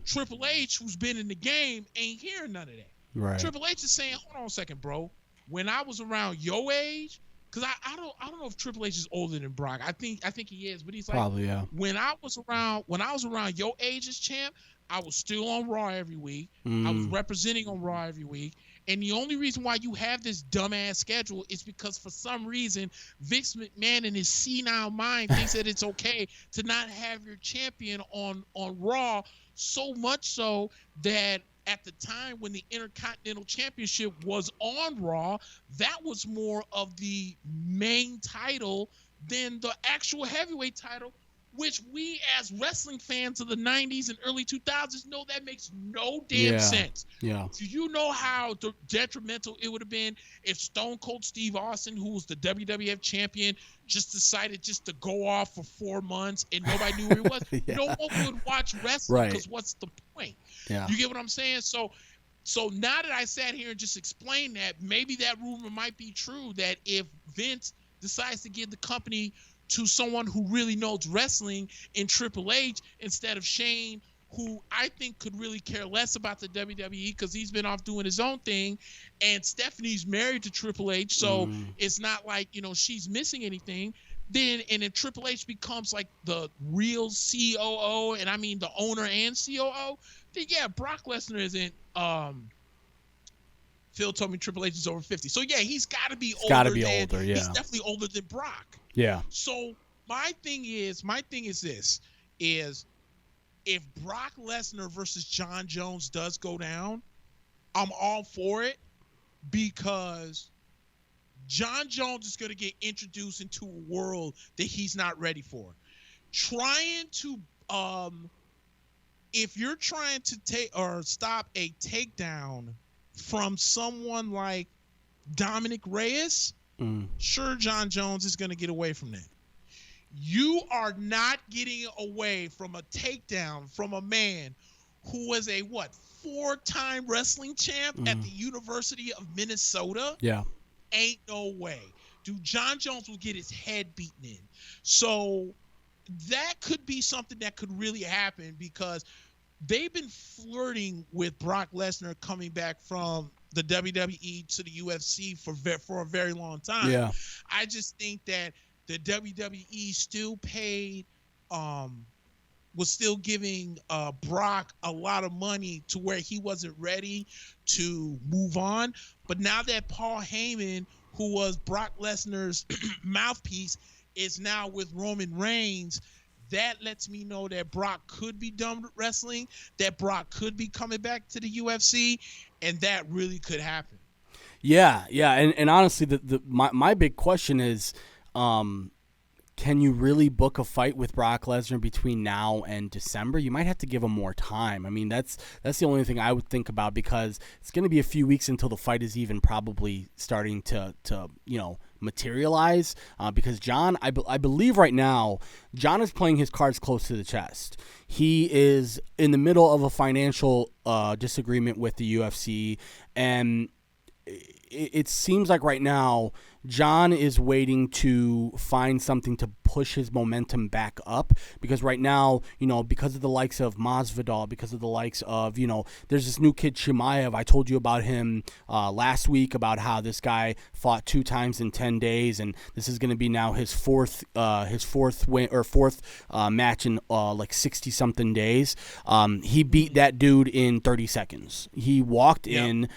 Triple H, who's been in the game, ain't hearing none of that.
Right.
Triple H is saying, hold on a second, bro. When I was around your age, because I don't know if Triple H is older than Brock. I think he is, but he's like,
probably, yeah.
When I was around your age as champ, I was still on Raw every week. I was representing on Raw every week. And the only reason why you have this dumbass schedule is because for some reason, Vince McMahon in his senile mind thinks that it's okay to not have your champion on Raw, so much so that at the time when the Intercontinental Championship was on Raw, that was more of the main title than the actual heavyweight title, which we as wrestling fans of the 90s and early 2000s know that makes no damn sense.
Yeah.
Do you know how detrimental it would have been if Stone Cold Steve Austin, who was the WWF champion, just decided just to go off for 4 months and nobody knew where he was?
Yeah.
No one would watch wrestling because
Right.
what's the point?
Yeah.
You get what I'm saying? So now that I sat here and just explained that, maybe that rumor might be true, that if Vince decides to give the company to someone who really knows wrestling in Triple H instead of Shane, who I think could really care less about the WWE because he's been off doing his own thing, and Stephanie's married to Triple H, so it's not like, she's missing anything. Then Triple H becomes like the real COO, and I mean the owner and COO. Then yeah, Brock Lesnar isn't. Phil told me Triple H is over 50, so yeah, he's got to be older.
Got to be older. Yeah.
He's definitely older than Brock.
Yeah.
So my thing is this: is if Brock Lesnar versus John Jones does go down, I'm all for it, because John Jones is going to get introduced into a world that he's not ready for. If you're trying to take or stop a takedown from someone like Dominic Reyes, sure, John Jones is going to get away from that. You are not getting away from a takedown from a man who was a 4-time wrestling champ at the University of Minnesota.
Yeah.
Ain't no way. Dude, John Jones will get his head beaten in. So that could be something that could really happen, because they've been flirting with Brock Lesnar coming back from the WWE to the UFC for a very long time.
Yeah.
I just think that the WWE still was still giving Brock a lot of money to where he wasn't ready to move on. But now that Paul Heyman, who was Brock Lesnar's mouthpiece, is now with Roman Reigns, that lets me know that Brock could be done with wrestling, that Brock could be coming back to the UFC, and that really could happen.
Yeah, and honestly, my big question is, can you really book a fight with Brock Lesnar between now and December? You might have to give him more time. I mean, that's the only thing I would think about, because it's going to be a few weeks until the fight is even probably starting to materialize. Because John, I believe right now, John is playing his cards close to the chest. He is in the middle of a financial disagreement with the UFC, and it seems like right now John is waiting to find something to push his momentum back up, because right now, because of the likes of Masvidal, because of the likes of, there's this new kid Chimaev. I told you about him last week, about how this guy fought 2 times in 10 days, and this is going to be now his fourth win or fourth match in like 60 something days. He beat that dude in 30 seconds. He walked in,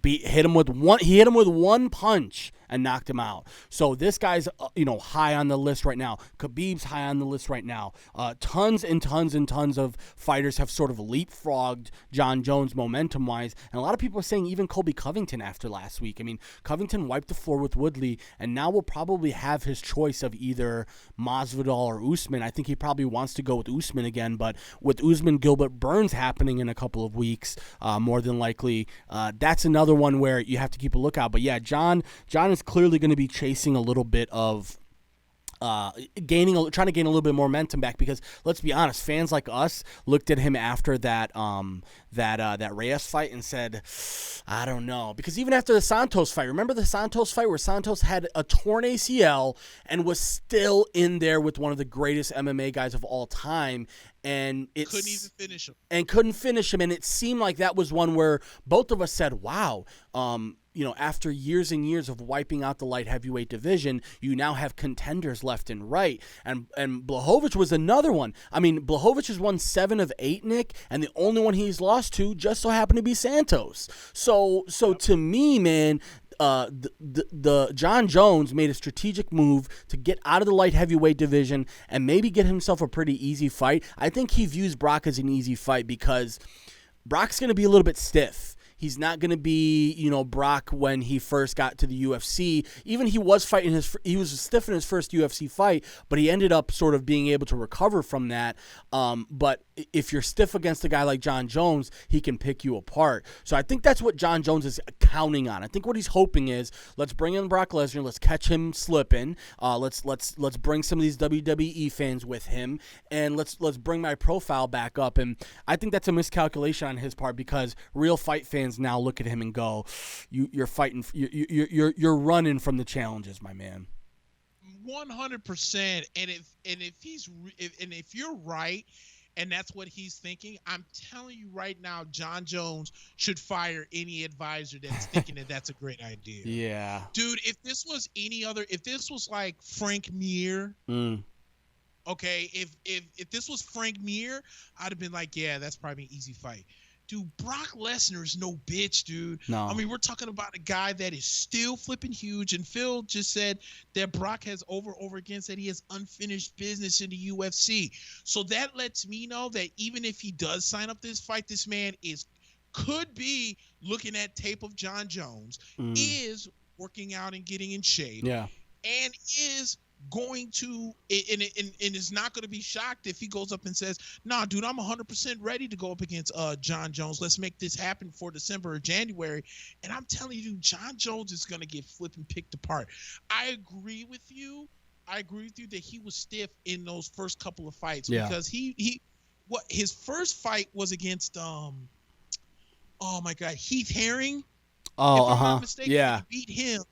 hit him with one punch and knocked him out. So this guy's high on the list right now. Khabib's high on the list right now. Tons and tons and tons of fighters have sort of leapfrogged John Jones momentum wise, and a lot of people are saying even Colby Covington after last week. I mean, Covington wiped the floor with Woodley, and now will probably have his choice of either Masvidal or Usman. I think he probably wants to go with Usman again, but with Usman Gilbert Burns happening in a couple of weeks, more than likely, that's another one where you have to keep a lookout. But yeah, John is clearly going to be chasing a little bit of trying to gain a little bit more momentum back, because let's be honest, fans like us looked at him after that Reyes fight and said, I don't know, because even after the Santos fight, remember the Santos fight where Santos had a torn ACL and was still in there with one of the greatest MMA guys of all time, and couldn't even finish him. And it seemed like that was one where both of us said, wow, after years and years of wiping out the light heavyweight division, you now have contenders left and right. And Blehovich was another one. I mean, Blehovich has won 7 of 8, Nick, and the only one he's lost to just so happened to be Santos. So to me, man, the John Jones made a strategic move to get out of the light heavyweight division and maybe get himself a pretty easy fight. I think he views Brock as an easy fight because Brock's going to be a little bit stiff. He's not going to be, Brock when he first got to the UFC. Even he was stiff in his first UFC fight, but he ended up sort of being able to recover from that. But if you're stiff against a guy like Jon Jones, he can pick you apart. So I think that's what Jon Jones is counting on. I think what he's hoping is, let's bring in Brock Lesnar, let's catch him slipping. Let's bring some of these WWE fans with him, and let's bring my profile back up. And I think that's a miscalculation on his part, because real fight fans now look at him and go, "You're fighting, you're running from the challenges, my man."
100%. And if you're right, and that's what he's thinking, I'm telling you right now, Jon Jones should fire any advisor that's thinking that that's a great idea.
Yeah,
dude. If this was like Frank Mir. Okay, if this was Frank Mir, I'd have been like, yeah, that's probably an easy fight. Dude, Brock Lesnar is no bitch, dude.
No.
I mean, we're talking about a guy that is still flipping huge, and Phil just said that Brock has over again said he has unfinished business in the UFC. So that lets me know that even if he does sign up this fight, this man could be looking at tape of Jon Jones, is working out and getting in shape, and is going to and is not going to be shocked if he goes up and says, nah, dude, I'm 100% ready to go up against Jon Jones. Let's make this happen for December or January. And I'm telling you, Jon Jones is going to get flipping picked apart. I agree with you that he was stiff in those first couple of fights, because his first fight was against oh my god, Heath Herring. If I'm not mistaken, he beat him.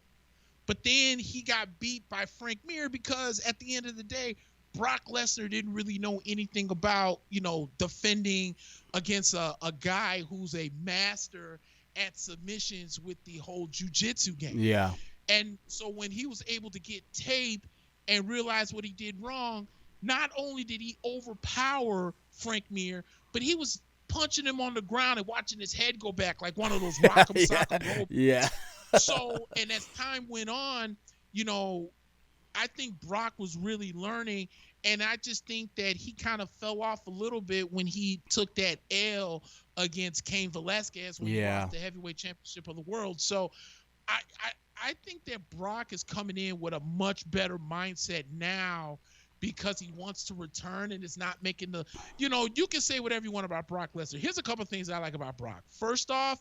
But then he got beat by Frank Mir, because at the end of the day, Brock Lesnar didn't really know anything about, defending against a guy who's a master at submissions with the whole jiu-jitsu game.
Yeah.
And so when he was able to get tape and realize what he did wrong, not only did he overpower Frank Mir, but he was punching him on the ground and watching his head go back like one of those rock'em sock'em roll.
Yeah.
So, and as time went on, I think Brock was really learning, and I just think that he kind of fell off a little bit when he took that L against Cain Velasquez when he lost the heavyweight championship of the world. So I think that Brock is coming in with a much better mindset now, because he wants to return and is not making the, you can say whatever you want about Brock Lesnar. Here's a couple of things I like about Brock. First off,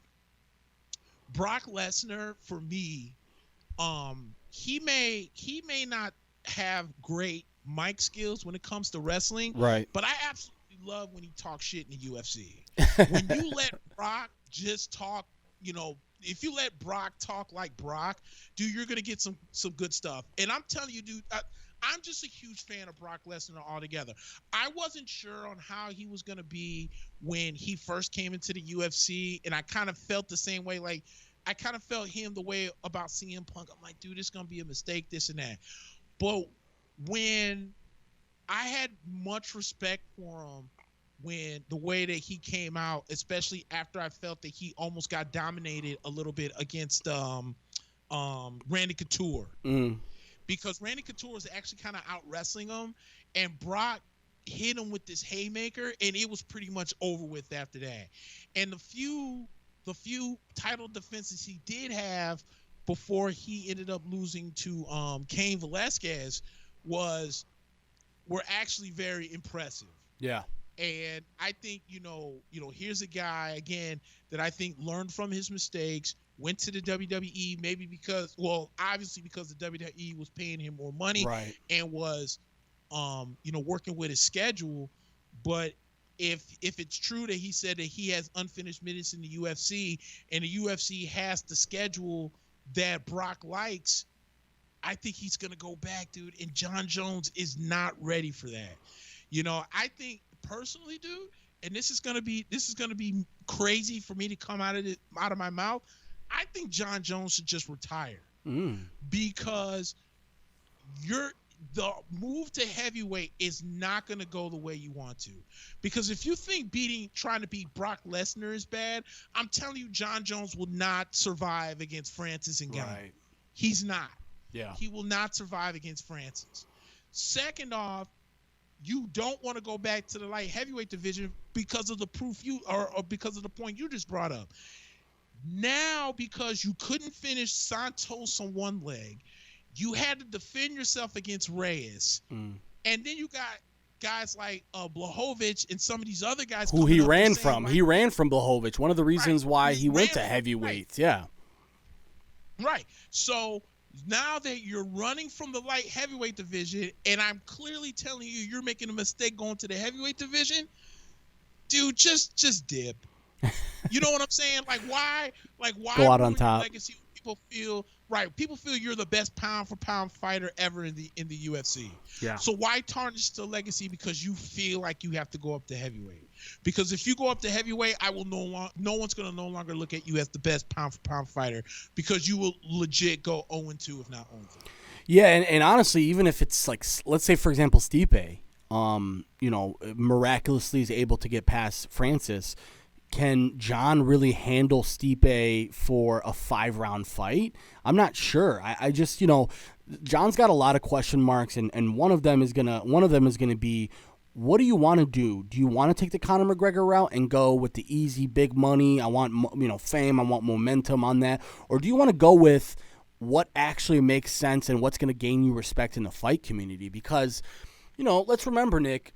Brock Lesnar, for me, he may not have great mic skills when it comes to wrestling,
right?
But I absolutely love when he talks shit in the UFC. When you let Brock just talk, if you let Brock talk like Brock, dude, you're gonna get some good stuff. And I'm telling you, dude, I'm just a huge fan of Brock Lesnar altogether. I wasn't sure on how he was going to be when he first came into the UFC, and I kind of felt the same way. Like, I kind of felt him the way about CM Punk. I'm like, dude, it's going to be a mistake, this and that. But when I had much respect for him when the way that he came out, especially after I felt that he almost got dominated a little bit against Randy Couture. Because Randy Couture was actually kind of out wrestling him, and Brock hit him with this haymaker, and it was pretty much over with after that. And the few title defenses he did have before he ended up losing to Cain Velasquez were actually very impressive. Yeah. And I think, here's a guy, again, that I think learned from his mistakes, went to the WWE, maybe obviously because the WWE was paying him more money, right, and was, working with his schedule. But if it's true that he said that he has unfinished business in the UFC, and the UFC has the schedule that Brock likes, I think he's going to go back, dude. And Jon Jones is not ready for that. I think personally, dude, and this is going to be crazy for me to come out of my mouth, I think Jon Jones should just retire, because the move to heavyweight is not going to go the way you want to. Because if you think trying to beat Brock Lesnar is bad, I'm telling you, Jon Jones will not survive against Francis Ngannou. Right. He's not. Yeah. He will not survive against Francis. Second off, you don't want to go back to the light heavyweight division because of the proof or because of the point you just brought up. Now, because you couldn't finish Santos on one leg, you had to defend yourself against Reyes. And then you got guys like Blehovich and some of these other guys
who he ran from.
Like,
he ran from Blehovich. One of the reasons why he went to heavyweights. Yeah.
Right. So now that you're running from the light heavyweight division, and I'm clearly telling you you're making a mistake going to the heavyweight division, dude, just dip. You know what I'm saying? Like why
go out on top?
Legacy, people feel you're the best pound for pound fighter ever in the UFC.
Yeah.
So why tarnish the legacy because you feel like you have to go up to heavyweight? Because if you go up to heavyweight, no one's gonna no longer look at you as the best pound for pound fighter because you will legit go 0-2 if not 0-3.
Yeah, and honestly, even if it's like, let's say for example, Stipe, miraculously is able to get past Francis. Can John really handle Stipe for a 5-round fight? I'm not sure. I just, John's got a lot of question marks, and one of them is gonna be, what do you want to do? Do you want to take the Conor McGregor route and go with the easy big money? I want fame. I want momentum on that, or do you want to go with what actually makes sense and what's going to gain you respect in the fight community? Because, let's remember, Nick,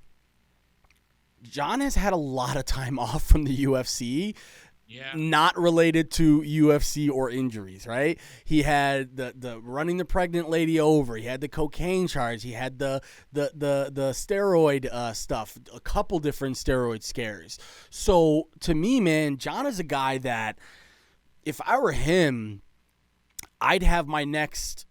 John has had a lot of time off from the UFC, not related to UFC or injuries, right? He had the running the pregnant lady over. He had the cocaine charge. He had the steroid stuff, a couple different steroid scares. So to me, man, John is a guy that if I were him, I'd have my next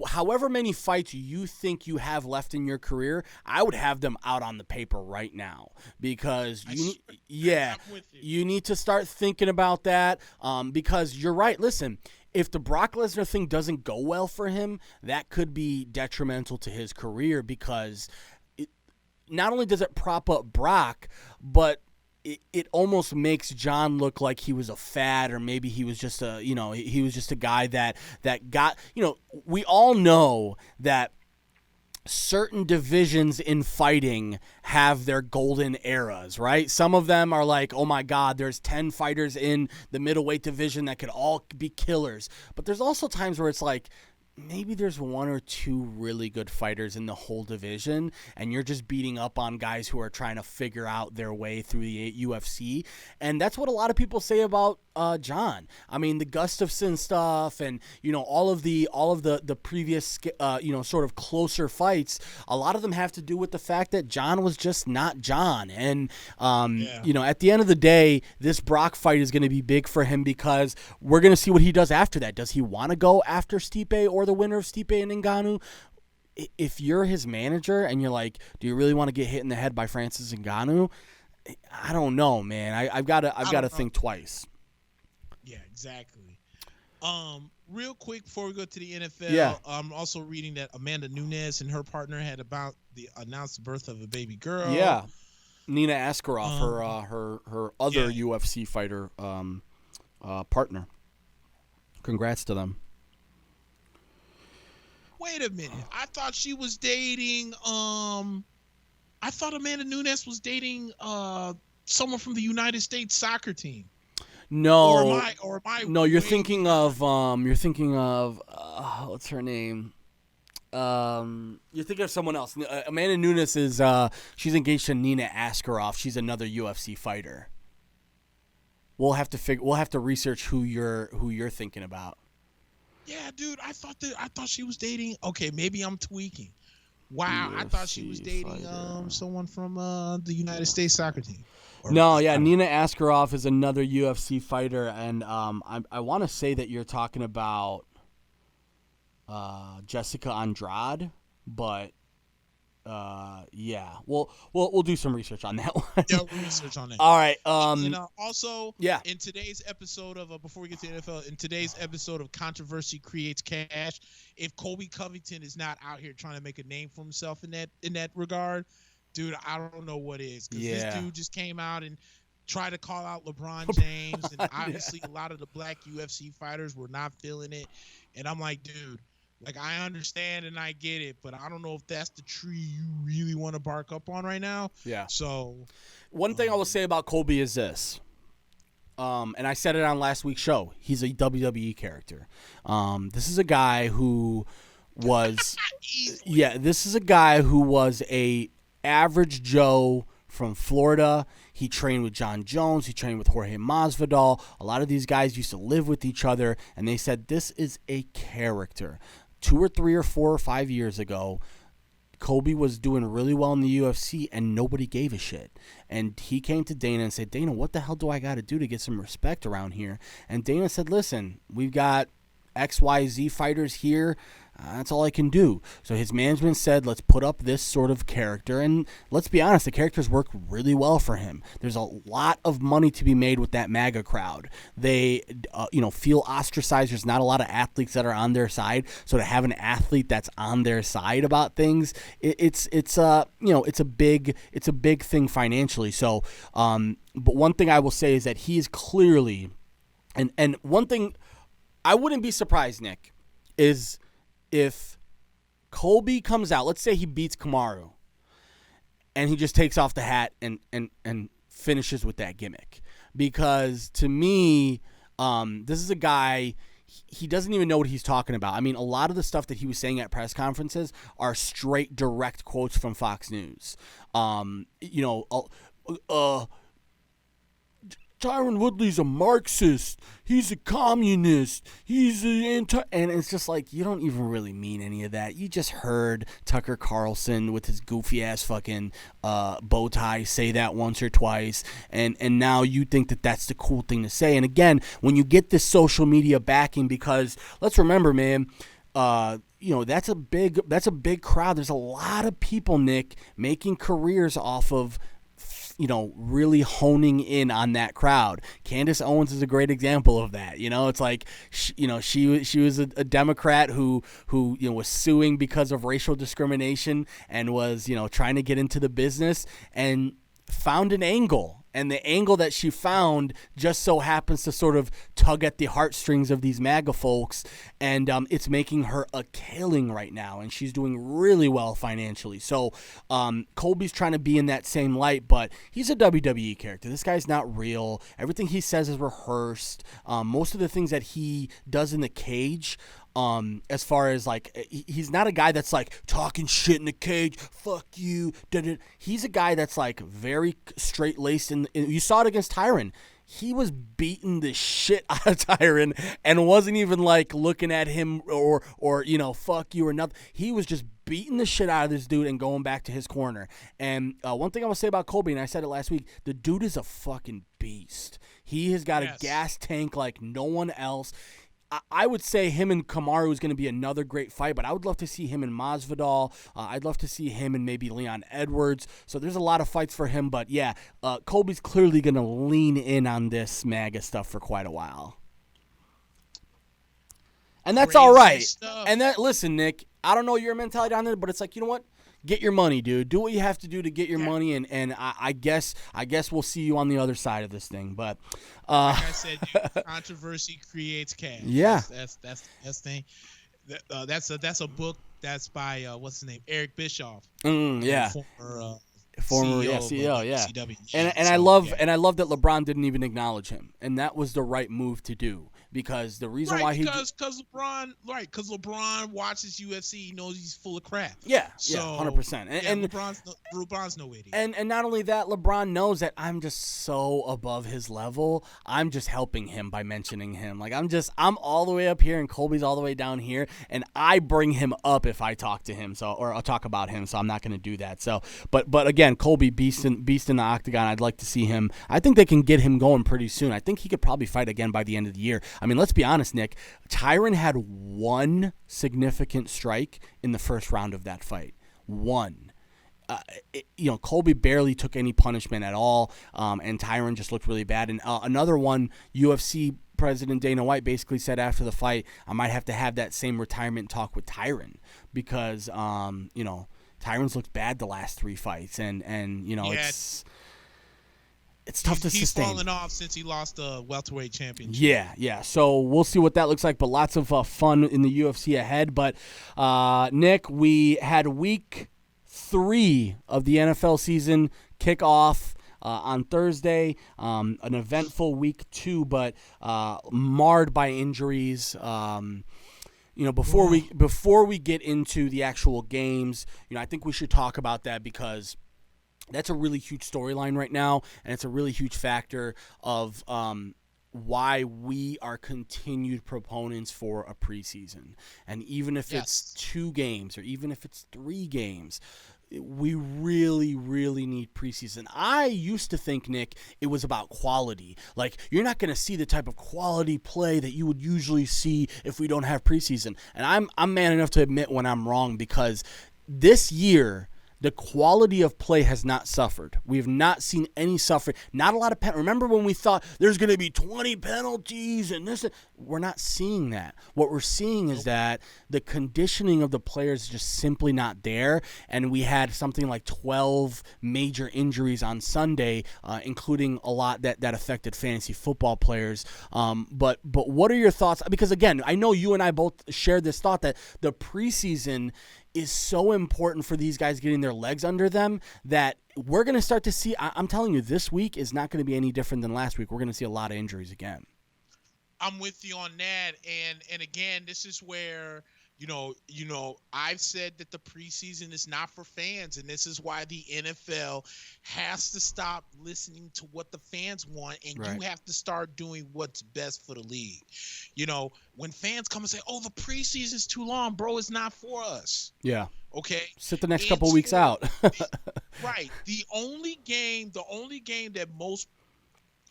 however many fights you think you have left in your career, I would have them out on the paper right now because you need to start thinking about that because you're right. Listen, if the Brock Lesnar thing doesn't go well for him, that could be detrimental to his career because not only does it prop up Brock, but it almost makes John look like he was a fad, or maybe he was just a guy that got, we all know that certain divisions in fighting have their golden eras, right? Some of them are like, oh my God, there's 10 fighters in the middleweight division that could all be killers. But there's also times where it's like, maybe there's 1 or 2 really good fighters in the whole division, and you're just beating up on guys who are trying to figure out their way through the UFC. And that's what a lot of people say about John. I mean, the Gustafsson stuff and, all of the previous, sort of closer fights, a lot of them have to do with the fact that John was just not John. And, at the end of the day, this Brock fight is going to be big for him because we're going to see what he does after that. Does he want to go after Stipe or the winner of Stipe and Ngannou? If you're his manager and you're like, do you really want to get hit in the head by Francis Ngannou? I don't know, man. I've got to think twice.
Yeah, exactly. Real quick before we go to the NFL, I'm also reading that Amanda Nunes and her partner had announced the birth of a baby girl.
Yeah, Nina Askarov, her other UFC fighter partner. Congrats to them.
Wait a minute. I thought she was dating I thought Amanda Nunes was dating someone from the United States soccer team.
No.
Or am I
No, you're thinking of what's her name? You're thinking of someone else. Amanda Nunes is she's engaged to Nina Askarov. She's another UFC fighter. We'll have to research who you're thinking about. Yeah,
dude, I thought she was dating. Okay, maybe I'm tweaking. Wow, UFC I thought she was dating someone from the United States soccer team.
Nina Askarov is another UFC fighter, and I want to say that you're talking about Jessica Andrade, but we'll do some research on that one.
Yeah, we'll research on that.
All right.
Also, in today's episode of before we get to the NFL, in today's episode of Controversy Creates Cash, if Colby Covington is not out here trying to make a name for himself in that regard, dude, I don't know what is. Because this dude just came out and tried to call out LeBron James, and obviously a lot of the black UFC fighters were not feeling it. And I'm like, dude, like, I understand and I get it, but I don't know if that's the tree you really want to bark up on right now.
Yeah.
So,
one thing I will say about Colby is this. and I said it on last week's show. He's a WWE character. This is a guy who was, this is a guy who was a average Joe from Florida. He trained with John Jones. He trained with Jorge Masvidal. A lot of these guys used to live with each other, and they said this is a character. 2 or 3 or 4 or 5 years ago, Colby was doing really well in the UFC, and nobody gave a shit. And he came to Dana and said, Dana, what the hell do I got to do to get some respect around here? And Dana said, listen, we've got XYZ fighters here. That's all I can do. So his management said, let's put up this sort of character. And let's be honest, the characters work really well for him. There's a lot of money to be made with that MAGA crowd. They, feel ostracized. There's not a lot of athletes that are on their side. So to have an athlete that's on their side about things, it's a big thing financially. So, but one thing I will say is that he is clearly, and one thing I wouldn't be surprised, Nick, is if Colby comes out, let's say he beats Kamaru, and he just takes off the hat and finishes with that gimmick. Because to me, this is a guy, he doesn't even know what he's talking about. I mean, a lot of the stuff that he was saying at press conferences are straight, direct quotes from Fox News. Tyron Woodley's a Marxist. He's a communist. He's an anti... And it's just like, you don't even really mean any of that. You just heard Tucker Carlson with his goofy-ass fucking bow tie say that once or twice. And now you think that that's the cool thing to say. And again, when you get this social media backing, because let's remember, man, that's a big crowd. There's a lot of people, Nick, making careers off of really honing in on that crowd. Candace Owens is a great example of that. It's like, she was a Democrat who was suing because of racial discrimination and was, trying to get into the business and found an angle. And the angle that she found just so happens to sort of tug at the heartstrings of these MAGA folks. And it's making her a killing right now. And she's doing really well financially. So Colby's trying to be in that same light, but he's a WWE character. This guy's not real. Everything he says is rehearsed. Most of the things that he does in the cage, as far as like, he's not a guy that's like talking shit in the cage, fuck you. He's a guy that's like very straight laced, and you saw it against Tyron. He was beating the shit out of Tyron and wasn't even like looking at him or fuck you or nothing. He was just beating the shit out of this dude and going back to his corner. And one thing I will say about Colby, and I said it last week, the dude is a fucking beast. He has got a gas tank like no one else. I would say him and Kamaru is going to be another great fight, but I would love to see him and Masvidal. I'd love to see him and maybe Leon Edwards. So there's a lot of fights for him, but yeah, Colby's clearly going to lean in on this MAGA stuff for quite a while. And that's all right. Stuff. And listen, Nick, I don't know your mentality on it, but it's like, you know what? Get your money, dude. Do what you have to do to get your money, and I guess we'll see you on the other side of this thing. But
like I said, dude, controversy creates cash.
Yeah,
that's the thing. That's a book that's by what's his name, Eric Bischoff.
Yeah, former CEO, yeah.
CW.
And I love that LeBron didn't even acknowledge him, and that was the right move to do. Because the reason why
because LeBron watches UFC, he knows he's full of crap.
Yeah, 100%. And
LeBron's no idiot.
And not only that, LeBron knows that I'm just so above his level. I'm just helping him by mentioning him. Like I'm all the way up here and Colby's all the way down here, and I bring him up if I talk to him, or I'll talk about him. So I'm not going to do that. So, but again, Colby beast in the octagon. I'd like to see him. I think they can get him going pretty soon. I think he could probably fight again by the end of the year. I mean, let's be honest, Nick. Tyron had one significant strike in the first round of that fight. One. Colby barely took any punishment at all, and Tyron just looked really bad. And another one, UFC President Dana White basically said after the fight, I might have to have that same retirement talk with Tyron because, Tyron's looked bad the last 3 fights, and it's tough to sustain.
He's fallen off since he lost the welterweight championship.
Yeah. So we'll see what that looks like, but lots of fun in the UFC ahead. But, Nick, we had week 3 of the NFL season kick off. on Thursday. An eventful week too, but marred by injuries. Before we get into the actual games, I think we should talk about that because that's a really huge storyline right now, and it's a really huge factor of why we are continued proponents for a preseason. And even if it's 2 games or even if it's 3 games, we really, really need preseason. I used to think, Nick, it was about quality. Like, you're not going to see the type of quality play that you would usually see if we don't have preseason. And I'm man enough to admit when I'm wrong, because this year the quality of play has not suffered. We have not seen any suffering. Not a lot of penalties. Remember when we thought there's going to be 20 penalties and this? We're not seeing that. What we're seeing is that the conditioning of the players is just simply not there. And we had something like 12 major injuries on Sunday, including a lot that affected fantasy football players. But what are your thoughts? Because, again, I know you and I both shared this thought that the preseason is so important for these guys getting their legs under them that we're going to start to see. I'm telling you, this week is not going to be any different than last week. We're going to see a lot of injuries again.
I'm with you on that. And again, this is where, I've said that the preseason is not for fans, and this is why the NFL has to stop listening to what the fans want, and you have to start doing what's best for the league. When fans come and say, "Oh, the preseason's too long, bro," it's not for us.
Yeah.
Okay.
Sit the next couple weeks out.
Right. The only game that most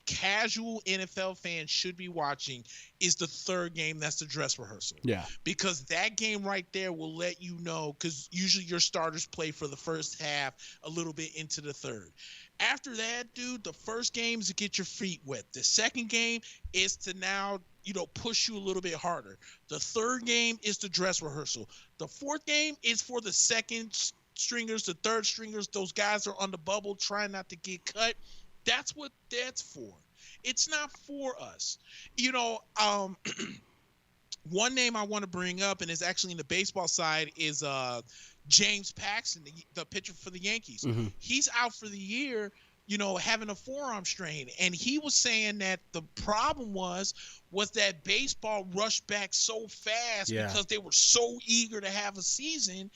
casual NFL fans should be watching is the third game. That's the dress rehearsal.
Yeah.
Because that game right there will let you know, because usually your starters play for the first half a little bit into the third. After that, dude, the first game is to get your feet wet. The second game is to now, push you a little bit harder. The third game is the dress rehearsal. The fourth game is for the second stringers, the third stringers. Those guys are on the bubble trying not to get cut. That's what that's for. It's not for us. One name I want to bring up, and it's actually in the baseball side, is James Paxton, the pitcher for the Yankees. Mm-hmm. He's out for the year, having a forearm strain. And he was saying that the problem was that baseball rushed back so fast because they were so eager to have a season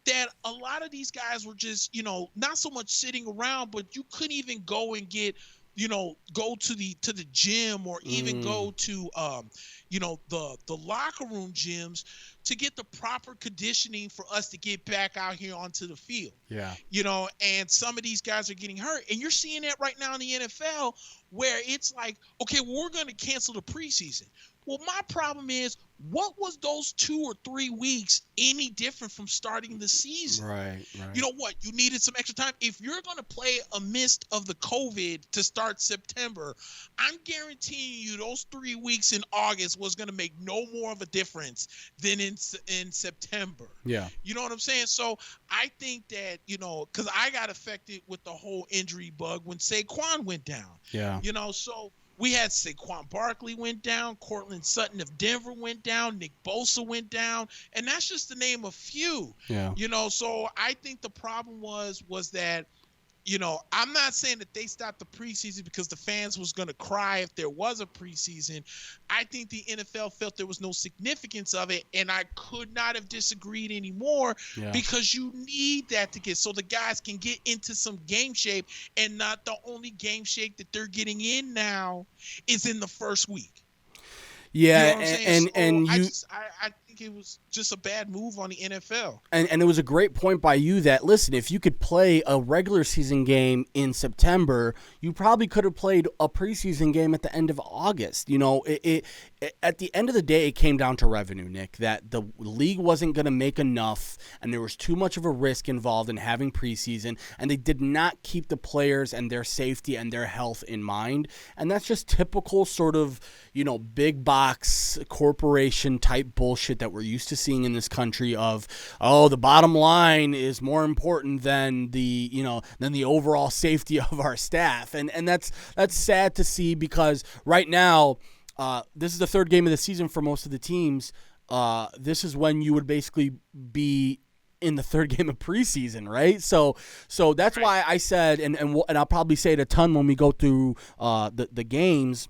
that a lot of these guys were just, not so much sitting around, but you couldn't even go and get, go to the gym or even go to, the locker room gyms to get the proper conditioning for us to get back out here onto the field.
Yeah.
And some of these guys are getting hurt. And you're seeing that right now in the NFL where it's like, okay, well, we're going to cancel the preseason. Well, my problem is, what was those 2 or 3 weeks any different from starting the season?
Right.
You know what? You needed some extra time. If you're going to play amidst of the COVID to start September, I'm guaranteeing you those 3 weeks in August was going to make no more of a difference than in September.
Yeah.
You know what I'm saying? So I think that, because I got affected with the whole injury bug when Saquon went down.
Yeah.
So we had Saquon Barkley went down, Cortland Sutton of Denver went down, Nick Bosa went down, and that's just to name a few.
Yeah.
So I think the problem was that, I'm not saying that they stopped the preseason because the fans was going to cry if there was a preseason. I think the NFL felt there was no significance of it, and I could not have disagreed anymore because you need that to get so the guys can get into some game shape, and not the only game shape that they're getting in now is in the first week.
Yeah,
I think it was just a bad move on the NFL.
And it was a great point by you that, listen, if you could play a regular season game in September, you probably could have played a preseason game at the end of August. It at the end of the day, it came down to revenue, Nick, that the league wasn't going to make enough, and there was too much of a risk involved in having preseason, and they did not keep the players and their safety and their health in mind. And that's just typical sort of, big box corporation type bullshit that we're used to seeing in this country of, the bottom line is more important than the overall safety of our staff. And that's sad to see, because right now, this is the third game of the season for most of the teams. This is when you would basically be in the third game of preseason, right? So that's why I said, and I'll probably say it a ton when we go through the games.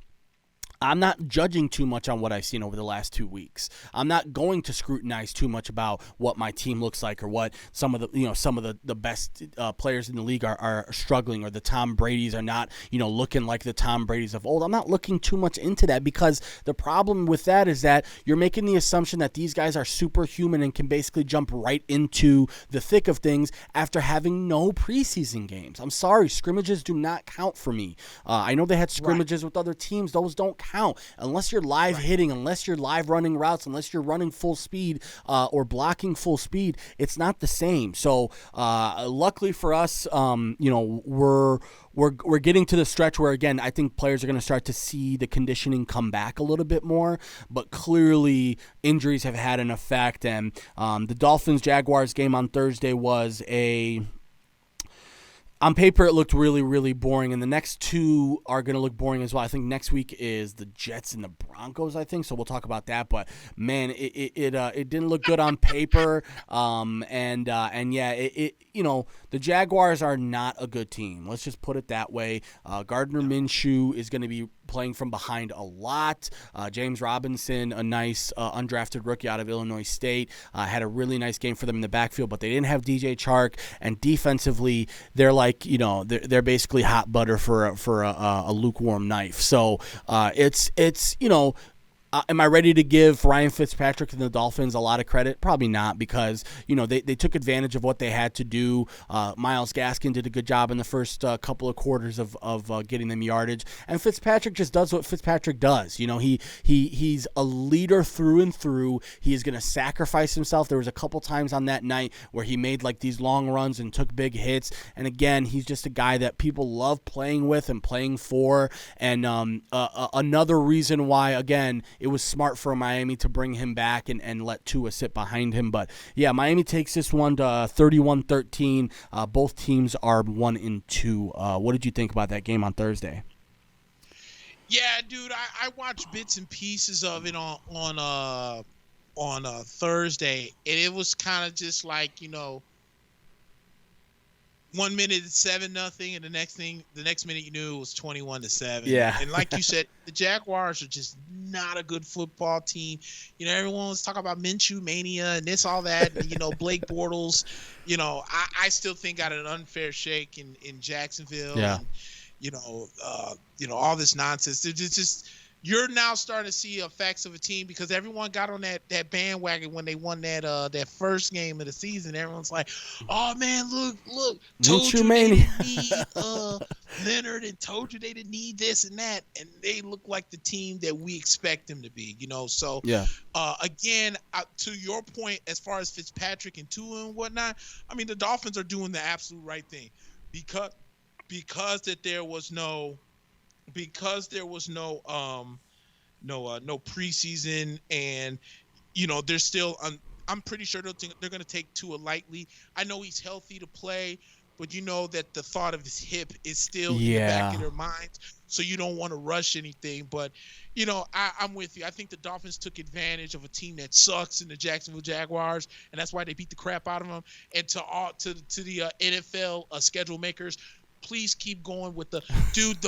I'm not judging too much on what I've seen over the last 2 weeks. I'm not going to scrutinize too much about what my team looks like or what some of the best players in the league are struggling, or the Tom Bradys are not, looking like the Tom Bradys of old. I'm not looking too much into that, because the problem with that is that you're making the assumption that these guys are superhuman and can basically jump right into the thick of things after having no preseason games. I'm sorry, scrimmages do not count for me. I know they had scrimmages with other teams. Those don't count unless you're live hitting, unless you're live running routes, unless you're running full speed or blocking full speed. It's not the same. So luckily for us, we're getting to the stretch where, again, I think players are going to start to see the conditioning come back a little bit more, but clearly injuries have had an effect. And the Dolphins-Jaguars game on Thursday was on paper, it looked really, really boring, and the next two are going to look boring as well. I think next week is the Jets and the Broncos, I think, so we'll talk about that. But, man, it didn't look good on paper, and the Jaguars are not a good team. Let's just put it that way. Gardner Minshew is going to be playing from behind a lot. James Robinson, a nice undrafted rookie out of Illinois State, had a really nice game for them in the backfield, but they didn't have DJ Chark, and defensively, they're they're basically hot butter for a lukewarm knife. So it's am I ready to give Ryan Fitzpatrick and the Dolphins a lot of credit? Probably not, because they took advantage of what they had to do. Myles Gaskin did a good job in the first couple of quarters of getting them yardage, and Fitzpatrick just does what Fitzpatrick does. He's a leader through and through. He is going to sacrifice himself. There was a couple times on that night where he made these long runs and took big hits, and again, he's just a guy that people love playing with and playing for. And another reason why, again, it was smart for Miami to bring him back and let Tua sit behind him. But, yeah, Miami takes this one to 31-13. Both teams are 1-2. What did you think about that game on Thursday?
Yeah, dude, I watched bits and pieces of it on Thursday, and it was kind of just 1 minute it's 7-0, and the next minute you knew it was 21-7.
Yeah.
And like you said, the Jaguars are just not a good football team. Everyone was talking about Minshew mania and this, all that. And, Blake Bortles, I still think got an unfair shake in Jacksonville.
Yeah.
And, all this nonsense. It's just, you're now starting to see effects of a team, because everyone got on that bandwagon when they won that first game of the season. Everyone's like, "Oh man, look, told you they didn't need Leonard, and told you they didn't need this and that," and they look like the team that we expect them to be. So
yeah.
Again, to your point, as far as Fitzpatrick and Tua and whatnot, I mean, the Dolphins are doing the absolute right thing, because there was no preseason, and they're still I'm pretty sure they're going to take Tua lightly. I know he's healthy to play, but that the thought of his hip is still in the back of their minds, so you don't want to rush anything. But I'm with you. I think the Dolphins took advantage of a team that sucks in the Jacksonville Jaguars, and that's why they beat the crap out of them. And to the NFL schedule makers, please keep going with the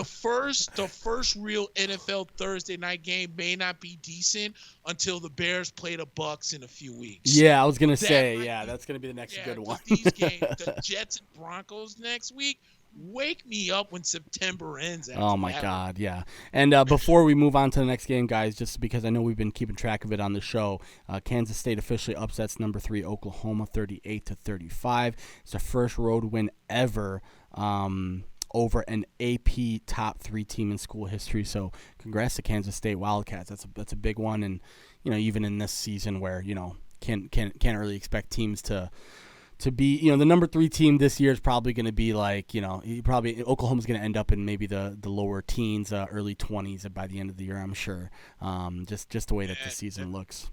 first real NFL Thursday night game may not be decent until the Bears play the Bucs in a few weeks.
Yeah, I was gonna say, that's gonna be the next good one.
These games, the Jets and Broncos next week, wake me up when September ends.
Oh my God, yeah. And before we move on to the next game, guys, just because I know we've been keeping track of it on the show, Kansas State officially upsets number 3 Oklahoma 38-35. It's the first road win ever over an AP top 3 team in school history. So congrats to Kansas State Wildcats. That's a big one. And even in this season where can't really expect teams to be the number 3 team this year is probably going to be Oklahoma's going to end up in maybe the lower teens, early 20s by the end of the year, I'm sure. Just the way that the season looks.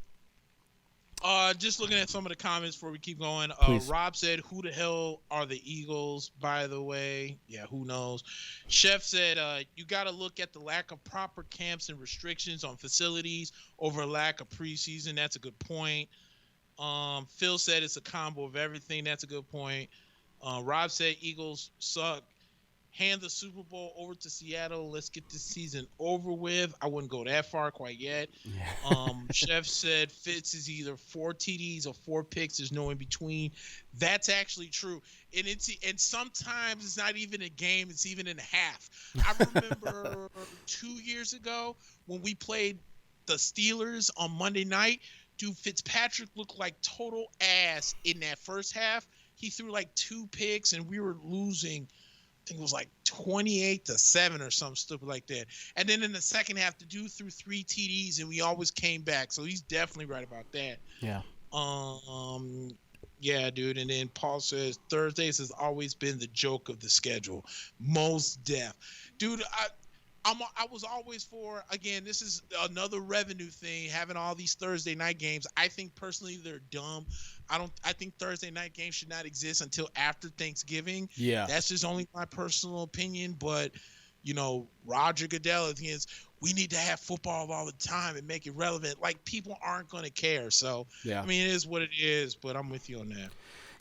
Just looking at some of the comments before we keep going. Rob said, "Who the hell are the Eagles, by the way?" Yeah, who knows? Chef said, "You got to look at the lack of proper camps and restrictions on facilities over lack of preseason." That's a good point. Phil said it's a combo of everything. That's a good point. Rob said Eagles suck. Hand the Super Bowl over to Seattle. Let's get this season over with. I wouldn't go that far quite yet.
Yeah.
Chef said Fitz is either 4 TDs or 4 picks. There's no in between. That's actually true. And sometimes it's not even a game. It's even in half. I remember 2 years ago when we played the Steelers on Monday night. Dude, Fitzpatrick looked like total ass in that first half. He threw like 2 picks and we were losing. I think it was like 28-7 or something stupid like that. And then in the second half, the dude threw 3 TDs and we always came back. So he's definitely right about that.
Yeah.
Yeah, dude. And then Paul says Thursdays has always been the joke of the schedule. Most deaf. Dude, I was always for, again, this is another revenue thing, having all these Thursday night games. I think personally they're dumb. I think Thursday night games should not exist until after Thanksgiving.
Yeah.
That's just only my personal opinion. But, Roger Goodell is, we need to have football all the time and make it relevant. Like, people aren't going to care. So,
Yeah.
I mean, it is what it is, but I'm with you on that.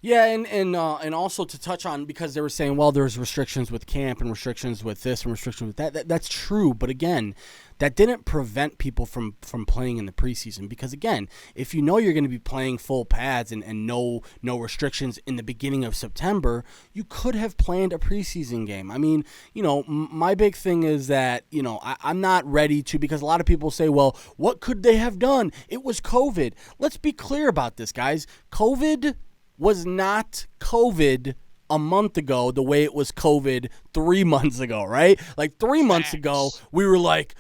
Yeah, and also to touch on, because they were saying, well, there's restrictions with camp and restrictions with this and restrictions with that. That's true, but again, that didn't prevent people from playing in the preseason. Because again, if you know you're going to be playing full pads and no restrictions in the beginning of September, you could have planned a preseason game. I mean, my big thing is that, I'm not ready to, because a lot of people say, well, what could they have done? It was COVID. Let's be clear about this, guys. COVID was not COVID a month ago the way it was COVID 3 months ago, right? Like 3 months ago, we were like,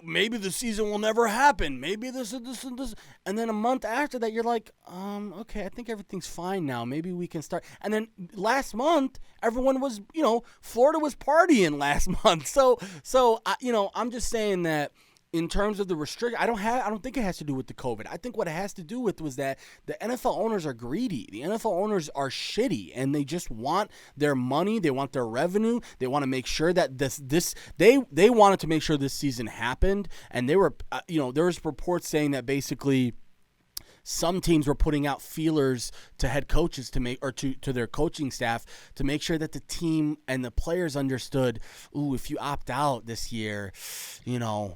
maybe the season will never happen. Maybe this and this and this. And then a month after that, you're like, okay, I think everything's fine now. Maybe we can start. And then last month, everyone was, Florida was partying last month. So I'm just saying that, in terms of the restriction, I don't think it has to do with the COVID. I think what it has to do with was that the NFL owners are greedy. The NFL owners are shitty, and they just want their money. They want their revenue. They want to make sure that they wanted to make sure this season happened. And they were, there was reports saying that basically some teams were putting out feelers to head coaches to their coaching staff to make sure that the team and the players understood, if you opt out this year,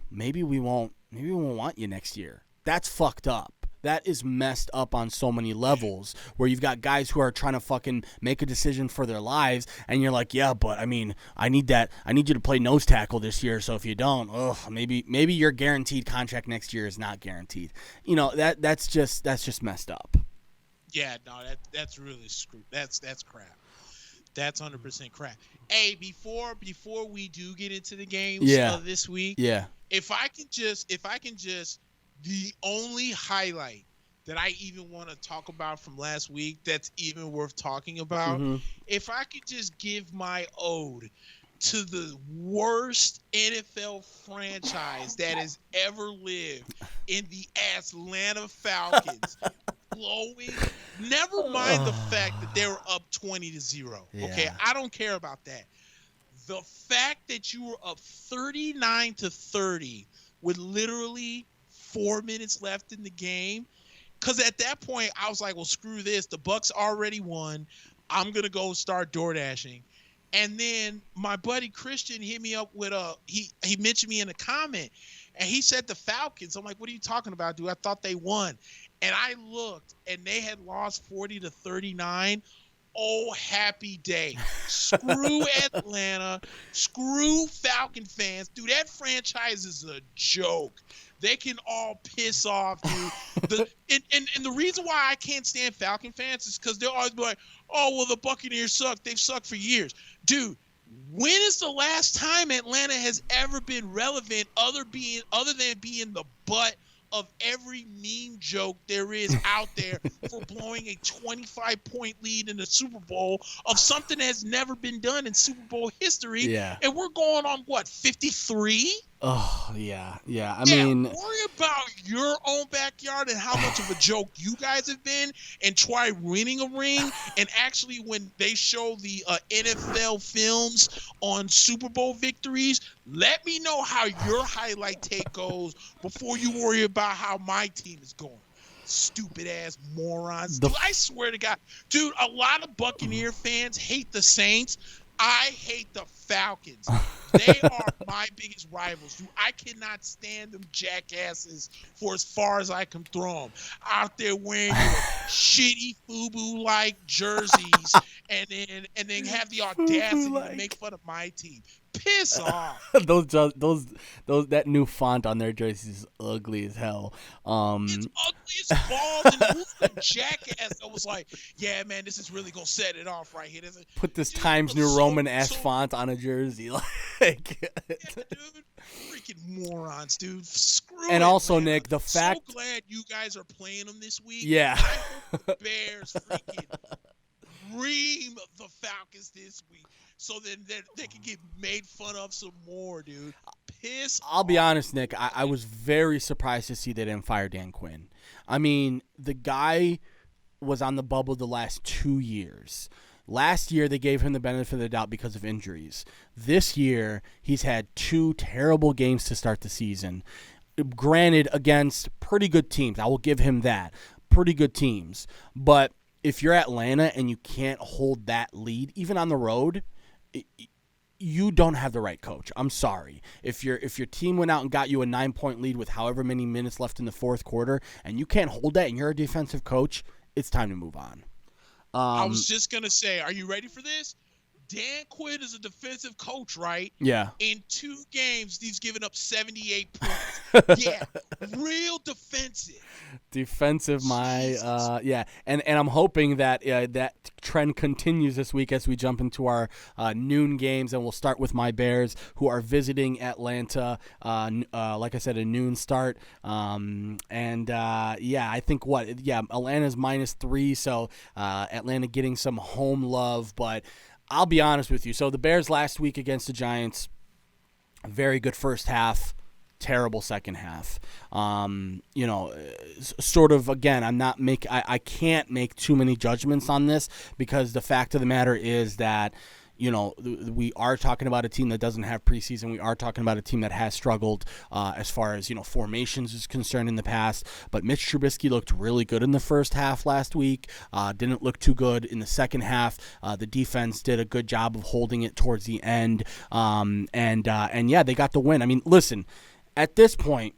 maybe we won't want you next year. That's fucked up. That is messed up on so many levels, where you've got guys who are trying to fucking make a decision for their lives, and you're like, yeah, but I mean, I need you to play nose tackle this year, so if you don't, maybe your guaranteed contract next year is not guaranteed. That's just messed up.
Yeah, no, that's really screwed. That's crap. That's 100% crap. Hey, before we do get into the games this week, if I can just the only highlight that I even want to talk about from last week that's even worth talking about, if I could just give my ode to the worst NFL franchise that has ever lived in the Atlanta Falcons, blowing. Never mind the fact that they were up 20-0. Okay, I don't care about that. The fact that you were up 39-30 with literally 4 minutes left in the game, because at that point I was like, well, screw this, the Bucks already won, I'm gonna go start door dashing. And then my buddy Christian hit me up with he mentioned me in a comment, and he said the Falcons. I'm like, what are you talking about, dude? I thought they won. And I looked, and they had lost 40-39. Oh, happy day. Screw Atlanta. Screw Falcon fans. Dude, that franchise is a joke. They can all piss off, dude. And the reason why I can't stand Falcon fans is because they'll always be like, oh, well, the Buccaneers suck. They've sucked for years. Dude, when is the last time Atlanta has ever been relevant other than being the butt of every meme joke there is out there for blowing a 25-point lead in the Super Bowl of something that has never been done in Super Bowl history?
Yeah.
And we're going on, 53?
Oh, yeah. I mean,
worry about your own backyard and how much of a joke you guys have been, and try winning a ring. And actually, when they show the NFL films on Super Bowl victories, let me know how your highlight take goes before you worry about how my team is going. Stupid ass morons. Dude, I swear to God. Dude, a lot of Buccaneer fans hate the Saints. I hate the Falcons. They are my biggest rivals, dude. I cannot stand them jackasses for as far as I can throw them. Out there wearing shitty FUBU-like jerseys and then have the audacity to make fun of my team. Piss off.
those that new font on their jerseys is ugly as hell.
It's ugly as balls, and who's the jackass that was like, yeah, man, this is really gonna set it off right here.
Put this Times New Roman ass font on a jersey. Like,
yeah, dude. Freaking morons, dude. Screw
and
it,
also,
Atlanta.
Nick, the fact.
So glad you guys are playing them this week.
Yeah.
And I hope the Bears freaking ream the Falcons this week, so then they can get made fun of some more, dude.
I'll be honest, Nick. I was very surprised to see they didn't fire Dan Quinn. I mean, the guy was on the bubble the last 2 years. Last year, they gave him the benefit of the doubt because of injuries. This year, he's had 2 terrible games to start the season. Granted, against pretty good teams. I will give him that. Pretty good teams. But if you're Atlanta and you can't hold that lead, even on the road, you don't have the right coach. I'm sorry. If your team went out and got you a 9-point lead with however many minutes left in the fourth quarter, and you can't hold that and you're a defensive coach, it's time to move on.
I was just going to say, are you ready for this? Dan Quinn is a defensive coach, right?
Yeah.
In 2 games, he's given up 78 points. Yeah, real defensive.
Defensive, yeah. And I'm hoping that that trend continues this week as we jump into our noon games, and we'll start with my Bears, who are visiting Atlanta. Like I said, a noon start. I think Atlanta's -3, so Atlanta getting some home love, but I'll be honest with you. So the Bears last week against the Giants, very good first half, terrible second half. Sort of, again, I can't make too many judgments on this, because the fact of the matter is that, we are talking about a team that doesn't have preseason. We are talking about a team that has struggled as far as, formations is concerned in the past. But Mitch Trubisky looked really good in the first half last week. Didn't look too good in the second half. The defense did a good job of holding it towards the end. They got the win. I mean, listen, at this point,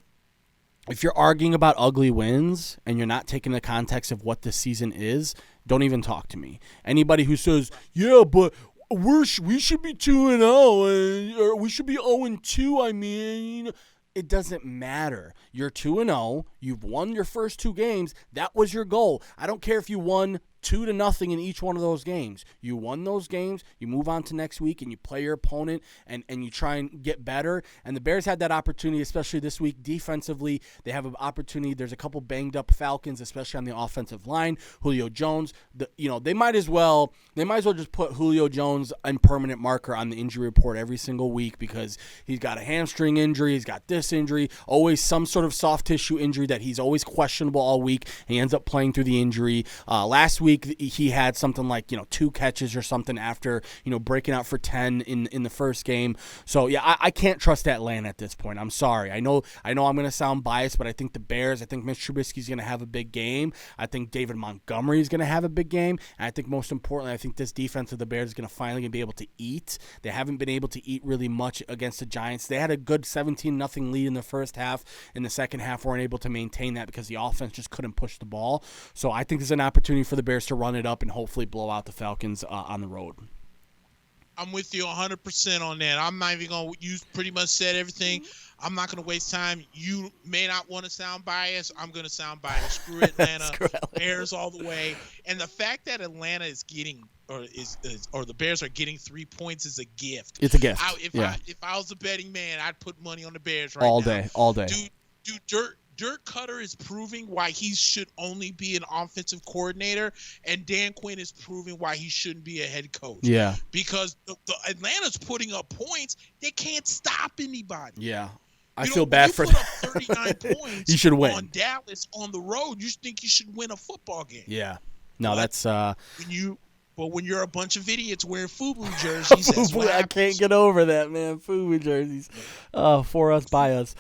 if you're arguing about ugly wins and you're not taking the context of what this season is, don't even talk to me. Anybody who says, yeah, but we should be 2-0, or we should be 0-2. I mean, it doesn't matter. You're 2-0. You've won your first 2 games. That was your goal. I don't care if you won 2-0 in each one of those games. You won those games, you move on to next week, and you play your opponent, and you try and get better. And the Bears had that opportunity, especially this week. Defensively, they have an opportunity. There's a couple banged up Falcons, especially on the offensive line. Julio Jones, they might as well just put Julio Jones in permanent marker on the injury report every single week, because he's got a hamstring injury, he's got this injury, always some sort of soft tissue injury that he's always questionable all week, and he ends up playing through the injury. Last week, he had something like 2 catches or something after breaking out for 10 in the first game. So yeah, I can't trust Atlanta at this point. I'm sorry. I know I'm going to sound biased, but I think the Bears. I think Mitch Trubisky's going to have a big game. I think David Montgomery is going to have a big game, and I think most importantly, I think this defense of the Bears is going to finally be able to eat. They haven't been able to eat really much against the Giants. They had a good 17-0 lead in the first half. In the second half, weren't able to maintain that because the offense just couldn't push the ball. So I think there's an opportunity for the Bears to run it up and hopefully blow out the Falcons on the road.
I'm with you 100% on that. I'm not even going to – you pretty much said everything. I'm not going to waste time. You may not want to sound biased. I'm going to sound biased. Screw Atlanta. Bears all the way. And the fact that Atlanta is getting or the Bears are getting 3 points is a gift.
It's a gift.
If I was a betting man, I'd put money on the Bears right now.
All day.
Dude, Dirk Cutter is proving why he should only be an offensive coordinator, and Dan Quinn is proving why he shouldn't be a head coach.
Yeah.
Because the Atlanta's putting up points, they can't stop anybody.
Yeah. I feel bad for
them. You put up 39 points
you should win.
On Dallas on the road, you think you should win a football game.
Yeah. No, that's
when you're a bunch of idiots wearing FUBU jerseys, that's what
I can't get over that, man. FUBU jerseys, for us, by us.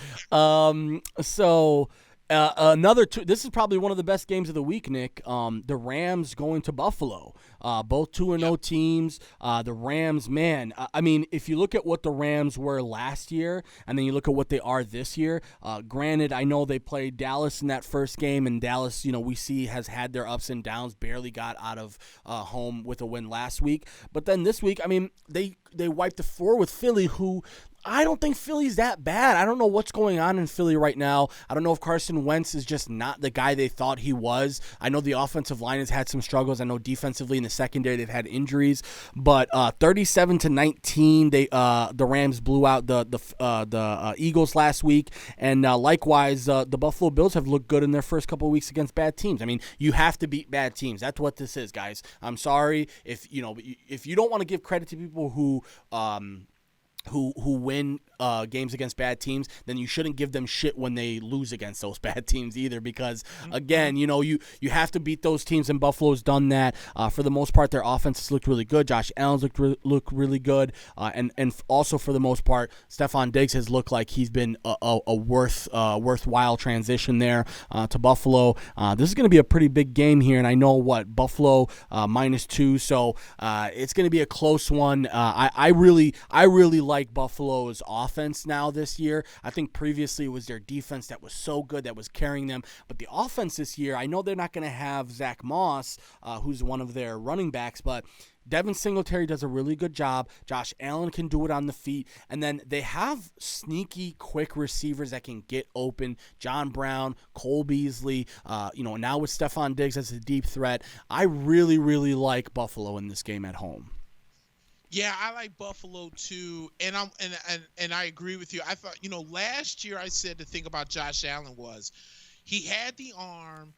So Another two. This is probably one of the best games of the week, Nick. The Rams going to Buffalo. Both 2-0 teams. The Rams, man. I mean, if you look at what the Rams were last year, and then you look at what they are this year. Granted, I know they played Dallas in that first game, and Dallas, we see has had their ups and downs. Barely got out of home with a win last week, but then this week, I mean, they wiped the floor with Philly, who I don't think Philly's that bad. I don't know what's going on in Philly right now. I don't know if Carson Wentz is just not the guy they thought he was. I know the offensive line has had some struggles. I know defensively in the secondary they've had injuries. But 37-19, the Rams blew out the Eagles last week, and likewise the Buffalo Bills have looked good in their first couple of weeks against bad teams. I mean, you have to beat bad teams. That's what this is, guys. I'm sorry if you don't want to give credit to people who win games against bad teams, then you shouldn't give them shit when they lose against those bad teams either, because again, you have to beat those teams, and Buffalo's done that. For the most part, their offense has looked really good. Josh Allen's looked really good, and also for the most part, Stephon Diggs has looked like he's been a worthwhile transition there to Buffalo. This is going to be a pretty big game here, and I know Buffalo -2, so it's going to be a close one. I really like Buffalo's offense now this year. I think previously it was their defense that was so good that was carrying them, but the offense this year, I know they're not going to have Zach Moss, who's one of their running backs, but Devin Singletary does a really good job. Josh Allen can do it on the feet, and then they have sneaky, quick receivers that can get open. John Brown, Cole Beasley, now with Stephon Diggs as a deep threat. I really, really like Buffalo in this game at home.
Yeah, I like Buffalo too, and I agree with you. I thought, last year I said the thing about Josh Allen was he had the arm.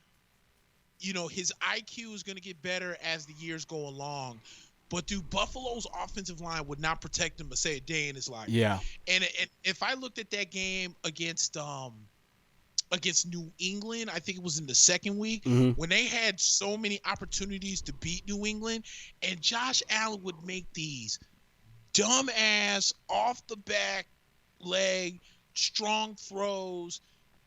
His IQ is going to get better as the years go along, but Buffalo's offensive line would not protect him but say a day in his life.
Yeah,
and if I looked at that game against New England, I think it was in the second week, when they had so many opportunities to beat New England, and Josh Allen would make these dumbass off the back leg strong throws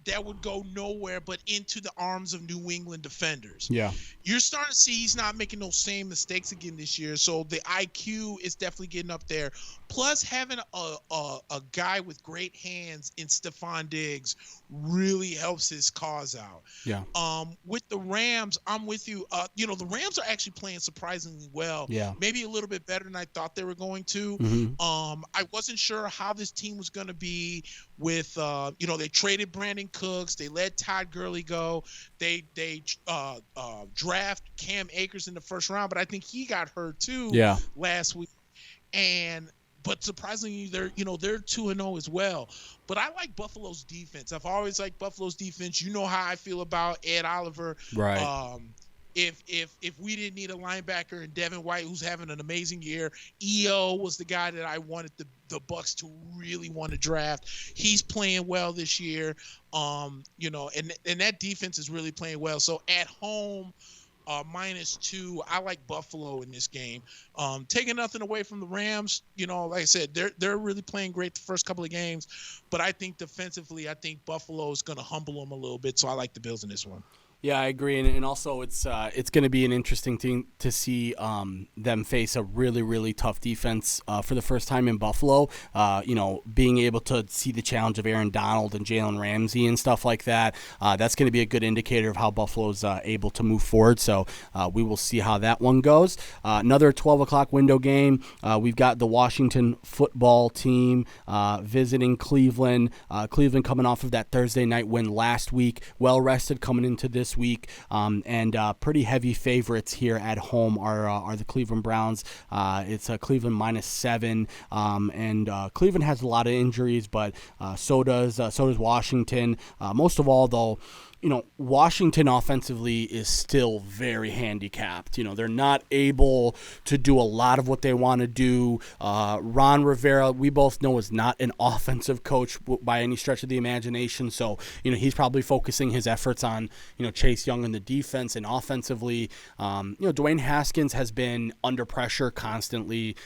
that would go nowhere but into the arms of New England defenders.
Yeah.
You're starting to see he's not making those same mistakes again this year, so the IQ is definitely getting up there. Plus, having a guy with great hands in Stephon Diggs really helps his cause out.
Yeah.
With the Rams, I'm with you. The Rams are actually playing surprisingly well.
Yeah.
Maybe a little bit better than I thought they were going to. I wasn't sure how this team was going to be with, they traded Brandon Cooks. They let Todd Gurley go. They draft Cam Akers in the first round, but I think he got hurt too last week. But surprisingly, they're 2-0 as well. But I like Buffalo's defense. I've always liked Buffalo's defense. You know how I feel about Ed Oliver.
Right.
If we didn't need a linebacker and Devin White, who's having an amazing year, EO was the guy that I wanted the Bucs to really want to draft. He's playing well this year. And that defense is really playing well. So at home, -2, I like Buffalo in this game. Taking nothing away from the Rams, like I said, they're really playing great the first couple of games, but I think defensively, I think Buffalo is going to humble them a little bit. So I like the Bills in this one.
Yeah, I agree, and also it's going to be an interesting thing to see them face a really, really tough defense for the first time in Buffalo. Being able to see the challenge of Aaron Donald and Jalen Ramsey and stuff like that, that's going to be a good indicator of how Buffalo's able to move forward. So we will see how that one goes. Another 12 o'clock window game. We've got the Washington football team visiting Cleveland. Cleveland coming off of that Thursday night win last week, well rested coming into this week, and pretty heavy favorites here at home are the Cleveland Browns. It's Cleveland -7, and Cleveland has a lot of injuries, but so does Washington. Most of all, though, Washington offensively is still very handicapped. They're not able to do a lot of what they want to do. Ron Rivera, we both know, is not an offensive coach by any stretch of the imagination. So, he's probably focusing his efforts on, Chase Young in the defense and offensively. Dwayne Haskins has been under pressure constantly.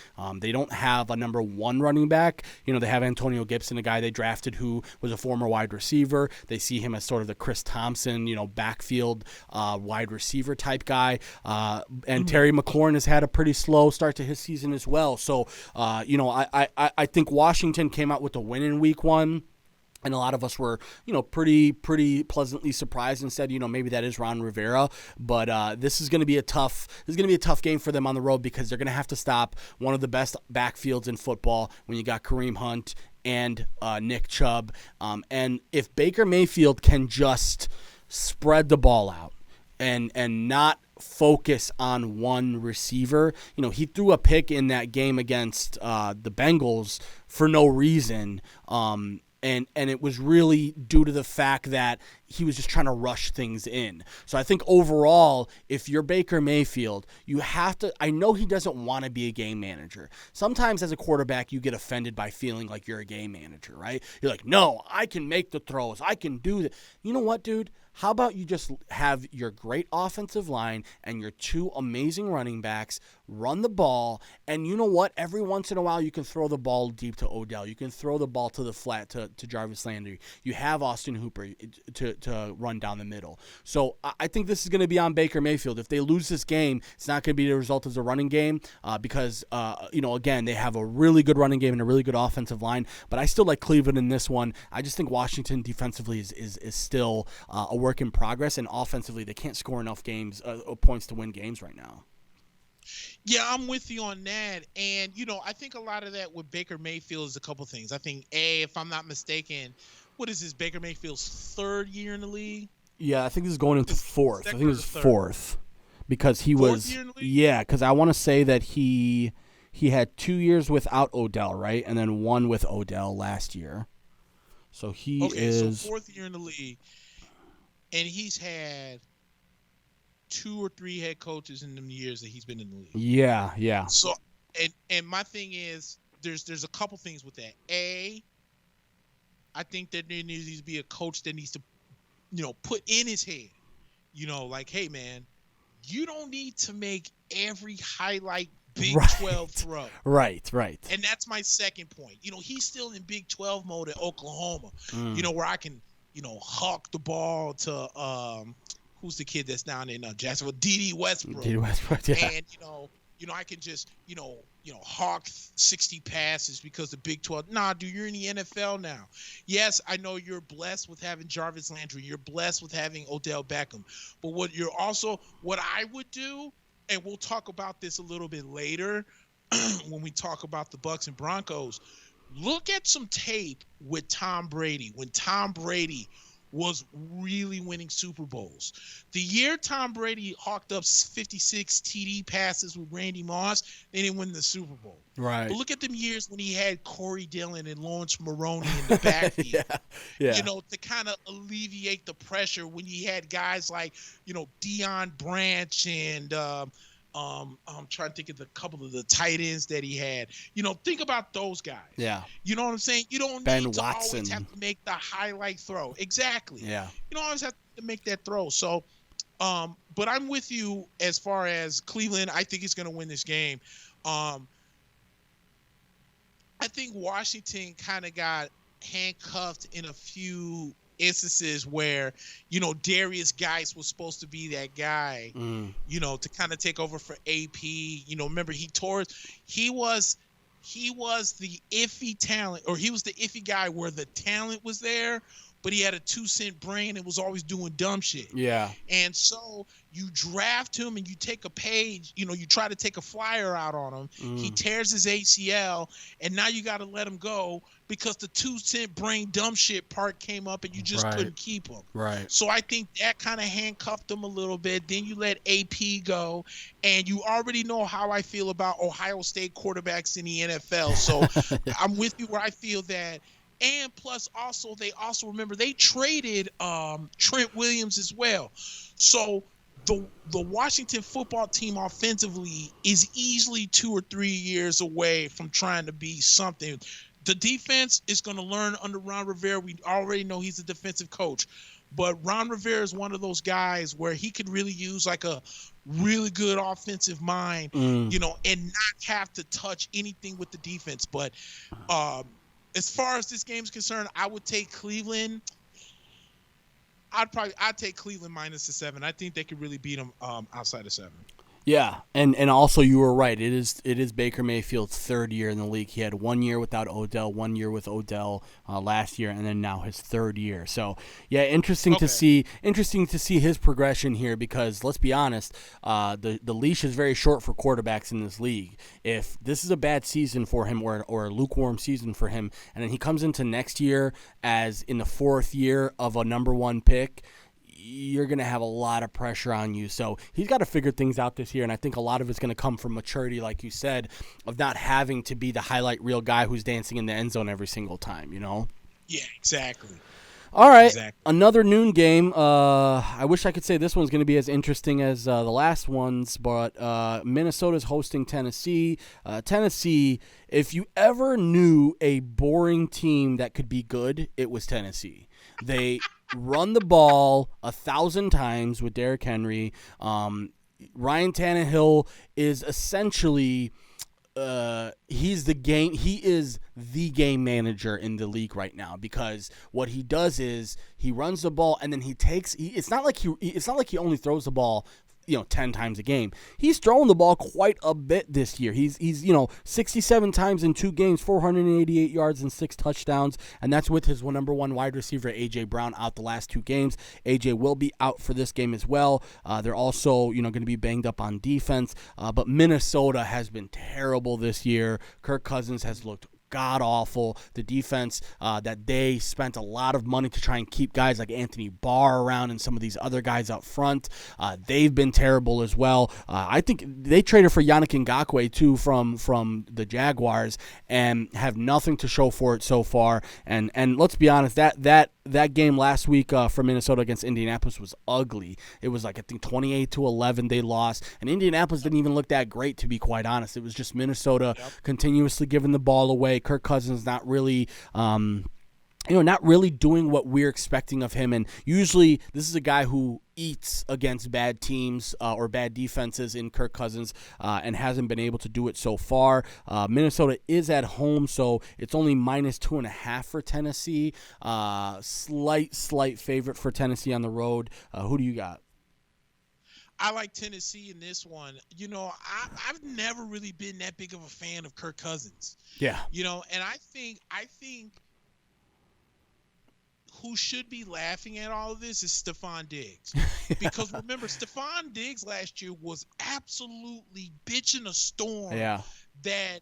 They don't have a number one running back. They have Antonio Gibson, a guy they drafted who was a former wide receiver. They see him as sort of the Chris Thompson, backfield wide receiver type guy. And Terry McLaurin has had a pretty slow start to his season as well. So, I think Washington came out with a win in week one. And a lot of us were, pretty pleasantly surprised and said, maybe that is Ron Rivera. But this is going to be a tough game for them on the road because they're going to have to stop one of the best backfields in football when you got Kareem Hunt and Nick Chubb. And if Baker Mayfield can just spread the ball out and not focus on one receiver. He threw a pick in that game against the Bengals for no reason. And it was really due to the fact that he was just trying to rush things in. So I think overall, if you're Baker Mayfield, you have to – I know he doesn't want to be a game manager. Sometimes as a quarterback, you get offended by feeling like you're a game manager, right? You're like, no, I can make the throws. I can do that. You know what, dude? How about you just have your great offensive line and your two amazing running backs run the ball, and you know what? Every once in a while, you can throw the ball deep to Odell. You can throw the ball to the flat to Jarvis Landry. You have Austin Hooper to run down the middle. So I think this is going to be on Baker Mayfield. If they lose this game, it's not going to be the result of the running game because, again, they have a really good running game and a really good offensive line. But I still like Cleveland in this one. I just think Washington defensively is still a work in progress, and offensively they can't score enough points to win games right now.
Yeah, I'm with you on that. And, I think a lot of that with Baker Mayfield is a couple things. I think, if I'm not mistaken, what is this, Baker Mayfield's third year in the league?
Yeah, I think this is going into fourth. I think it was fourth because he was – yeah, because I want to say that he had 2 years without Odell, right, and then one with Odell last year. So so
fourth year in the league, and he's had – 2 or 3 head coaches in them years that he's been in the league.
Yeah.
So, and my thing is, there's a couple things with that. I think that there needs to be a coach that needs to, put in his head, like, hey man, you don't need to make every highlight Big 12 throw.
Right.
And that's my second point. He's still in Big 12 mode at Oklahoma. Where I can, hawk the ball to who's the kid that's down in Jacksonville? D.D. Westbrook.
Yeah.
And, I can just, hawk 60 passes because the Big 12. Nah, dude, you're in the NFL now. Yes, I know you're blessed with having Jarvis Landry. You're blessed with having Odell Beckham. But what I would do, and we'll talk about this a little bit later when we talk about the Bucs and Broncos, look at some tape with Tom Brady. When Tom Brady was really winning Super Bowls. The year Tom Brady hawked up 56 TD passes with Randy Moss, they didn't win the Super Bowl.
Right.
But look at them years when he had Corey Dillon and Lawrence Maroney in the backfield.
Yeah.
To kind of alleviate the pressure when he had guys like, Deion Branch and I'm trying to think of a couple of the tight ends that he had. Think about those guys.
Yeah.
You know what I'm saying? You don't
Ben
need to
Watson.
always have to make the highlight throw. Exactly.
Yeah.
You don't always have to make that throw. So, but I'm with you as far as Cleveland. I think he's going to win this game. I think Washington kind of got handcuffed in a few instances where, Darius Geis was supposed to be that guy, to kind of take over for AP. Remember he was the iffy talent, or he was the iffy guy where the talent was there, but he had a 2-cent brain and was always doing dumb shit.
Yeah.
And so you draft him and you take a page, you try to take a flyer out on him. He tears his ACL, and now you got to let him go because the 2-cent brain dumb shit part came up and you just couldn't keep him.
Right.
So I think that kind of handcuffed him a little bit. Then you let AP go, and you already know how I feel about Ohio State quarterbacks in the NFL. So I'm with you where I feel that And plus, also they remember they traded Trent Williams as well. So the Washington football team offensively is easily 2 or 3 years away from trying to be something. The defense is going to learn under Ron Rivera. We already know he's a defensive coach. But Ron Rivera is one of those guys where he could really use like a really good offensive mind, and not have to touch anything with the defense. But as far as this game is concerned, I would take Cleveland. I'd take Cleveland minus the 7. I think they could really beat them outside of 7.
Yeah, and also you were right. It is Baker Mayfield's third year in the league. He had 1 year without Odell, 1 year with Odell last year, and then now his third year. So yeah, interesting to see his progression here, because let's be honest, the leash is very short for quarterbacks in this league. If this is a bad season for him or a lukewarm season for him, and then he comes into next year as in the 4th year of a number 1 pick, you're going to have a lot of pressure on you. So he's got to figure things out this year, and I think a lot of it's going to come from maturity, like you said, of not having to be the highlight reel guy who's dancing in the end zone every single time,
Yeah, exactly.
All right, Another noon game. I wish I could say this one's going to be as interesting as the last ones, but Minnesota's hosting Tennessee. Tennessee, if you ever knew a boring team that could be good, it was Tennessee. They run the ball 1,000 times with Derrick Henry. Ryan Tannehill is essentially he is the game manager in the league right now, because what he does is he runs the ball and then it's not like he only throws the ball 10 times a game. He's throwing the ball quite a bit this year. He's 67 times in 2 games, 488 yards and 6 touchdowns, and that's with his number 1 wide receiver, A.J. Brown, out the last 2 games. A.J. will be out for this game as well. They're also, going to be banged up on defense, but Minnesota has been terrible this year. Kirk Cousins has looked god-awful. The defense that they spent a lot of money to try and keep guys like Anthony Barr around and some of these other guys up front, they've been terrible as well. I think they traded for Yannick Ngakoue too from the Jaguars and have nothing to show for it so far. And let's be honest, that game last week for Minnesota against Indianapolis was ugly. It was like, I think 28-11 they lost, and Indianapolis didn't even look that great, to be quite honest. It was just Minnesota continuously giving the ball away. Kirk Cousins not really not really doing what we're expecting of him. And usually this is a guy who eats against bad teams or bad defenses in Kirk Cousins and hasn't been able to do it so far. Minnesota is at home, so it's only -2.5 for Tennessee. Slight favorite for Tennessee on the road. Who do you got?
I like Tennessee in this one. I've never really been that big of a fan of Kirk Cousins.
Yeah.
And I think who should be laughing at all of this is Stephon Diggs. Because remember, Stephon Diggs last year was absolutely bitching a storm that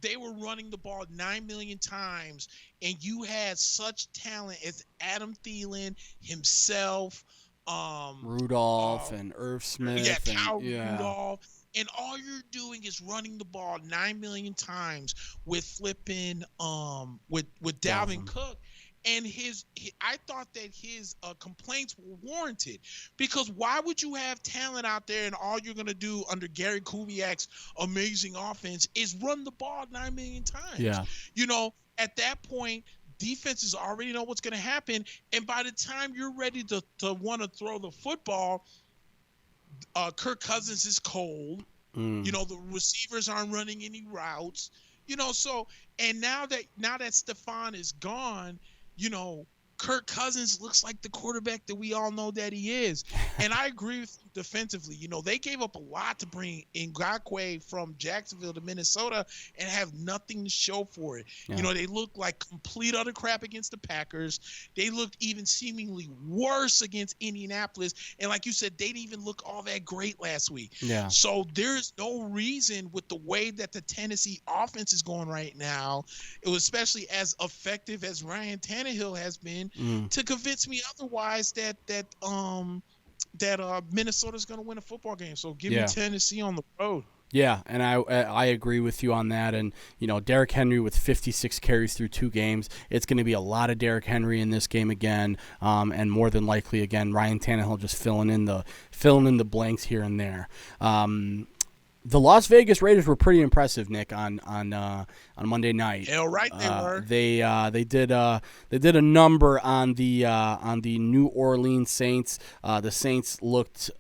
they were running the ball 9 million times, and you had such talent as Adam Thielen, himself,
Rudolph and Irv Smith.
Yeah, Kyle Rudolph. And all you're doing is running the ball 9 million times with flipping with Dalvin Cook. And I thought that his complaints were warranted, because why would you have talent out there and all you're going to do under Gary Kubiak's amazing offense is run the ball 9 million times?
Yeah.
At that point, defenses already know what's going to happen. And by the time you're ready to want to throw the football, Kirk Cousins is cold. The receivers aren't running any routes. So, and now that Stephon is gone, Kirk Cousins looks like the quarterback that we all know that he is. And I agree with you defensively. They gave up a lot to bring Ngakoue from Jacksonville to Minnesota and have nothing to show for it.
Yeah.
They looked like complete utter crap against the Packers. They looked even seemingly worse against Indianapolis. And like you said, they didn't even look all that great last week.
Yeah.
So there's no reason, with the way that the Tennessee offense is going right now, it was especially as effective as Ryan Tannehill has been, to convince me otherwise that Minnesota's going to win a football game. So give me Tennessee on the road.
Yeah, and I agree with you on that. And, Derrick Henry with 56 carries through 2 games. It's going to be a lot of Derrick Henry in this game again, and more than likely, again, Ryan Tannehill just filling in the blanks here and there. The Las Vegas Raiders were pretty impressive, Nick, on Monday night.
Hell right, they were.
They did a number on the New Orleans Saints. The Saints looked.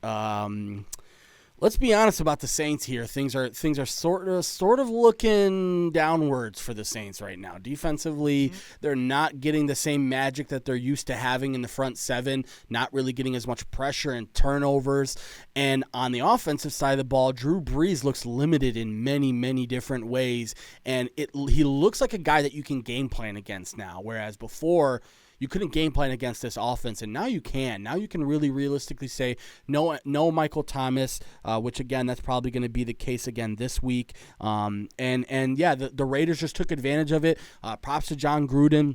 Let's be honest about the Saints here. Things are sort of looking downwards for the Saints right now. Defensively, they're not getting the same magic that they're used to having in the front seven, not really getting as much pressure and turnovers. And on the offensive side of the ball, Drew Brees looks limited in many, many different ways. And he looks like a guy that you can game plan against now, whereas before you couldn't game plan against this offense, and now you can. Now you can really realistically say no Michael Thomas, which again that's probably going to be the case again this week. The Raiders just took advantage of it. Props to John Gruden.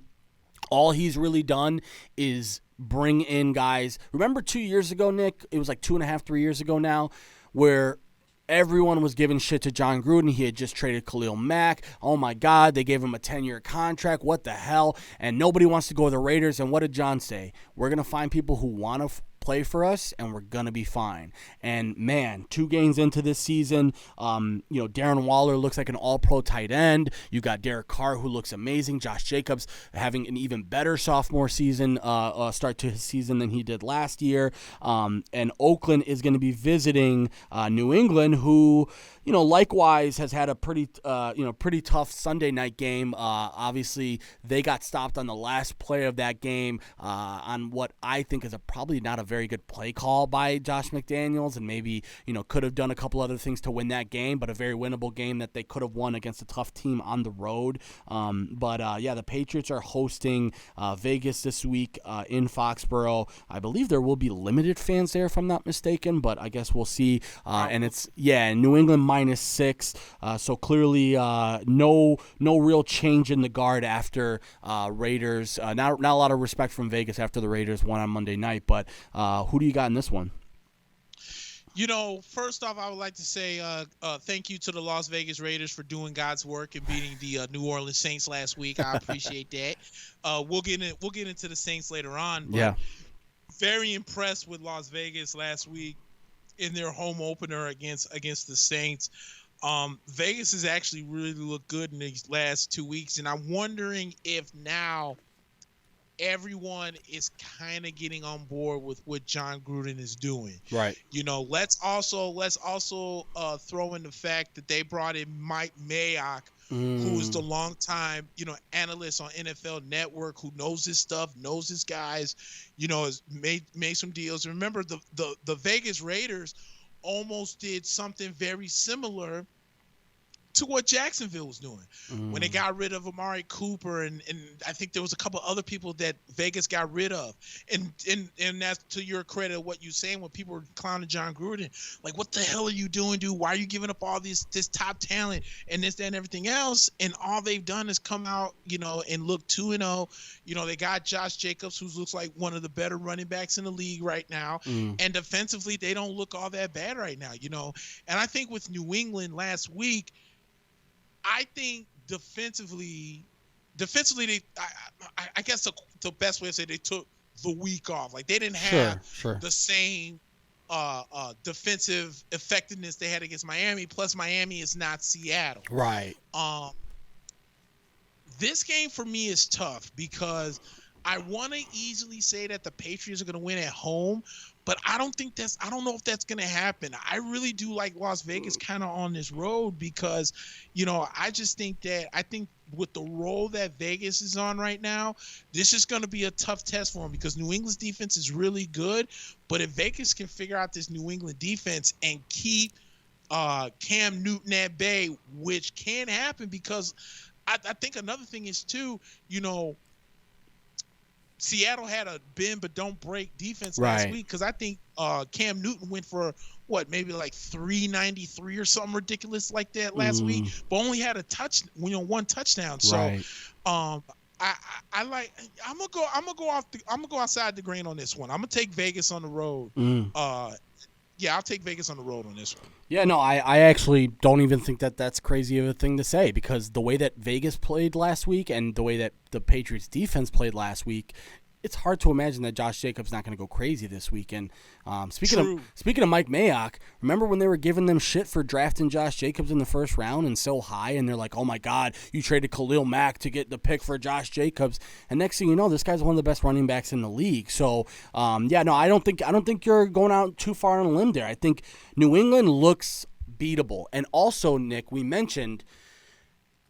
All he's really done is bring in guys. Remember 2 years ago, Nick? It was like 2.5, 3 years ago now, where everyone was giving shit to John Gruden. He had just traded Khalil Mack. Oh, my God. They gave him a 10-year contract. What the hell? And nobody wants to go to the Raiders. And what did John say? We're going to find people who want to play for us, and we're going to be fine. And, man, 2 games into this season, Darren Waller looks like an all-pro tight end. You got Derek Carr, who looks amazing. Josh Jacobs having an even better sophomore season, start to his season than he did last year. And Oakland is going to be visiting New England, who, likewise has had a pretty tough Sunday night game. Obviously, they got stopped on the last play of that game on what I think is probably not a very good play call by Josh McDaniels, and maybe could have done a couple other things to win that game, but a very winnable game that they could have won against a tough team on the road. The Patriots are hosting Vegas this week in Foxborough. I believe there will be limited fans there if I'm not mistaken, but I guess we'll see. And it's New England -6, so clearly no real change in the guard after Raiders. Not a lot of respect from Vegas after the Raiders won on Monday night, but who do you got in this one?
First off, I would like to say thank you to the Las Vegas Raiders for doing God's work and beating the New Orleans Saints last week. I appreciate that. We'll get into the Saints later on. But
yeah.
Very impressed with Las Vegas last week in their home opener against the Saints. Vegas has actually really looked good in these last 2 weeks, and I'm wondering if now everyone is kind of getting on board with what John Gruden is doing.
Right.
Let's also throw in the fact that they brought in Mike Mayock, who is the longtime, analyst on NFL Network, who knows his stuff, knows his guys, has made some deals. Remember, the Vegas Raiders almost did something very similar to what Jacksonville was doing when they got rid of Amari Cooper, and I think there was a couple other people that Vegas got rid of, and that's to your credit what you're saying when people were clowning John Gruden, like, what the hell are you doing, dude? Why are you giving up all this top talent and this, that, and everything else? And all they've done is come out, and look 2-0. They got Josh Jacobs, who looks like one of the better running backs in the league right now, and defensively they don't look all that bad right now, And I think with New England last week, I think defensively, I guess the best way to say they took the week off. Like, they didn't have the same defensive effectiveness they had against Miami. Plus, Miami is not Seattle.
Right.
This game for me is tough because I want to easily say that the Patriots are going to win at home, but I don't know if that's going to happen. I really do like Las Vegas kind of on this road because, I just think with the role that Vegas is on right now, this is going to be a tough test for them because New England's defense is really good. But if Vegas can figure out this New England defense and keep Cam Newton at bay, which can happen because I think another thing is too, Seattle had a bend but don't break defense last week because I think Cam Newton went for maybe like 393 or something ridiculous like that last week, but only had one touchdown. So I'm gonna go outside the grain on this one. I'm gonna take Vegas on the road. Yeah, I'll take Vegas on the road on this one.
Yeah, no, I actually don't even think that that's crazy of a thing to say, because the way that Vegas played last week and the way that the Patriots defense played last week, it's hard to imagine that Josh Jacobs not going to go crazy this weekend. Speaking of Mike Mayock, remember when they were giving them shit for drafting Josh Jacobs in the first round and so high, and they're like, "Oh my God, you traded Khalil Mack to get the pick for Josh Jacobs," and next thing you know, this guy's one of the best running backs in the league. So, yeah, no, I don't think you're going out too far on a limb there. I think New England looks beatable, and also, Nick, we mentioned,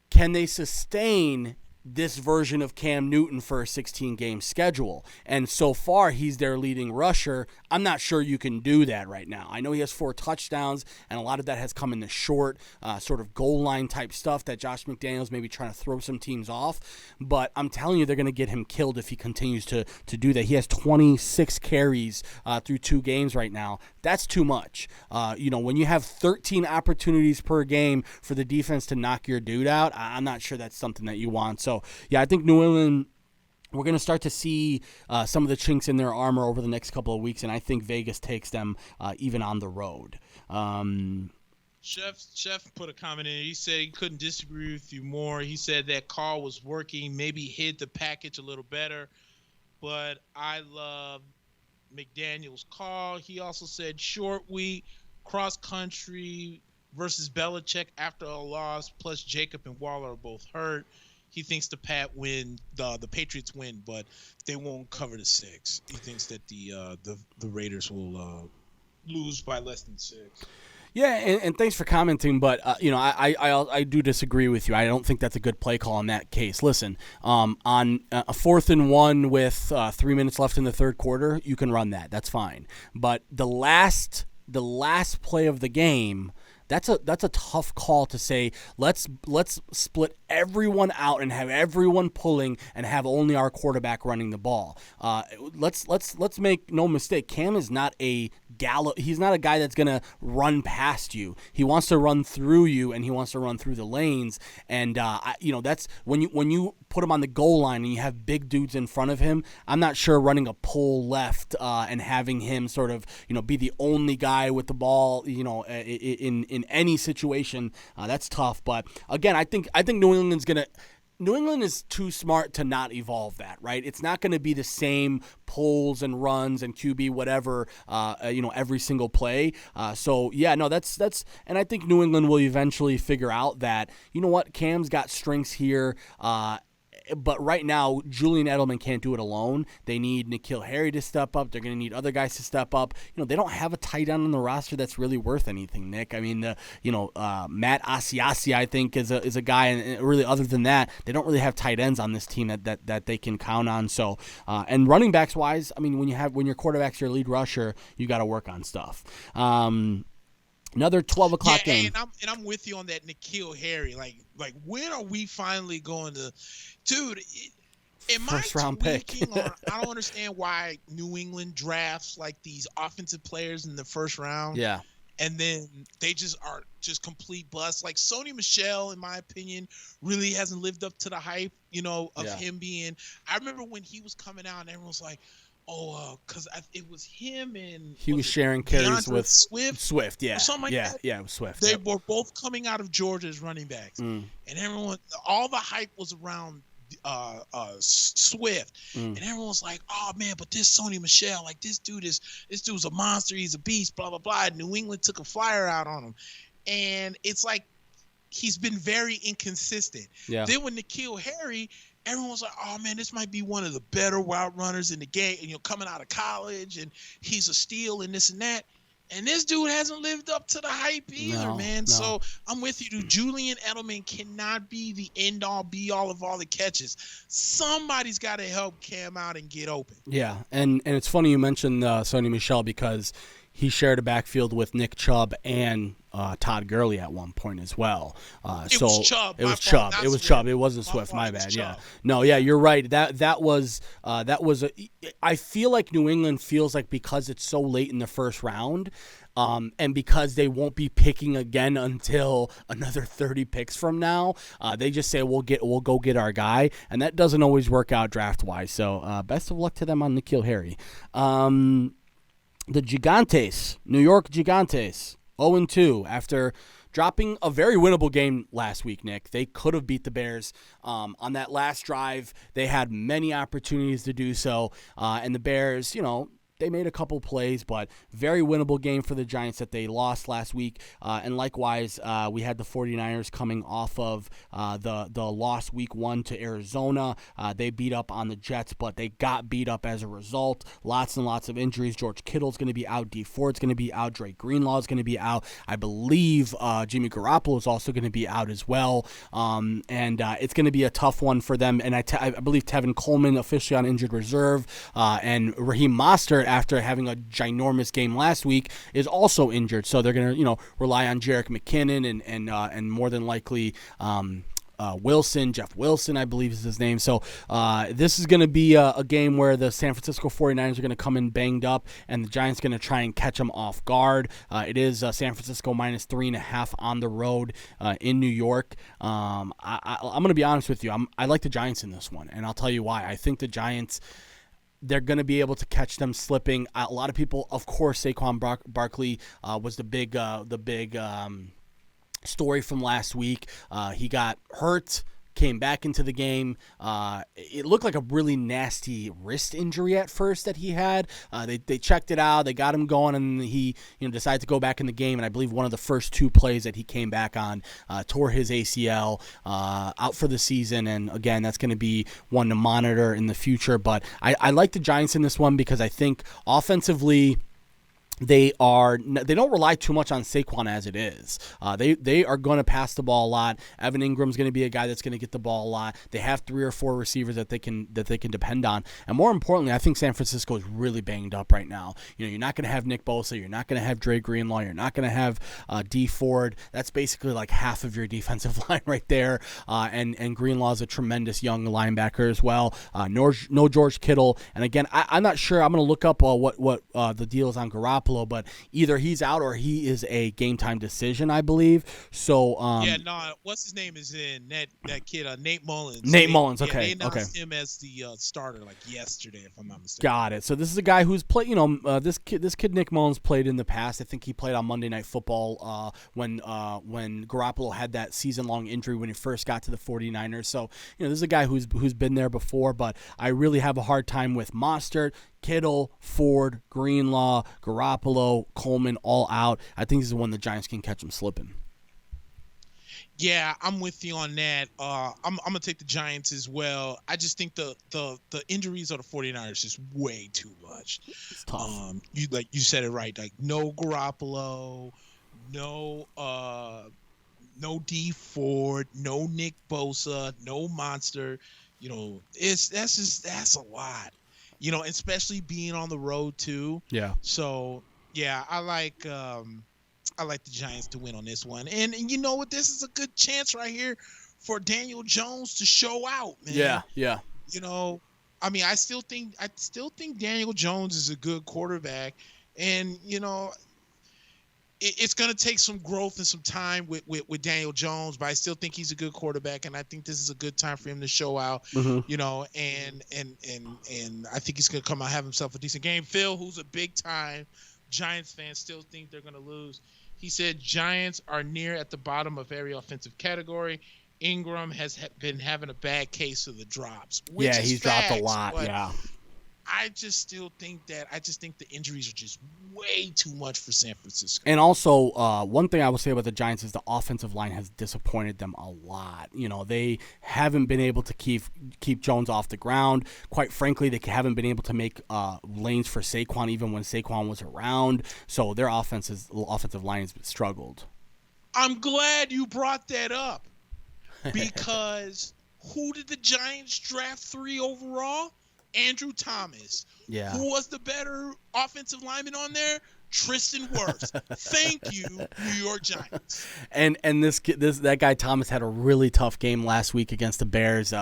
can they sustain this version of Cam Newton for a 16-game schedule? And so far, he's their leading rusher. I'm not sure you can do that right now. I know he has 4 touchdowns, and a lot of that has come in the short, sort of goal line type stuff that Josh McDaniels may be trying to throw some teams off. But I'm telling you, they're going to get him killed if he continues to do that. He has 26 carries through 2 games right now. That's too much. When you have 13 opportunities per game for the defense to knock your dude out, I'm not sure that's something that you want. So, yeah, I think New England, we're going to start to see some of the chinks in their armor over the next couple of weeks, and I think Vegas takes them even on the road.
Chef put a comment in. He said he couldn't disagree with you more. He said that call was working, maybe hid the package a little better, but I love McDaniel's call. He also said short week, cross country versus Belichick after a loss, plus Jacob and Waller are both hurt. He thinks the Patriots win, but they won't cover the 6. He thinks that the Raiders will lose by less than 6.
Yeah, and thanks for commenting, but I do disagree with you. I don't think that's a good play call in that case. Listen, on a 4th and 1 with 3 minutes left in the third quarter, you can run that. That's fine. But the last play of the game, that's a tough call to say. Let's split everyone out and have everyone pulling and have only our quarterback running the ball. Let's make no mistake. Cam is not a he's not a guy that's gonna run past you. He wants to run through you, and he wants to run through the lanes. And that's when you put him on the goal line and you have big dudes in front of him. I'm not sure running a pull left and having him sort of be the only guy with the ball in any situation, that's tough. But again, I think New England is too smart to not evolve that, right? It's not going to be the same pulls and runs and QB whatever, every single play. So yeah, no, that's, and I think New England will eventually figure out that, you know what, Cam's got strengths here. But right now, Julian Edelman can't do it alone. They need N'Keal Harry to step up. They're going to need other guys to step up. They don't have a tight end on the roster that's really worth anything, Nick. I mean, Matt Asiasi, I think, is a guy, and really, other than that, they don't really have tight ends on this team that they can count on. So, and running backs wise, I mean, when your quarterback's your lead rusher, you got to work on stuff. Another 12 o'clock game.
And I'm with you on that N'Keal Harry. Like when are we finally going to, dude?
First round pick.
I don't understand why New England drafts like these offensive players in the first round.
Yeah.
And then they just are just complete busts. Like Sony Michel, in my opinion, really hasn't lived up to the hype, of him being. I remember when he was coming out and everyone was like, because it was him and
he was sharing carries with Swift, yeah,
or something like that.
Yeah, it was Swift.
They were both coming out of Georgia as running backs, and all the hype was around Swift, and everyone was like, "Oh man, but this Sony Michel, like this dude's a monster. He's a beast." Blah blah blah. And New England took a flyer out on him, and it's like he's been very inconsistent.
Yeah.
Then when N'Keal Harry. Everyone's like, oh, man, this might be one of the better route runners in the game, and coming out of college, and he's a steal and this and that. And this dude hasn't lived up to the hype either, man. No. So I'm with you, dude. Julian Edelman cannot be the end-all, be-all of all the catches. Somebody's got to help Cam out and get open.
Yeah, and it's funny you mentioned Sony Michel because he shared a backfield with Nick Chubb and Todd Gurley at one point as well.
It was Chubb.
It was Chubb. It was Chubb. It wasn't Swift. My bad. Yeah. No. Yeah. You're right. That was. I feel like New England feels like because it's so late in the first round, and because they won't be picking again until another 30 picks from now, they just say we'll go get our guy, and that doesn't always work out draft wise. So best of luck to them on N'Keal Harry. The Gigantes, New York Gigantes, 0-2 after dropping a very winnable game last week, Nick. They could have beat the Bears on that last drive. They had many opportunities to do so, and the Bears, they made a couple plays, but very winnable game for the Giants that they lost last week. And likewise, we had the 49ers coming off of the loss week 1 to Arizona. They beat up on the Jets, but they got beat up as a result. Lots and lots of injuries. George Kittle's going to be out. D Ford's going to be out. Drake Greenlaw's going to be out. I believe Jimmy Garoppolo is also going to be out as well. And it's going to be a tough one for them. And I believe Tevin Coleman officially on injured reserve. And Raheem Mostert, after having a ginormous game last week, is also injured. So they're going to, rely on Jerick McKinnon and more than likely Jeff Wilson, I believe is his name. So this is going to be a game where the San Francisco 49ers are going to come in banged up, and the Giants are going to try and catch them off guard. It is San Francisco -3.5 on the road in New York. I'm going to be honest with you. I like the Giants in this one, and I'll tell you why. I think the Giants, they're going to be able to catch them slipping. A lot of people, of course, Saquon Barkley was the big story from last week. He got hurt, came back into the game. It looked like a really nasty wrist injury at first that he had. They checked it out. They got him going, and he decided to go back in the game. And I believe one of the first 2 plays that he came back on tore his ACL, out for the season. And again, that's going to be one to monitor in the future. But I like the Giants in this one because I think offensively, they don't rely too much on Saquon as it is. They are going to pass the ball a lot. Evan Ingram's going to be a guy that's going to get the ball a lot. They have 3 or 4 receivers that they can depend on. And more importantly, I think San Francisco is really banged up right now. You're not going to have Nick Bosa. You're not going to have Dre Greenlaw. You're not going to have D Ford. That's basically like half of your defensive line right there. And Greenlaw is a tremendous young linebacker as well. No George Kittle. And again, I'm not sure. I'm going to look up what the deal is on Garoppolo. But either he's out or he is a game time decision, I believe. So
what's his name is in that kid, Nate Mullins.
Nate Mullins, okay,
they announced him as the starter like yesterday, if I'm not mistaken.
Got it. So this is a guy who's played. This kid Nick Mullins played in the past. I think he played on Monday Night Football when Garoppolo had that season-long injury when he first got to the 49ers. So this is a guy who's been there before. But I really have a hard time with Mostert, Kittle, Ford, Greenlaw, Garoppolo, Coleman, all out. I think this is one the Giants can catch them slipping.
Yeah, I'm with you on that. I'm going to take the Giants as well. I just think the injuries of the 49ers is way too much.
It's tough.
You said it right. Like no Garoppolo, no D Ford, no Nick Bosa, no Monster. That's a lot. Especially being on the road too.
Yeah.
So yeah, I like the Giants to win on this one. And you know what? This is a good chance right here for Daniel Jones to show out, man.
Yeah.
I still think Daniel Jones is a good quarterback, and it's going to take some growth and some time with Daniel Jones, but I still think he's a good quarterback, and I think this is a good time for him to show out, and I think he's going to come out, have himself a decent game. Phil, who's a big-time Giants fan, still think they're going to lose. He said Giants are near at the bottom of every offensive category. Ingram has been having a bad case of the drops.
He's dropped a lot, yeah.
I just think the injuries are just way too much for San Francisco.
And also, one thing I will say about the Giants is the offensive line has disappointed them a lot. They haven't been able to keep Jones off the ground. Quite frankly, they haven't been able to make lanes for Saquon even when Saquon was around. So their offensive line has struggled.
I'm glad you brought that up because who did the Giants draft 3 overall? Andrew Thomas.
Yeah.
Who was the better offensive lineman on there? Tristan Wirfs. Thank you, New York Giants.
And that guy Thomas had a really tough game last week against the Bears.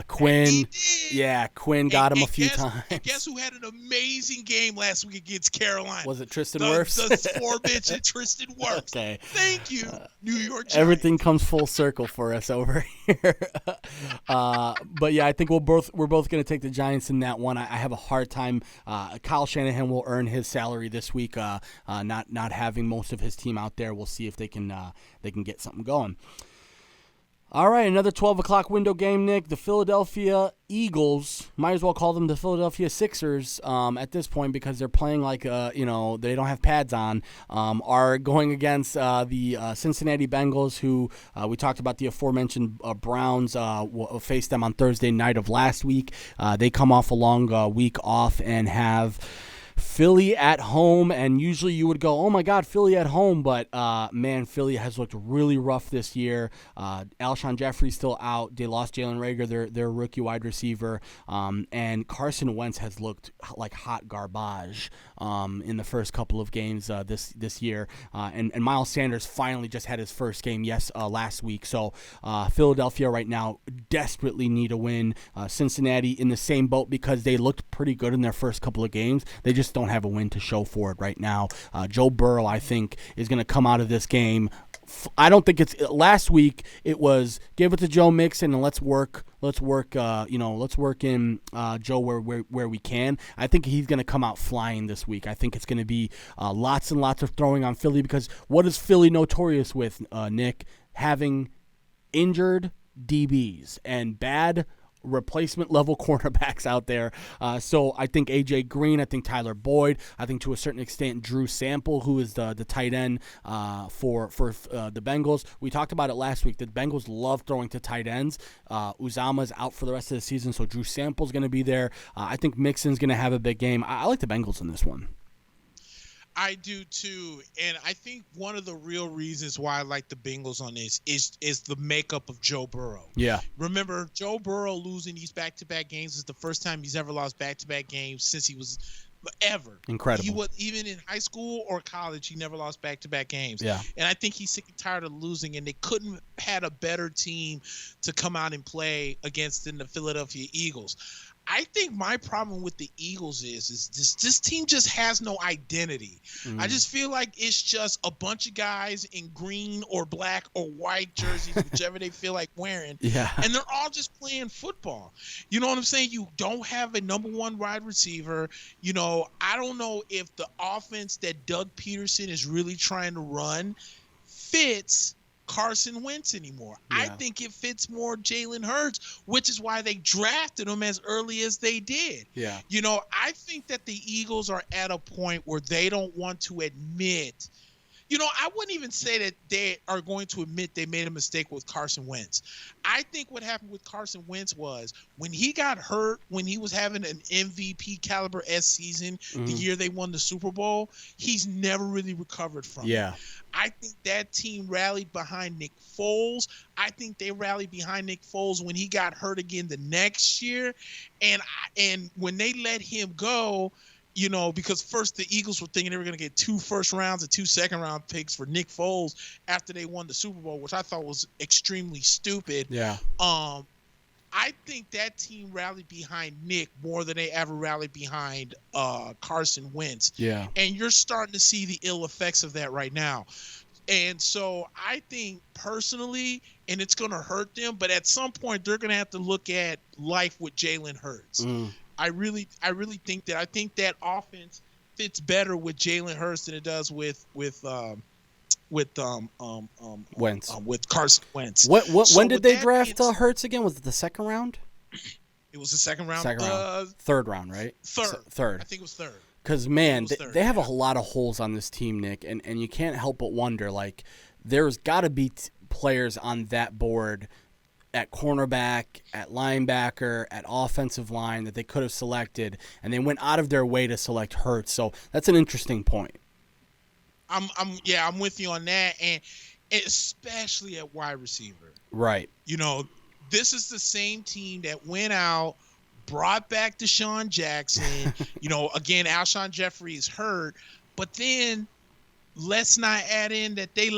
Quinn. Yeah, Quinn got him a few times.
And guess who had an amazing game last week against Carolina?
Was it Tristan Wirfs?
The 4-bitch Tristan Wirfs.
Okay.
Thank you, New York Giants.
Everything comes full circle for us over here. But yeah, I think we're both going to take the Giants in that one. I have a hard time. Kyle Shanahan will earn his salary this week. Not having most of his team out there, we'll see if they can get something going. All right, another 12 o'clock window game, Nick. The Philadelphia Eagles, might as well call them the Philadelphia Sixers at this point because they're playing like, they don't have pads on, are going against the Cincinnati Bengals, who we talked about the aforementioned Browns faced them on Thursday night of last week. They come off a long week off and have Philly at home, and usually you would go, oh my God, Philly at home, but man, Philly has looked really rough this year. Alshon Jeffrey's still out. They lost Jalen Reagor, their rookie wide receiver, and Carson Wentz has looked like hot garbage in the first couple of games this year, and Miles Sanders finally just had his first game last week. So Philadelphia right now desperately need a win. Cincinnati in the same boat because they looked pretty good in their first couple of games. They just don't have a win to show for it right now. Joe Burrow, I think, is going to come out of this game. I don't think it's last week. It was give it to Joe Mixon and let's work in Joe where we can. I think he's going to come out flying this week. I think it's going to be lots and lots of throwing on Philly because what is Philly notorious with, Nick? Having injured DBs and bad replacement level cornerbacks out there. So I think AJ Green, I think Tyler Boyd, I think to a certain extent Drew Sample, who is the tight end for the Bengals. We talked about it last week. The Bengals love throwing to tight ends. Uzama's out for the rest of the season, so Drew Sample's going to be there. I think Mixon's going to have a big game. I like the Bengals in this one.
I do too, and I think one of the real reasons why I like the Bengals on this is the makeup of Joe Burrow.
Yeah.
Remember, Joe Burrow losing these back-to-back games is the first time he's ever lost back-to-back games since he was ever.
Incredible.
He was even in high school or college, he never lost back-to-back games.
Yeah.
And I think he's sick and tired of losing, and they couldn't have had a better team to come out and play against than the Philadelphia Eagles. I think my problem with the Eagles is this team just has no identity. I just feel like it's just a bunch of guys in green or black or white jerseys, whichever they feel like wearing.
Yeah.
And they're all just playing football. You know what I'm saying? You don't have a number one wide receiver. You know, I don't know if the offense that Doug Peterson is really trying to run fits Carson Wentz anymore. Yeah. I think it fits more Jalen Hurts, which is why they drafted him as early as they did.
Yeah.
You know, I think that the Eagles are at a point where they don't want to admit. You know, I wouldn't even say that they are going to admit they made a mistake with Carson Wentz. I think what happened with Carson Wentz was when he got hurt, when he was having an MVP caliber season, the year they won the Super Bowl, he's never really recovered from it. I think that team rallied behind Nick Foles. I think they rallied behind Nick Foles when he got hurt again the next year. And when they let him go, you know, because first the Eagles were thinking they were going to get 2 first rounds and 2 second round picks for Nick Foles after they won the Super Bowl, which I thought was extremely stupid.
Yeah.
I think that team rallied behind Nick more than they ever rallied behind Carson Wentz.
Yeah.
And you're starting to see the ill effects of that right now. And so I think personally, and it's going to hurt them, but at some point they're going to have to look at life with Jalen Hurts. I really think that. I think that offense fits better with Jalen Hurts than it does with Carson Wentz.
When did they draft Hurts again? Was it the second round?
It was the second round.
Third round, right?
Third. I think it was third.
Because, man, they have a lot of holes on this team, Nick, and you can't help but wonder, like, there's got to be players on that board at cornerback, at linebacker, at offensive line that they could have selected, and they went out of their way to select Hurts. So that's an interesting point.
I'm with you on that, and especially at wide receiver.
Right.
You know, this is the same team that went out, brought back Deshaun Jackson. You know, again, Alshon Jeffrey is hurt, but then let's not add in that they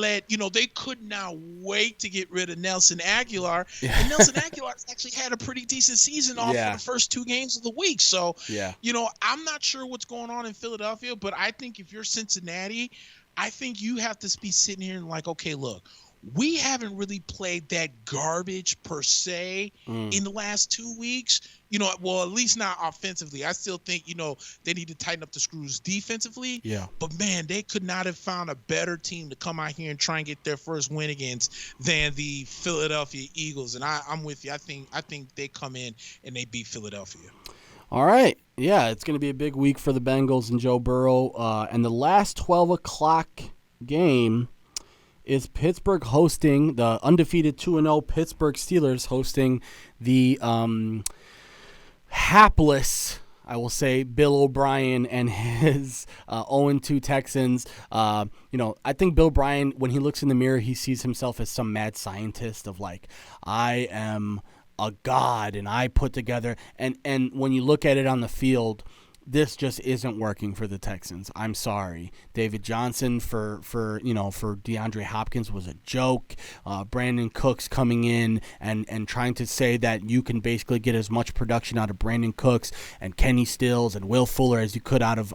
could not wait to get rid of Nelson Aguilar. Yeah. And Nelson Aguilar actually had a pretty decent season off for the first 2 games of the week. So, you know, I'm not sure what's going on in Philadelphia, but I think if you're Cincinnati, I think you have to be sitting here and like, okay, look, we haven't really played that garbage per se in the last 2 weeks. Well, at least not offensively. I still think, they need to tighten up the screws defensively.
Yeah.
But, man, they could not have found a better team to come out here and try and get their first win against than the Philadelphia Eagles. And I'm with you. I think they come in and they beat Philadelphia.
All right. Yeah, it's going to be a big week for the Bengals and Joe Burrow. And the last 12 o'clock game is Pittsburgh hosting the undefeated 2-0 Pittsburgh Steelers hosting the hapless, I will say, Bill O'Brien and his 0-2 Texans. I think Bill O'Brien, when he looks in the mirror, he sees himself as some mad scientist of like, I am a god and I put together. And when you look at it on the field, this just isn't working for the Texans. I'm sorry. David Johnson for DeAndre Hopkins was a joke. Brandon Cooks coming in and trying to say that you can basically get as much production out of Brandon Cooks and Kenny Stills and Will Fuller as you could out of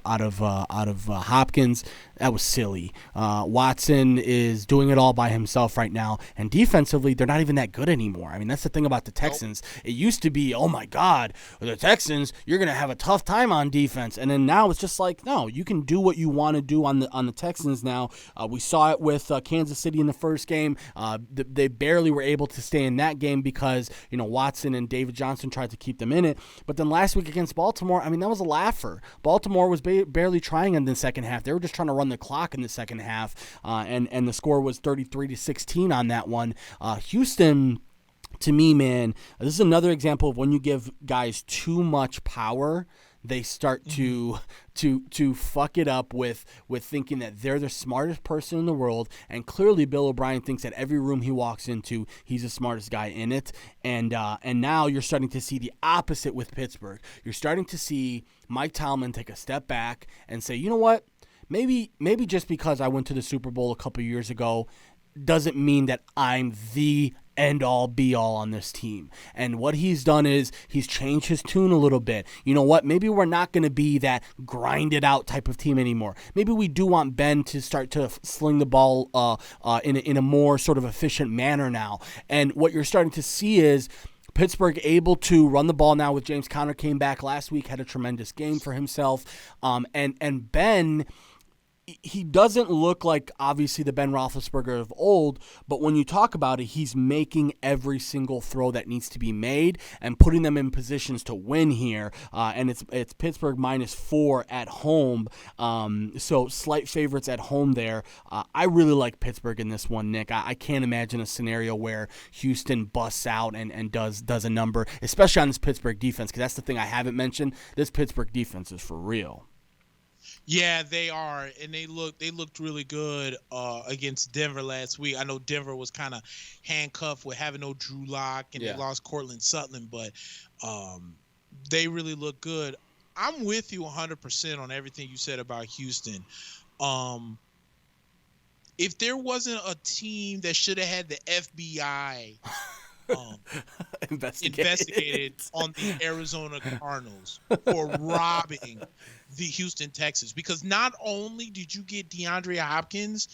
Hopkins. That was silly. Watson is doing it all by himself right now, and defensively, they're not even that good anymore. I mean, that's the thing about the Texans. It used to be, oh my God, the Texans, you're going to have a tough time on defense, and then now it's just like, no, you can do what you want to do on the Texans now. We saw it with Kansas City in the first game. They barely were able to stay in that game because Watson and David Johnson tried to keep them in it. But then last week against Baltimore, I mean, that was a laugher. Baltimore was barely trying in the second half. They were just trying to run the clock in the second half, and the score was 33-16 on that one. Houston, to me, man, this is another example of when you give guys too much power, they start to fuck it up with thinking that they're the smartest person in the world. And clearly Bill O'Brien thinks that every room he walks into, he's the smartest guy in it. And now you're starting to see the opposite with Pittsburgh. You're starting to see Mike Tomlin take a step back and say, you know what? Maybe just because I went to the Super Bowl a couple years ago doesn't mean that I'm the end-all, be-all on this team. And what he's done is he's changed his tune a little bit. You know what? Maybe we're not going to be that grinded-out type of team anymore. Maybe we do want Ben to start to sling the ball in a more sort of efficient manner now. And what you're starting to see is Pittsburgh able to run the ball now with James Conner came back last week, had a tremendous game for himself. And Ben, he doesn't look like, obviously, the Ben Roethlisberger of old, but when you talk about it, he's making every single throw that needs to be made and putting them in positions to win here. And it's Pittsburgh -4 at home, so slight favorites at home there. I really like Pittsburgh in this one, Nick. I can't imagine a scenario where Houston busts out and does a number, especially on this Pittsburgh defense, because that's the thing I haven't mentioned. This Pittsburgh defense is for real.
Yeah, they are, and they looked really good against Denver last week. I know Denver was kind of handcuffed with having no Drew Lock, and they lost Cortland Sutton, but they really look good. I'm with you 100% on everything you said about Houston. If there wasn't a team that should have had the FBI investigated on the Arizona Cardinals for robbing the Houston Texans, because not only did you get DeAndre Hopkins,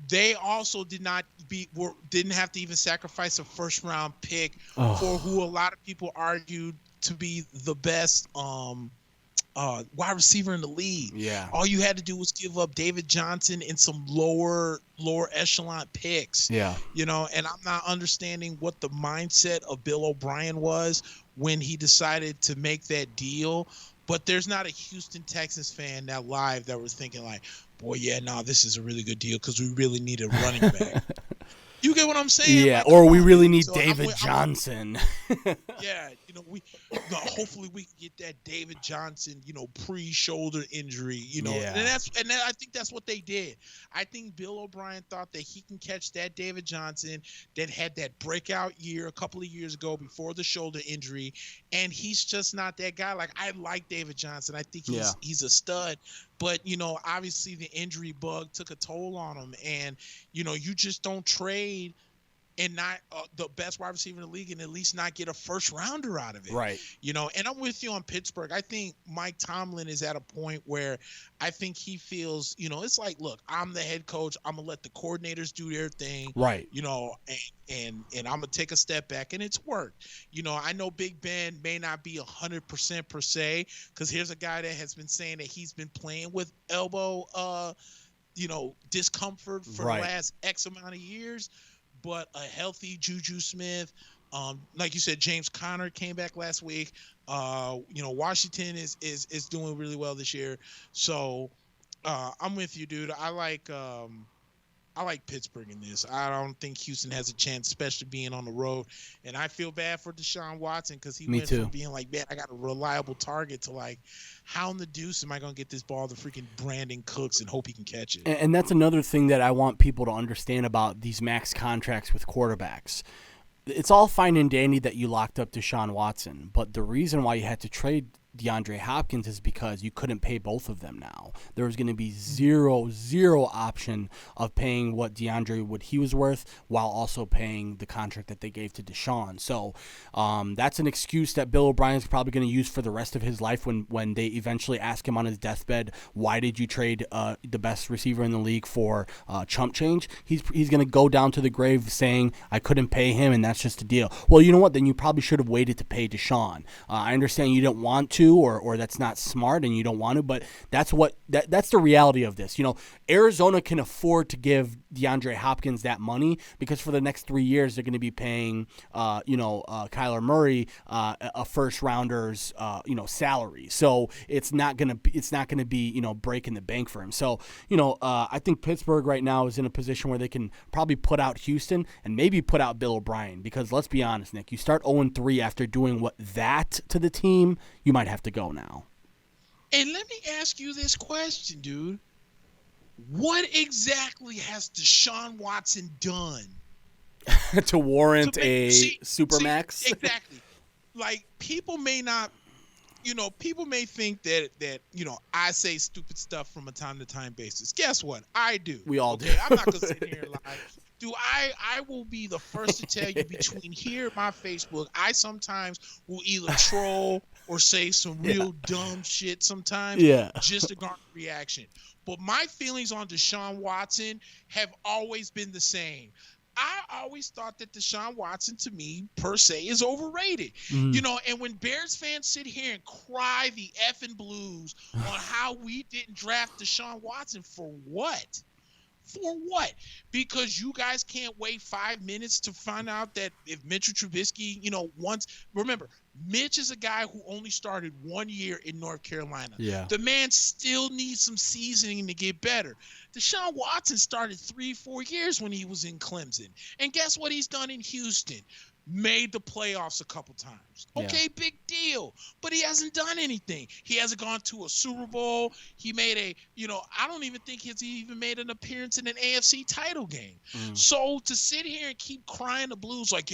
they also didn't have to even sacrifice a first round pick for who a lot of people argued to be the best wide receiver in the league.
Yeah.
All you had to do was give up David Johnson and some lower echelon picks.
Yeah.
And I'm not understanding what the mindset of Bill O'Brien was when he decided to make that deal. But there's not a Houston Texans fan that live that was thinking like, boy, yeah, this is a really good deal because we really need a running back. You get what I'm saying?
Yeah, or we really need David Johnson.
Yeah, hopefully we can get that David Johnson, pre-shoulder injury, and I think that's what they did. I think Bill O'Brien thought that he can catch that David Johnson that had that breakout year a couple of years ago before the shoulder injury, and he's just not that guy. Like, I like David Johnson. I think he's a stud. But, obviously the injury bug took a toll on him. And, you just don't trade
and not the best wide receiver in the league, and at least not get a first rounder out of it.
Right.
And I'm with you on Pittsburgh. I think Mike Tomlin is at a point where I think he feels, it's like, look, I'm the head coach. I'm going to let the coordinators do their thing.
Right.
And I'm going to take a step back, and it's worked. I know Big Ben may not be 100% per se, because here's a guy that has been saying that he's been playing with elbow, discomfort for the last X amount of years. But a healthy Juju Smith, like you said, James Conner came back last week. Washington is doing really well this year. So I'm with you, dude. I like Pittsburgh in this. I don't think Houston has a chance, especially being on the road. And I feel bad for Deshaun Watson, because he went from being like, man, I got a reliable target, to like, how in the deuce am I going to get this ball to freaking Brandon Cooks and hope he can catch it?
And that's another thing that I want people to understand about these max contracts with quarterbacks. It's all fine and dandy that you locked up Deshaun Watson, but the reason why you had to trade DeAndre Hopkins is because you couldn't pay both of them now. There was going to be zero option of paying what he was worth, while also paying the contract that they gave to Deshaun. So that's an excuse that Bill O'Brien's probably going to use for the rest of his life when they eventually ask him on his deathbed, why did you trade the best receiver in the league for chump change? He's going to go down to the grave saying, I couldn't pay him, and that's just the deal. Well, you know what? Then you probably should have waited to pay Deshaun. I understand you don't want to, or that's not smart and you don't want to, but that's the reality of this. Arizona can afford to give DeAndre Hopkins that money, because for the next 3 years they're going to be paying Kyler Murray a first rounder's salary. So it's not going to be breaking the bank for him. So I think Pittsburgh right now is in a position where they can probably put out Houston and maybe put out Bill O'Brien, because let's be honest, Nick, you start 0-3 after doing that to the team, you might have to go now.
And let me ask you this question, dude. What exactly has Deshaun Watson done
to warrant a supermax?
Exactly. Like, people may not, people may think that I say stupid stuff from a time-to-time basis. Guess what? I do.
We all do.
I'm not going to sit here and lie. Dude, I will be the first to tell you, between here and my Facebook, I sometimes will either troll or say some real dumb shit sometimes, just to garner reaction. But my feelings on Deshaun Watson have always been the same. I always thought that Deshaun Watson, to me, per se, is overrated. And when Bears fans sit here and cry the effing blues on how we didn't draft Deshaun Watson, for what? For what? Because you guys can't wait 5 minutes to find out that if Mitchell Trubisky, remember, Mitch is a guy who only started 1 year in North Carolina.
Yeah.
The man still needs some seasoning to get better. Deshaun Watson started 3-4 years when he was in Clemson. And guess what he's done in Houston? Made the playoffs a couple times. Okay, big deal. But he hasn't done anything. He hasn't gone to a Super Bowl. He made I don't even think he's even made an appearance in an AFC title game. So to sit here and keep crying the blues like,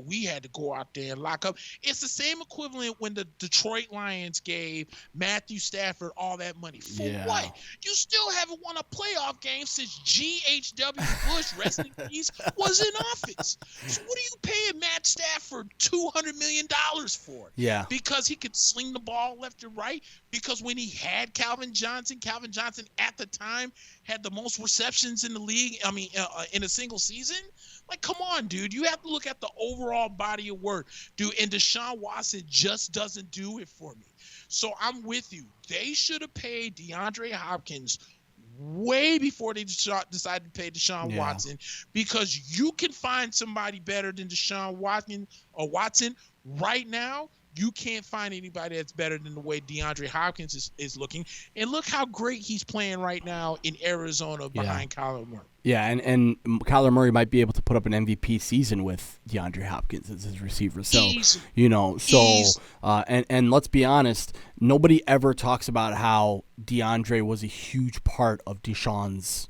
we had to go out there and lock up. It's the same equivalent when the Detroit Lions gave Matthew Stafford all that money. For what? You still haven't won a playoff game since G.H.W. Bush, rest in peace, was in office. So what are you paying Matt Stafford $200 million for?
Yeah.
Because he could sling the ball left and right? Because when he had Calvin Johnson at the time had the most receptions in the league, in a single season? Like, come on, dude. You have to look at the overall body of work, dude. And Deshaun Watson just doesn't do it for me. So I'm with you. They should have paid DeAndre Hopkins way before they decided to pay Deshaun Watson, because you can find somebody better than Deshaun Watson right now. You can't find anybody that's better than the way DeAndre Hopkins is looking. And look how great he's playing right now in Arizona behind Kyler Murray.
Yeah, and Kyler Murray might be able to put up an MVP season with DeAndre Hopkins as his receiver. So, and let's be honest, nobody ever talks about how DeAndre was a huge part of Deshaun's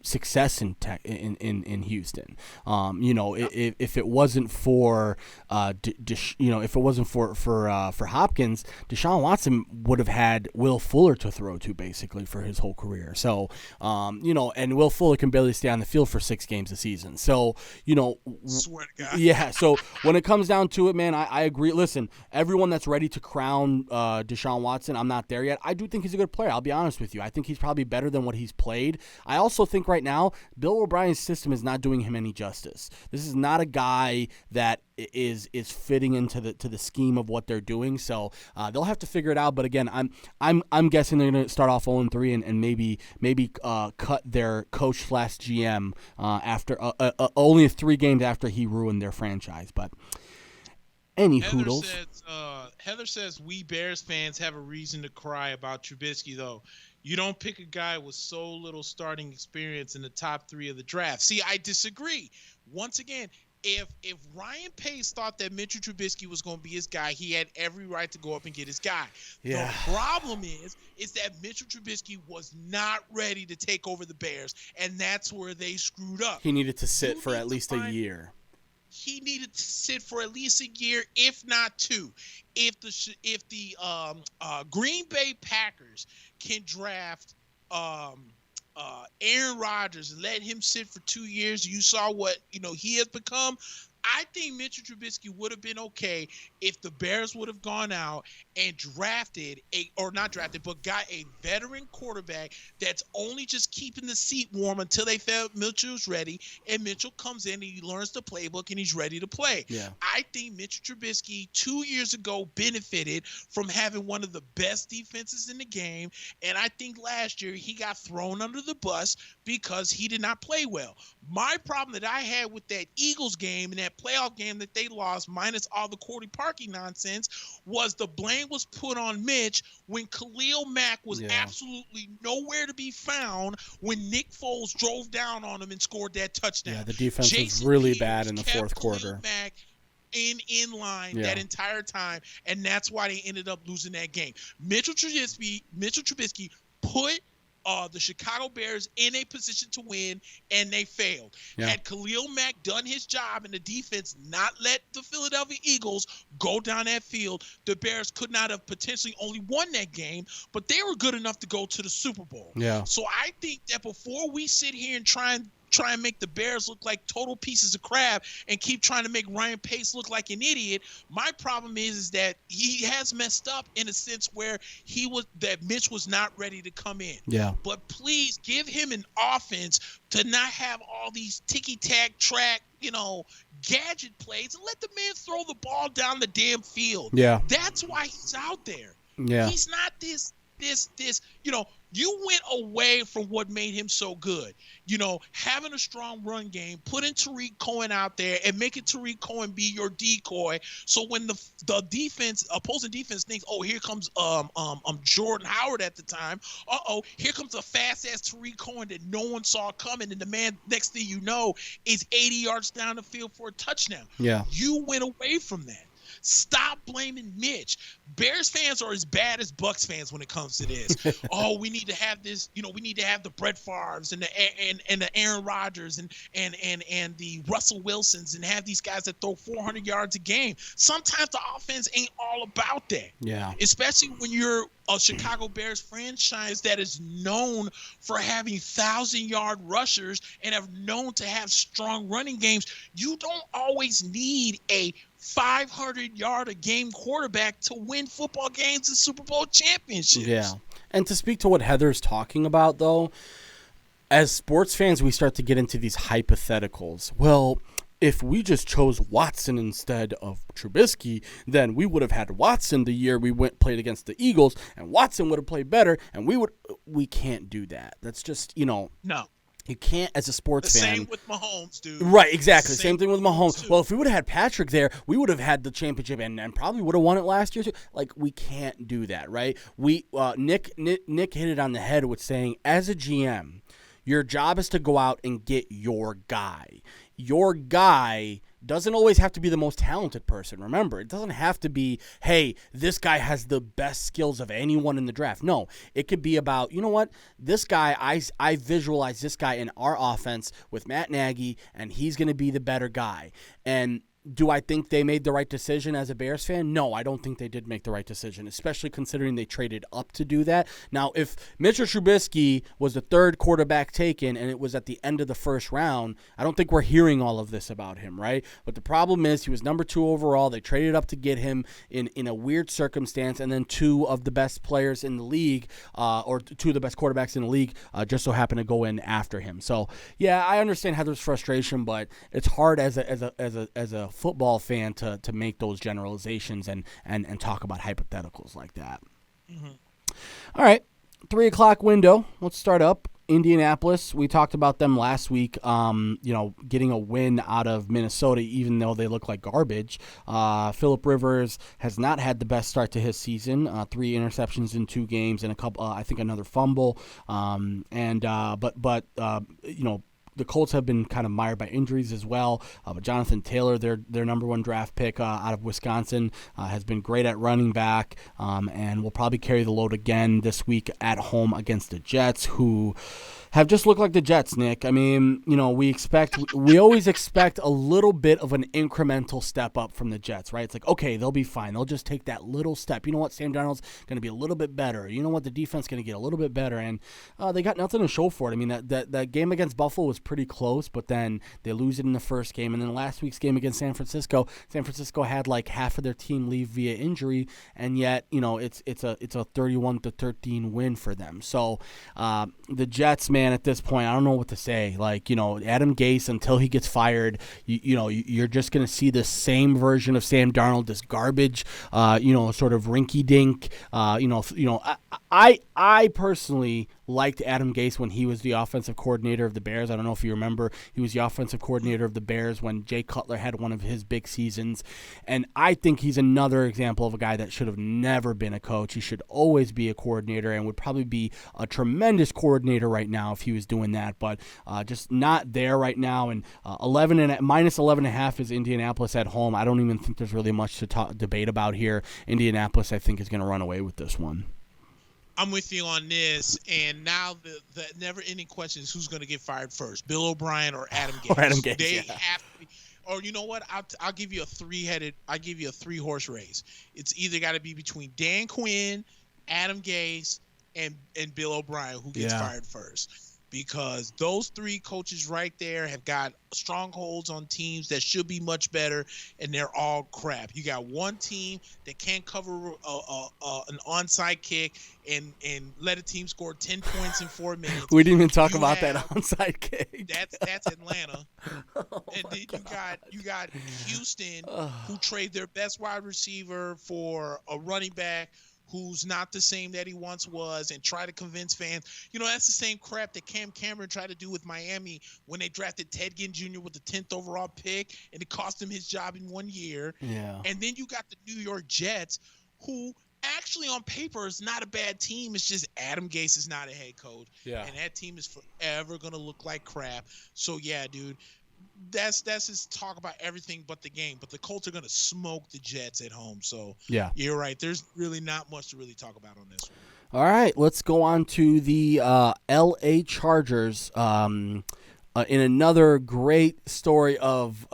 success in Houston. If it wasn't for if it wasn't for Hopkins, Deshaun Watson would have had Will Fuller to throw to basically for his whole career. So and Will Fuller can barely stay on the field for 6 games a season. So
swear to God.
Yeah. So when it comes down to it, man, I agree. Listen, everyone that's ready to crown Deshaun Watson, I'm not there yet. I do think he's a good player. I'll be honest with you. I think he's probably better than what he's played. I also think right now, Bill O'Brien's system is not doing him any justice. This is not a guy that is fitting into the scheme of what they're doing. So they'll have to figure it out. But again, I'm guessing they're going to start off 0-3 and maybe cut their coach / GM after only 3 games after he ruined their franchise. But any hoodles.
Heather says we Bears fans have a reason to cry about Trubisky, though. You don't pick a guy with so little starting experience in the top 3 of the draft. See, I disagree. Once again, if Ryan Pace thought that Mitchell Trubisky was going to be his guy, he had every right to go up and get his guy.
Yeah.
The problem is that Mitchell Trubisky was not ready to take over the Bears, and that's where they screwed up.
He needed to sit for at least a year.
He needed to sit for at least a year, if not 2. If the Green Bay Packers can draft Aaron Rodgers and let him sit for 2 years, you saw what he has become. I think Mitchell Trubisky would have been okay if the Bears would have gone out and got a veteran quarterback that's only just keeping the seat warm until they felt Mitchell's ready, and Mitchell comes in and he learns the playbook and he's ready to play.
Yeah.
I think Mitchell Trubisky 2 years ago benefited from having one of the best defenses in the game, and I think last year he got thrown under the bus because he did not play well. My problem that I had with that Eagles game and that playoff game that they lost, minus all the Cordy Parkey nonsense, was the blame was put on Mitch when Khalil Mack was absolutely nowhere to be found when Nick Foles drove down on him and scored that touchdown.
Yeah, the defense was really bad in the fourth quarter.
Mack in line that entire time, and that's why they ended up losing that game. Mitchell Trubisky put the Chicago Bears in a position to win, and they failed.
Yeah.
Had Khalil Mack done his job and the defense not let the Philadelphia Eagles go down that field, the Bears could not have potentially only won that game, but they were good enough to go to the Super Bowl.
Yeah.
So I think that before we sit here and try and make the Bears look like total pieces of crap and keep trying to make Ryan Pace look like an idiot, my problem is that he has messed up in a sense where Mitch was not ready to come in.
Yeah.
But please give him an offense to not have all these ticky-tack track, gadget plays, and let the man throw the ball down the damn field.
Yeah.
That's why he's out there.
Yeah.
He's not this, you went away from what made him so good. Having a strong run game, putting Tariq Cohen out there and making Tariq Cohen be your decoy. So when the opposing defense thinks, oh, here comes Jordan Howard at the time. Here comes a fast-ass Tariq Cohen that no one saw coming, and the man, next thing you know, is 80 yards down the field for a touchdown.
Yeah.
You went away from that. Stop blaming Mitch. Bears fans are as bad as Bucks fans when it comes to this. We need to have this. We need to have the Brett Favres and the Aaron Rodgers and the Russell Wilsons and have these guys that throw 400 yards a game. Sometimes the offense ain't all about that.
Yeah.
Especially when you're a Chicago Bears franchise that is known for having 1,000-yard rushers and have known to have strong running games. You don't always need a 500-yard-a-game quarterback to win football games and Super Bowl championships.
Yeah. And to speak to what Heather's talking about, though, as sports fans, we start to get into these hypotheticals. Well, if we just chose Watson instead of Trubisky, then we would have had Watson the year we played against the Eagles, and Watson would have played better, and we can't do that. That's just,
No.
You can't, as a sports fan.
Same with Mahomes, dude.
Right, exactly. Same thing with
Mahomes,
Mahomes.
too.
Well, if we would have had Patrick there, we would have had the championship and probably would have won it last year too. Like, we can't do that, right? Nick hit it on the head with saying, as a GM, Your job is to go out and get your guy. Your guy doesn't always have to be the most talented person. Remember, it doesn't have to be, hey, this guy has the best skills of anyone in the draft. No, it could be about, you know what, this guy, I visualize this guy in our offense with Matt Nagy, and he's going to be the better guy. And do I think they made the right decision as a Bears fan? No, I don't think they did make the right decision, especially considering they traded up to do that. Now, if Mitchell Trubisky was the third quarterback taken and it was at the end of the first round, I don't think we're hearing all of this about him, right? But the problem is he was number 2 overall. They traded up to get him in a weird circumstance, and then 2 of the best players in the league, or 2 of the best quarterbacks in the league, just so happened to go in after him. So, yeah, I understand Heather's frustration, but it's hard as a football fan to make those generalizations and talk about hypotheticals like that. Mm-hmm. All right, 3 o'clock window. Let's start up. Indianapolis, we talked about them last week, getting a win out of Minnesota, even though they look like garbage. Phillip Rivers has not had the best start to his season, 3 interceptions in 2 games and a couple, I think another fumble. The Colts have been kind of mired by injuries as well. But Jonathan Taylor, their number 1 draft pick out of Wisconsin, has been great at running back, and will probably carry the load again this week at home against the Jets, who have just looked like the Jets, Nick. I mean, we always expect a little bit of an incremental step up from the Jets, right? It's like, okay, they'll be fine. They'll just take that little step. You know what? Sam Darnold's going to be a little bit better. You know what? The defense is going to get a little bit better, and they got nothing to show for it. I mean, that game against Buffalo was pretty close, but then they lose it in the first game, and then last week's game against San Francisco had like half of their team leave via injury, and yet, it's a 31-13 win for them. So the Jets, man, at this point, I don't know what to say. Like, Adam Gase, until he gets fired, you're just going to see the same version of Sam Darnold, this garbage, sort of rinky-dink. I personally liked Adam Gase when he was the offensive coordinator of the Bears. I don't know if you remember, he was the offensive coordinator of the Bears when Jay Cutler had one of his big seasons. And I think he's another example of a guy that should have never been a coach. He should always be a coordinator and would probably be a tremendous coordinator right now if he was doing that, but just not there right now. And minus 11.5 is Indianapolis at home. I don't even think there's really much to debate about here. Indianapolis, I think, is going to run away with this one.
I'm with you on this, and now the never-ending question is who's going to get fired first, Bill O'Brien or Adam Gase?
Or Adam Gase,
they have to be, or you know what? I'll give you a 3-horse race. It's either got to be between Dan Quinn, Adam Gase, and Bill O'Brien who gets fired first. Because those 3 coaches right there have got strongholds on teams that should be much better, and they're all crap. You got one team that can't cover an onside kick and let a team score 10 points in 4 minutes.
We didn't even talk about that onside kick.
That's Atlanta. And then you got Houston, who trade their best wide receiver for a running back who's not the same that he once was, and try to convince fans. That's the same crap that Cam Cameron tried to do with Miami when they drafted Ted Ginn Jr. with the 10th overall pick, and it cost him his job in 1 year.
Yeah.
And then you got the New York Jets, who actually on paper is not a bad team. It's just Adam Gase is not a head coach. Yeah. And that team is forever going to look like crap. So, yeah, dude. That's just talk about everything but the game. But the Colts are going to smoke the Jets at home. So, yeah, you're right. There's really not much to really talk about on this one.
All right, let's go on to the L.A. Chargers. In another great story of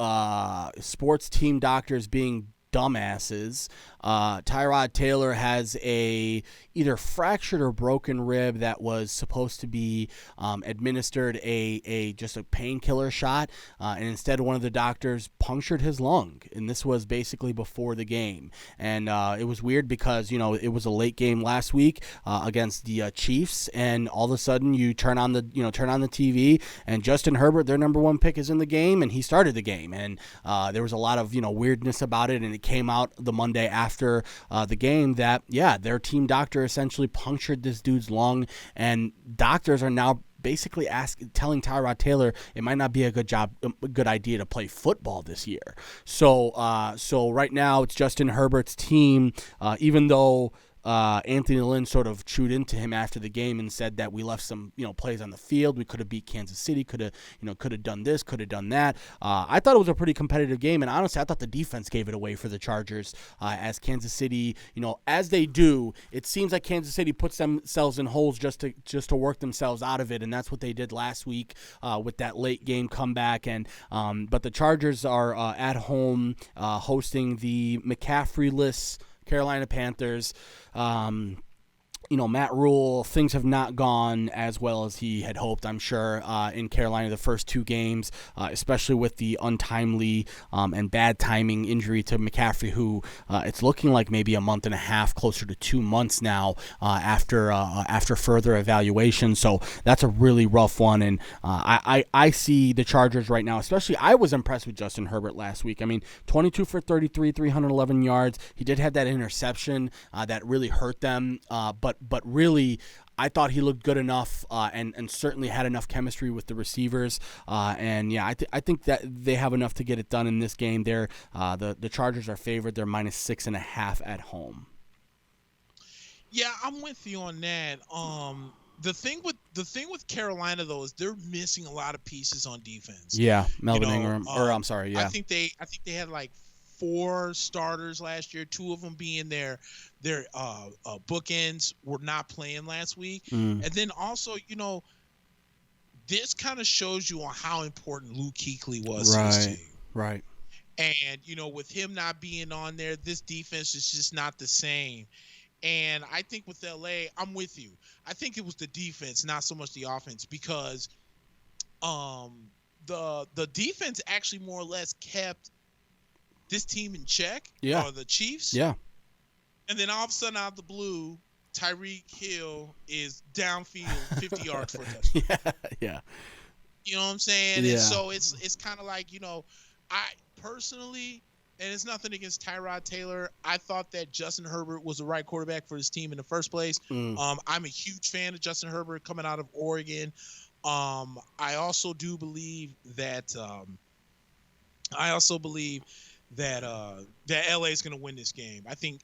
sports team doctors being dumbasses, Tyrod Taylor has either fractured or broken rib that was supposed to be administered just a painkiller shot, and instead one of the doctors punctured his lung, and this was basically before the game. And it was weird because it was a late game last week against the Chiefs, and all of a sudden you turn on the TV, and Justin Herbert, their number 1 pick, is in the game, and he started the game, and there was a lot of weirdness about it, and it came out the Monday after the game that their team doctor essentially punctured this dude's lung, and doctors are now basically telling Tyrod Taylor it might not be a good idea to play football this year. So right now it's Justin Herbert's team, even though Anthony Lynn sort of chewed into him after the game and said that we left some, plays on the field. We could have beat Kansas City, could have done this, could have done that. I thought it was a pretty competitive game, and honestly, I thought the defense gave it away for the Chargers. As Kansas City, as they do, it seems like Kansas City puts themselves in holes just to work themselves out of it, and that's what they did last week with that late game comeback. And but the Chargers are at home hosting the McCaffrey-less Carolina Panthers. Matt Rule, things have not gone as well as he had hoped, I'm sure, in Carolina the first two games, especially with the untimely and bad timing injury to McCaffrey, who it's looking like maybe a month and a half, closer to 2 months now after further evaluation. So that's a really rough one, and I see the Chargers right now, especially I was impressed with Justin Herbert last week. I mean, 22 for 33, 311 yards. He did have that interception that really hurt them, but really, I thought he looked good enough and certainly had enough chemistry with the receivers. I think that they have enough to get it done in this game. The Chargers are favored. They're -6.5 at home.
Yeah, I'm with you on that. The thing with Carolina though is they're missing a lot of pieces on defense.
Yeah, Melvin Ingram, I'm sorry. Yeah,
I think they had like 4 starters last year, 2 of them being their bookends were not playing last week. And then also, this kind of shows you on how important Luke Kuechly was to this team.
Right.
And, with him not being on there, this defense is just not the same. And I think with LA, I'm with you. I think it was the defense, not so much the offense, because the defense actually more or less kept this team in check, or the Chiefs.
Yeah.
And then all of a sudden, out of the blue, Tyreek Hill is downfield 50 yards for a touchdown.
Yeah.
You know what I'm saying?
Yeah.
And so it's kind of like, I personally, and it's nothing against Tyrod Taylor, I thought that Justin Herbert was the right quarterback for his team in the first place. I'm a huge fan of Justin Herbert coming out of Oregon. I also do believe that that LA is going to win this game. I think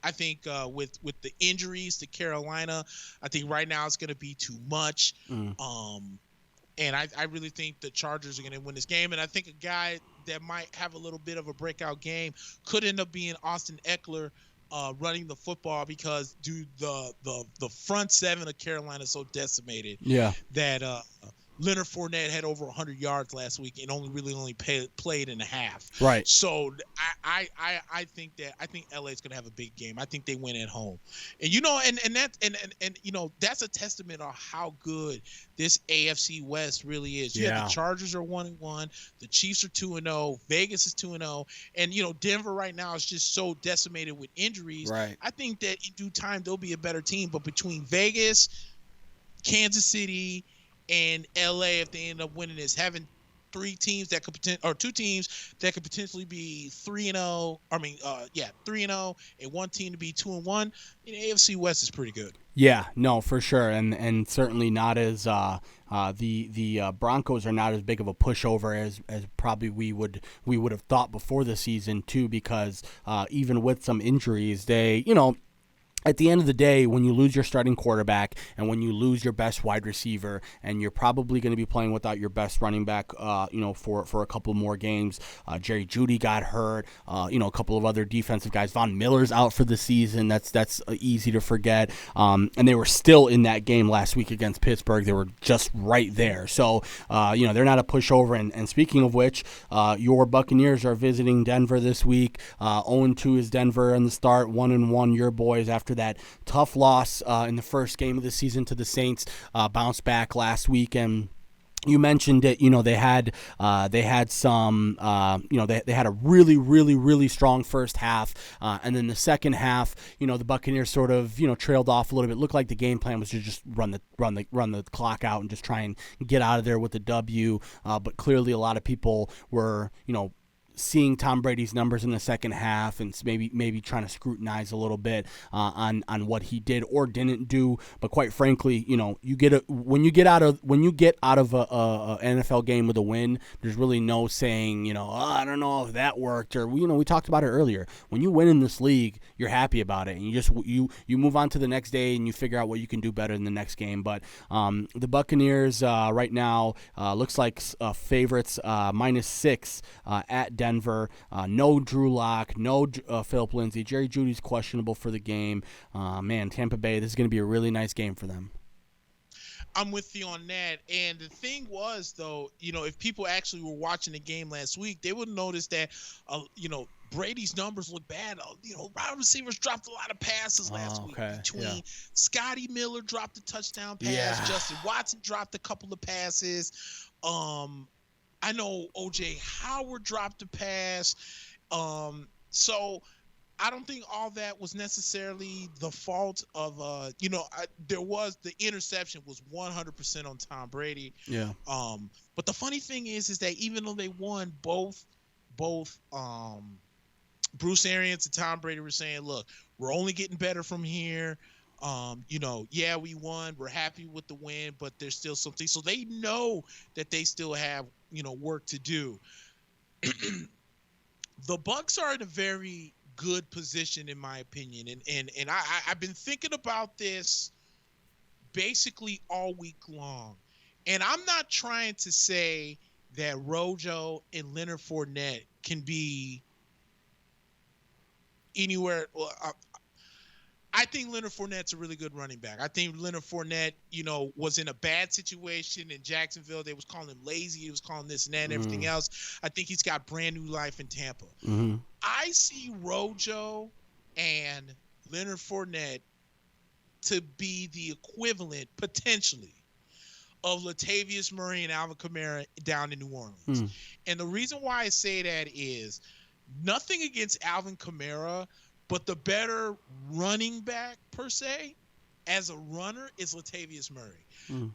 with the injuries to Carolina, I think right now it's going to be too much. And I really think the Chargers are going to win this game. And I think a guy that might have a little bit of a breakout game could end up being Austin Eckler running the football, because the front seven of Carolina is so decimated that Leonard Fournette had over 100 yards last week and only played in a half.
Right.
So I think LA is going to have a big game. I think they win at home, and that's a testament on how good this AFC West really is. Yeah. The Chargers are 1-1, the Chiefs are 2-0, Vegas is 2-0, and Denver right now is just so decimated with injuries.
Right.
I think that in due time they'll be a better team, but between Vegas, Kansas City, and LA, if they end up winning this, having 2 teams that could potentially be 3-0. 3-0, and one team to be 2-1. AFC West is pretty good.
Yeah, no, for sure, and certainly not as the Broncos are not as big of a pushover as probably we would have thought before the season too, because even with some injuries, they at the end of the day, when you lose your starting quarterback and when you lose your best wide receiver, and you're probably going to be playing without your best running back, for a couple more games. Jerry Jeudy got hurt. A couple of other defensive guys. Von Miller's out for the season. That's easy to forget. And they were still in that game last week against Pittsburgh. They were just right there. So, they're not a pushover. And speaking of which, your Buccaneers are visiting Denver this week. 0-2 is Denver in the start. 1-1 your boys after that tough loss in the first game of the season to the Saints, bounced back last week. And you mentioned it, they had some, they had a really, really, really strong first half. And then the second half, the Buccaneers sort of, trailed off a little bit. It looked like the game plan was to just run the clock out and just try and get out of there with the W. But clearly a lot of people were, seeing Tom Brady's numbers in the second half and maybe trying to scrutinize a little bit on what he did or didn't do. But quite frankly, when you get out of a NFL game with a win, there's really no saying, I don't know if that worked, or we talked about it earlier. When you win in this league, you're happy about it, and you move on to the next day and you figure out what you can do better in the next game. But the Buccaneers right now looks like favorites, -6 at Denver. No Drew Lock, no Philip Lindsay. Jerry Jeudy's questionable for the game. Man, Tampa Bay, this is going to be a really nice game for them.
I'm with you on that. And the thing was, though, if people actually were watching the game last week, they would notice that, Brady's numbers look bad. Wide receivers dropped a lot of passes last week. Between Scotty Miller dropped a touchdown pass, Justin Watson dropped a couple of passes. I know O.J. Howard dropped a pass. So I don't think all that was necessarily the fault of, there was the interception was 100% on Tom Brady.
Yeah.
But the funny thing is that even though they won, both Bruce Arians and Tom Brady were saying, look, we're only getting better from here. We won. We're happy with the win, but there's still something. So they know that they still have, work to do. The Bucs are in a very good position, in my opinion. And I've been thinking about this basically all week long. And I'm not trying to say that Rojo and Leonard Fournette can be anywhere. Well, I think Leonard Fournette's a really good running back. I think Leonard Fournette, was in a bad situation in Jacksonville. They was calling him lazy. He was calling this and that and everything else. I think he's got brand new life in Tampa.
Mm-hmm.
I see Rojo and Leonard Fournette to be the equivalent, potentially, of Latavius Murray and Alvin Kamara down in New Orleans. And the reason why I say that is nothing against Alvin Kamara, but the better running back, per se, as a runner, is Latavius Murray.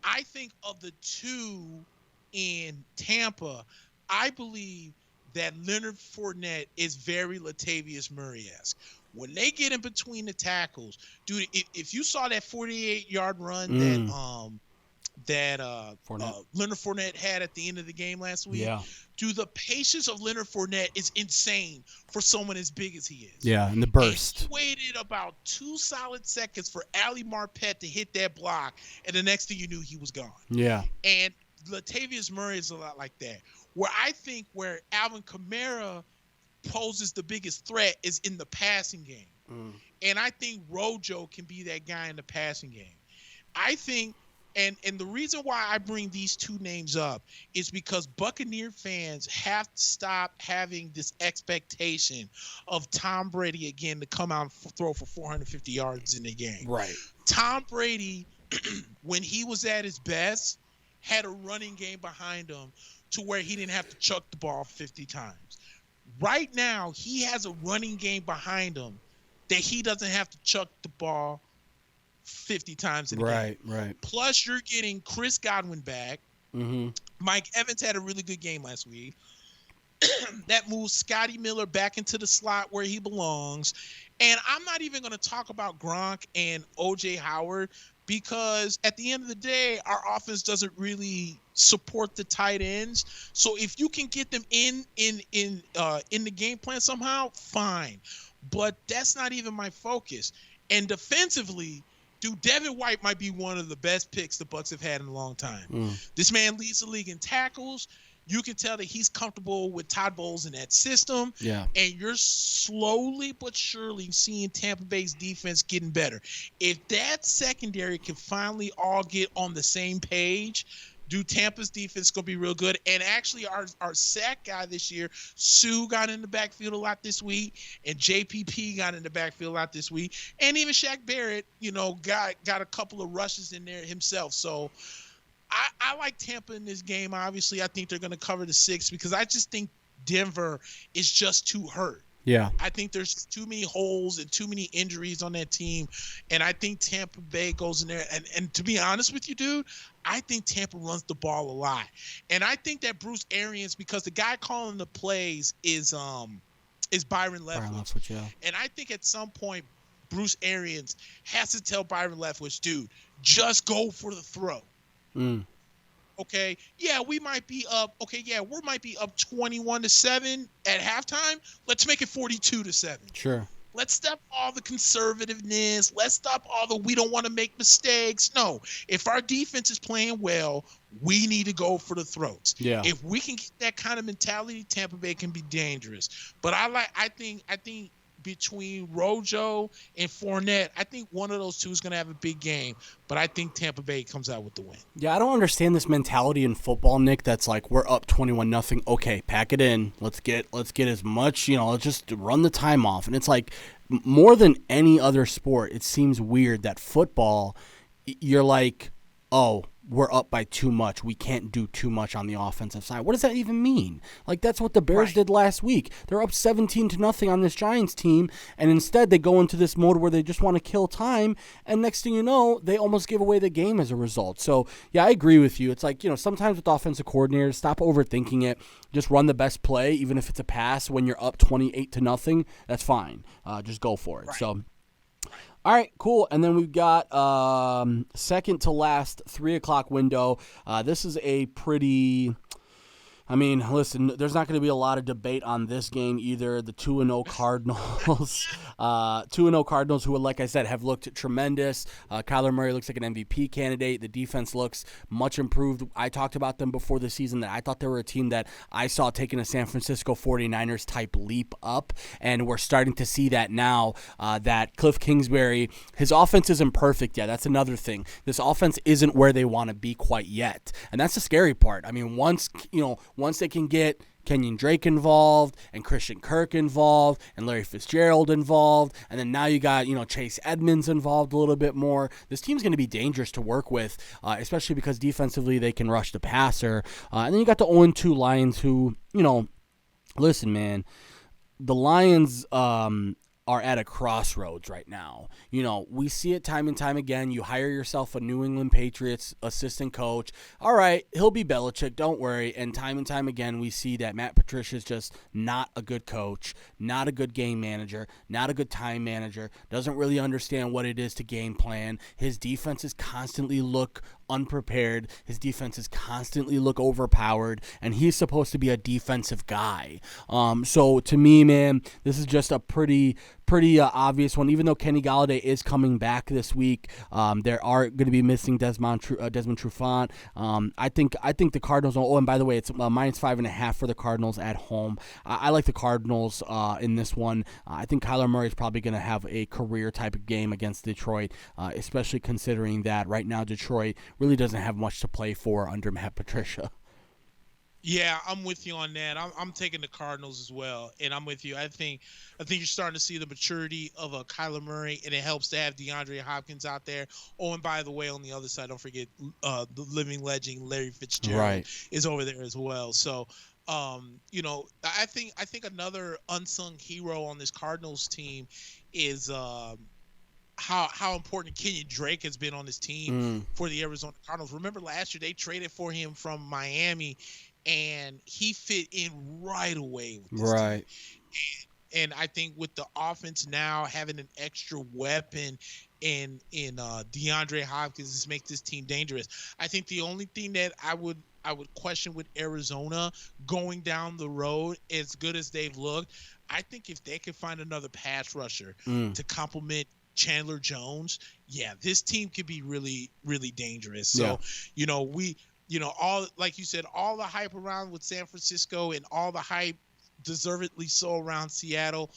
I think of the two in Tampa, I believe that Leonard Fournette is very Latavius Murray-esque. When they get in between the tackles, dude, if you saw that 48-yard run that Leonard Fournette had at the end of the game last week, dude, the patience of Leonard Fournette is insane for someone as big as he is.
Yeah, and the burst.
And he waited about 2 solid seconds for Ali Marpet to hit that block, and the next thing you knew, he was gone.
Yeah.
And Latavius Murray is a lot like that. Where Alvin Kamara poses the biggest threat is in the passing game. And I think Rojo can be that guy in the passing game. I think, and the reason why I bring these two names up is because Buccaneer fans have to stop having this expectation of Tom Brady again to come out and throw for 450 yards in a game.
Right.
Tom Brady, when he was at his best, had a running game behind him to where he didn't have to chuck the ball 50 times. Right now, he has a running game behind him that he doesn't have to chuck the ball 50 times in a game.
Right.
Plus, you're getting Chris Godwin back.
Mm-hmm.
Mike Evans had a really good game last week. That moves Scotty Miller back into the slot where he belongs. And I'm not even going to talk about Gronk and O.J. Howard because at the end of the day, our offense doesn't really support the tight ends. So if you can get them in the game plan somehow, fine. But that's not even my focus. And defensively, dude, Devin White might be one of the best picks the Bucs have had in a long time. This man leads the league in tackles. You can tell that he's comfortable with Todd Bowles in that system.
Yeah. And
you're slowly but surely seeing Tampa Bay's defense getting better. If that secondary can finally all get on the same page, dude, Tampa's defense is going to be real good. And actually, our sack guy this year, Sue, got in the backfield a lot this week, and JPP got in the backfield a lot this week. And even Shaq Barrett, got a couple of rushes in there himself. So I like Tampa in this game. Obviously, I think they're going to cover the 6 because I just think Denver is just too hurt.
Yeah.
I think there's too many holes and too many injuries on that team. And I think Tampa Bay goes in there. And to be honest with you, dude, I think Tampa runs the ball a lot. And I think that Bruce Arians, because the guy calling the plays is Byron Leftwich.
Yeah.
And I think at some point, Bruce Arians has to tell Byron Leftwich, dude, just go for the throw. Okay, yeah, we might be up. Okay, yeah, we might be up 21-7 at halftime. Let's make it 42-7.
Sure.
Let's stop all the conservativeness. Let's stop all the we don't want to make mistakes. No, if our defense is playing well, we need to go for the throats.
Yeah.
If we can get that kind of mentality, Tampa Bay can be dangerous. But I think between Rojo and Fournette, I think one of those two is going to have a big game, but I think Tampa Bay comes out with the win.
Yeah, I don't understand this mentality in football, Nick, that's like we're up 21-0. Okay, pack it in. Let's get as much, let's just run the time off. And it's like more than any other sport, it seems weird that football, you're like, oh, we're up by too much. We can't do too much on the offensive side. What does that even mean? Like, that's what the Bears did last week. They're up 17-0 on this Giants team, and instead they go into this mode where they just want to kill time, and next thing you know, they almost give away the game as a result. So, yeah, I agree with you. It's like, sometimes with offensive coordinators, stop overthinking it. Just run the best play, even if it's a pass when you're up 28-0. That's fine. Just go for it.
Right.
So, all right, cool. And then we've got second to last 3 o'clock window. This is a pretty... listen, there's not going to be a lot of debate on this game either. The 2-0 Cardinals, 2-0 Cardinals, who, like I said, have looked tremendous. Kyler Murray looks like an MVP candidate. The defense looks much improved. I talked about them before the season that I thought they were a team that I saw taking a San Francisco 49ers type leap up, and we're starting to see that now that Cliff Kingsbury, his offense isn't perfect yet. That's another thing. This offense isn't where they want to be quite yet, and that's the scary part. Once they can get Kenyon Drake involved and Christian Kirk involved and Larry Fitzgerald involved, and then now you got, Chase Edmonds involved a little bit more, this team's going to be dangerous to work with, especially because defensively they can rush the passer. And then you got the 0-2 Lions who, listen, man, the Lions are at a crossroads right now. We see it time and time again. You hire yourself a New England Patriots assistant coach. All right, he'll be Belichick, don't worry. And time again, we see that Matt Patricia's just not a good coach, not a good game manager, not a good time manager, doesn't really understand what it is to game plan. His defenses constantly look unprepared. His defenses constantly look overpowered, and he's supposed to be a defensive guy. So to me, man, this is just a pretty obvious one. Even though Kenny Golladay is coming back this week, there are going to be missing Desmond Trufant. I think the Cardinals. Oh, and by the way, it's -5.5 for the Cardinals at home. I like the Cardinals in this one. I think Kyler Murray is probably going to have a career type of game against Detroit, especially considering that right now Detroit really doesn't have much to play for under Matt Patricia.
Yeah, I'm with you on that. I'm taking the Cardinals as well, and I'm with you. I think you're starting to see the maturity of Kyler Murray, and it helps to have DeAndre Hopkins out there. Oh, and by the way, on the other side, don't forget the living legend Larry Fitzgerald is over there as well. So, I think another unsung hero on this Cardinals team is how important Kenyon Drake has been on this team for the Arizona Cardinals. Remember last year they traded for him from Miami, and he fit in right away with this team. And I think with the offense now having an extra weapon in DeAndre Hopkins, this makes this team dangerous. I think the only thing that I would question with Arizona going down the road, as good as they've looked, I think if they could find another pass rusher to complement Chandler Jones, this team could be really, really dangerous. So, all, like you said, all the hype around with San Francisco and all the hype deservedly so around Seattle,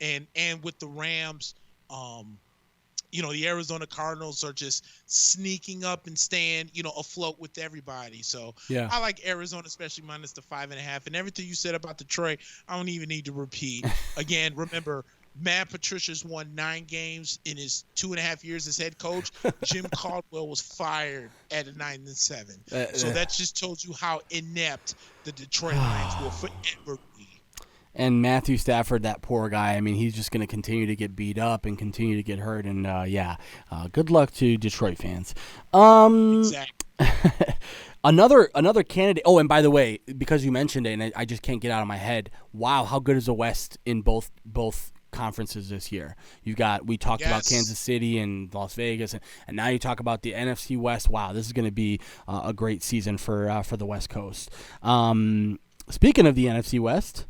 and with the Rams, the Arizona Cardinals are just sneaking up and staying, afloat with everybody. So I like Arizona, especially minus the 5.5. And everything you said about Detroit, I don't even need to repeat. Again, remember, Matt Patricia's won 9 games in his 2.5 years as head coach. Jim Caldwell was fired at 9-7. So that just tells you how inept the Detroit Lions will forever be.
And Matthew Stafford, that poor guy, I mean, he's just going to continue to get beat up and continue to get hurt. And, good luck to Detroit fans.
Exactly.
Another candidate. Oh, and by the way, because you mentioned it, and I just can't get out of my head, wow, how good is the West in both conferences this year? We talked about Kansas City and Las Vegas, and now you talk about the NFC West. Wow, this is going to be a great season for the West Coast. Speaking of the NFC West,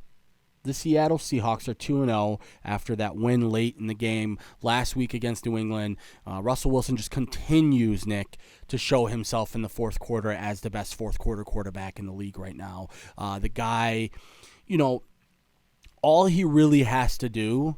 the Seattle Seahawks are 2-0 after that win late in the game last week against New England. Russell Wilson just continues, Nick, to show himself in the fourth quarter as the best fourth quarter quarterback in the league right now. The guy, all he really has to do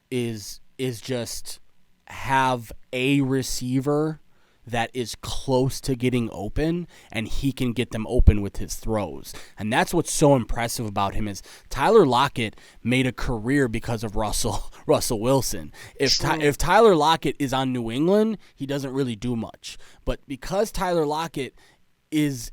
is just have a receiver that is close to getting open, and he can get them open with his throws. And that's what's so impressive about him is Tyler Lockett made a career because of Russell Wilson. If Tyler Lockett is on New England, he doesn't really do much. But because Tyler Lockett is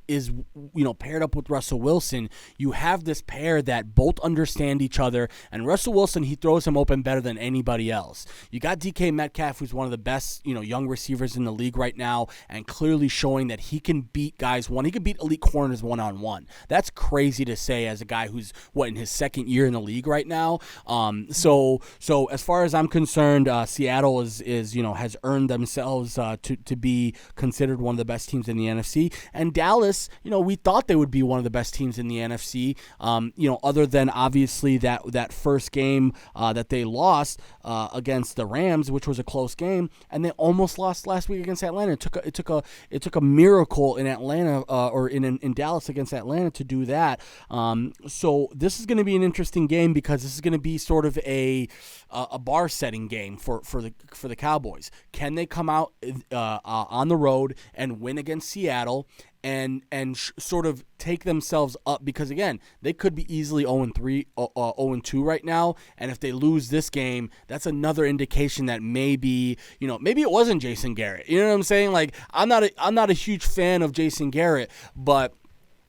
paired up with Russell Wilson, you have this pair that both understand each other, and Russell Wilson, he throws him open better than anybody else. You got DK Metcalf, who's one of the best young receivers in the league right now, and clearly showing that he can beat guys he can beat elite corners one-on-one. That's crazy to say as a guy who's in his second year in the league right now. So as far as I'm concerned, Seattle is has earned themselves to be considered one of the best teams in the NFC. And Dallas, we thought they would be one of the best teams in the NFC, other than obviously that first game that they lost against the Rams, which was a close game, and they almost lost last week against Atlanta. It took a miracle in Atlanta or in Dallas against Atlanta to do that. So this is going to be an interesting game because this is going to be sort of a bar setting game for the Cowboys. Can they come out on the road and win against Seattle and sort of take themselves up? Because again, they could be easily 0-3, 0-2 right now, and if they lose this game, that's another indication that maybe it wasn't Jason Garrett. You know what I'm saying? Like, I'm not a huge fan of Jason Garrett, but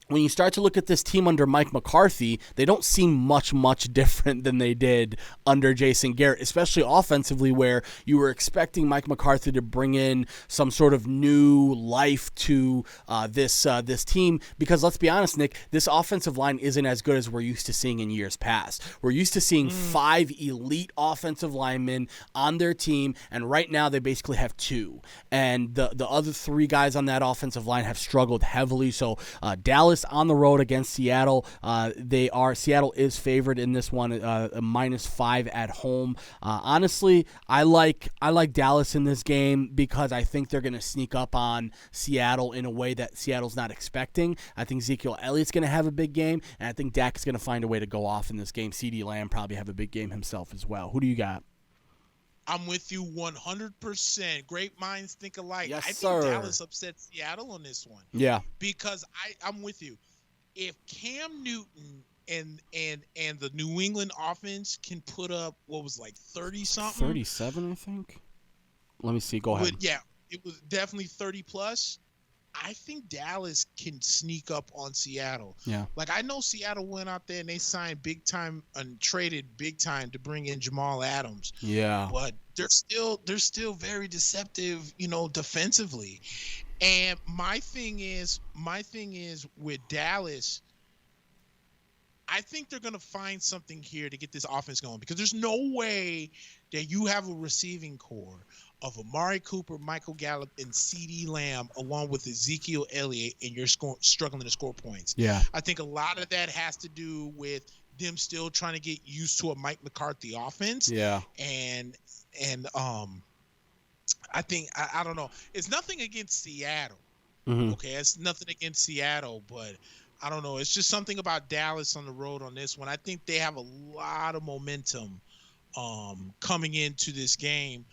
when you start to look at this team under Mike McCarthy, they don't seem much different than they did under Jason Garrett, especially offensively, where you were expecting Mike McCarthy to bring in some sort of new life to this team. Because let's be honest, Nick, this offensive line isn't as good as we're used to seeing in years past. We're used to seeing 5 elite offensive linemen on their team, and right now they basically have 2. And the other 3 guys on that offensive line have struggled heavily. So Dallas on the road against Seattle. Seattle is favored in this one, -5 at home. Honestly, I like Dallas in this game because I think they're going to sneak up on Seattle in a way that Seattle's not expecting. I think Ezekiel Elliott's going to have a big game, and I think Dak is going to find a way to go off in this game. CeeDee Lamb probably have a big game himself as well. Who do you got?
I'm with you 100%. Great minds think alike.
Yes,
I
sir.
think Dallas upset Seattle on this one.
Yeah.
Because I'm with you. If Cam Newton and the New England offense can put up 30-something?
37, I think. Let me see. Go ahead.
Yeah, it was definitely 30 plus. I think Dallas can sneak up on Seattle.
Yeah.
Like, I know Seattle went out there and they signed big time and traded big time to bring in Jamal Adams.
Yeah.
But they're still very deceptive, defensively. And my thing is with Dallas, I think they're going to find something here to get this offense going, because there's no way that you have a receiving core of Amari Cooper, Michael Gallup, and CeeDee Lamb, along with Ezekiel Elliott, and you're struggling to score points.
Yeah.
I think a lot of that has to do with them still trying to get used to a Mike McCarthy offense.
Yeah.
And I think I don't know. It's nothing against Seattle.
Mm-hmm.
Okay, it's nothing against Seattle, but I don't know. It's just something about Dallas on the road on this one. I think they have a lot of momentum coming into this game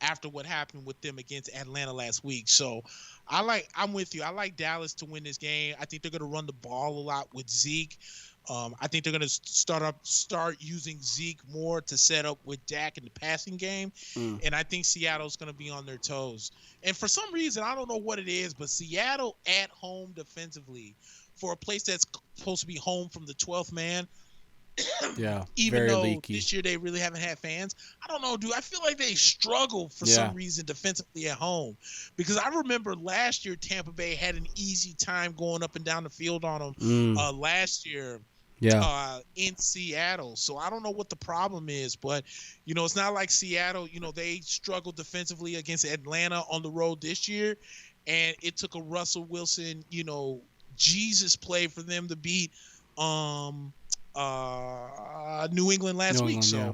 after what happened with them against Atlanta last week. So I'm with you. I like Dallas to win this game. I think they're going to run the ball a lot with Zeke. I think they're going to start using Zeke more to set up with Dak in the passing game. And I think Seattle's going to be on their toes. And for some reason, I don't know what it is, but Seattle at home defensively, for a place that's supposed to be home from the 12th man,
Yeah,
Even
very
though
leaky.
this year they really haven't had fans. I don't know, dude. I feel like they struggle for
Yeah.
some reason defensively at home. Because I remember last year Tampa Bay had an easy time going up and down the field on them last year.
Yeah.
In Seattle. So I don't know what the problem is, but it's not like Seattle, they struggled defensively against Atlanta on the road this year, and it took a Russell Wilson, Jesus play for them to beat New England last week. So
Yeah.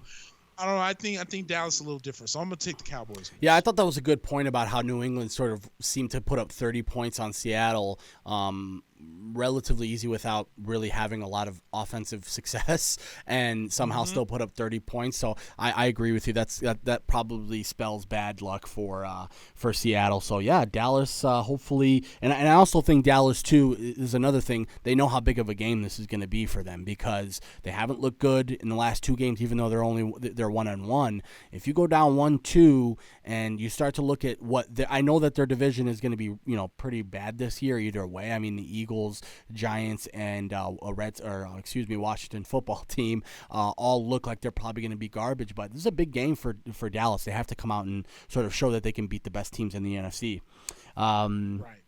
I don't know. I think Dallas is a little different. So I'm gonna take the Cowboys.
Yeah, I thought that was a good point about how New England sort of seemed to put up 30 points on Seattle relatively easy without really having a lot of offensive success, and somehow still put up 30 points. So I agree with you. That probably spells bad luck for Seattle. So yeah, Dallas hopefully, and I also think Dallas too is another thing. They know how big of a game this is going to be for them because they haven't looked good in the last two games, even though they're 1-1. If you go down 1-2 and you start to look at I know that their division is going to be pretty bad this year either way. I mean, the Eagles, Giants, and Washington football team all look like they're probably going to be garbage. But this is a big game for Dallas. They have to come out and sort of show that they can beat the best teams in the NFC.
Right.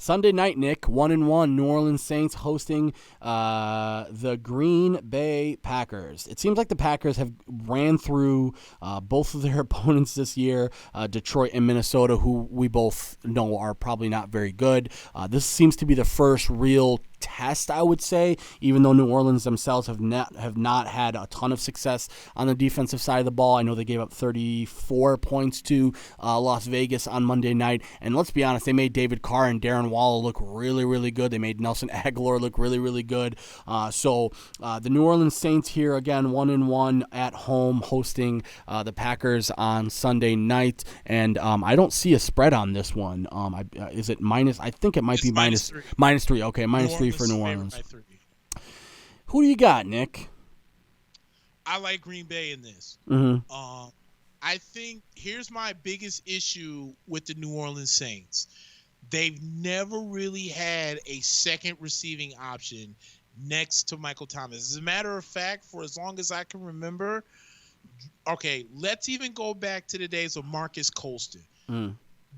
Sunday night, Nick, 1-1, New Orleans Saints hosting the Green Bay Packers. It seems like the Packers have ran through both of their opponents this year, Detroit and Minnesota, who we both know are probably not very good. This seems to be the first real test, I would say, even though New Orleans themselves have not had a ton of success on the defensive side of the ball. I know they gave up 34 points to Las Vegas on Monday night, and let's be honest, they made David Carr and Darren Waller look really, really good. They made Nelson Aguilar look really, really good. So the New Orleans Saints here again, 1-1 at home, hosting the Packers on Sunday night, and I don't see a spread on this one. Is it minus? I think it might be minus 3. Okay, minus 3 for New Orleans. Who do you got, Nick?
I like Green Bay in this. I think here's my biggest issue with the New Orleans Saints. They've never really had a second receiving option next to Michael Thomas. As a matter of fact, for as long as I can remember, okay, let's even go back to the days of Marcus Colston.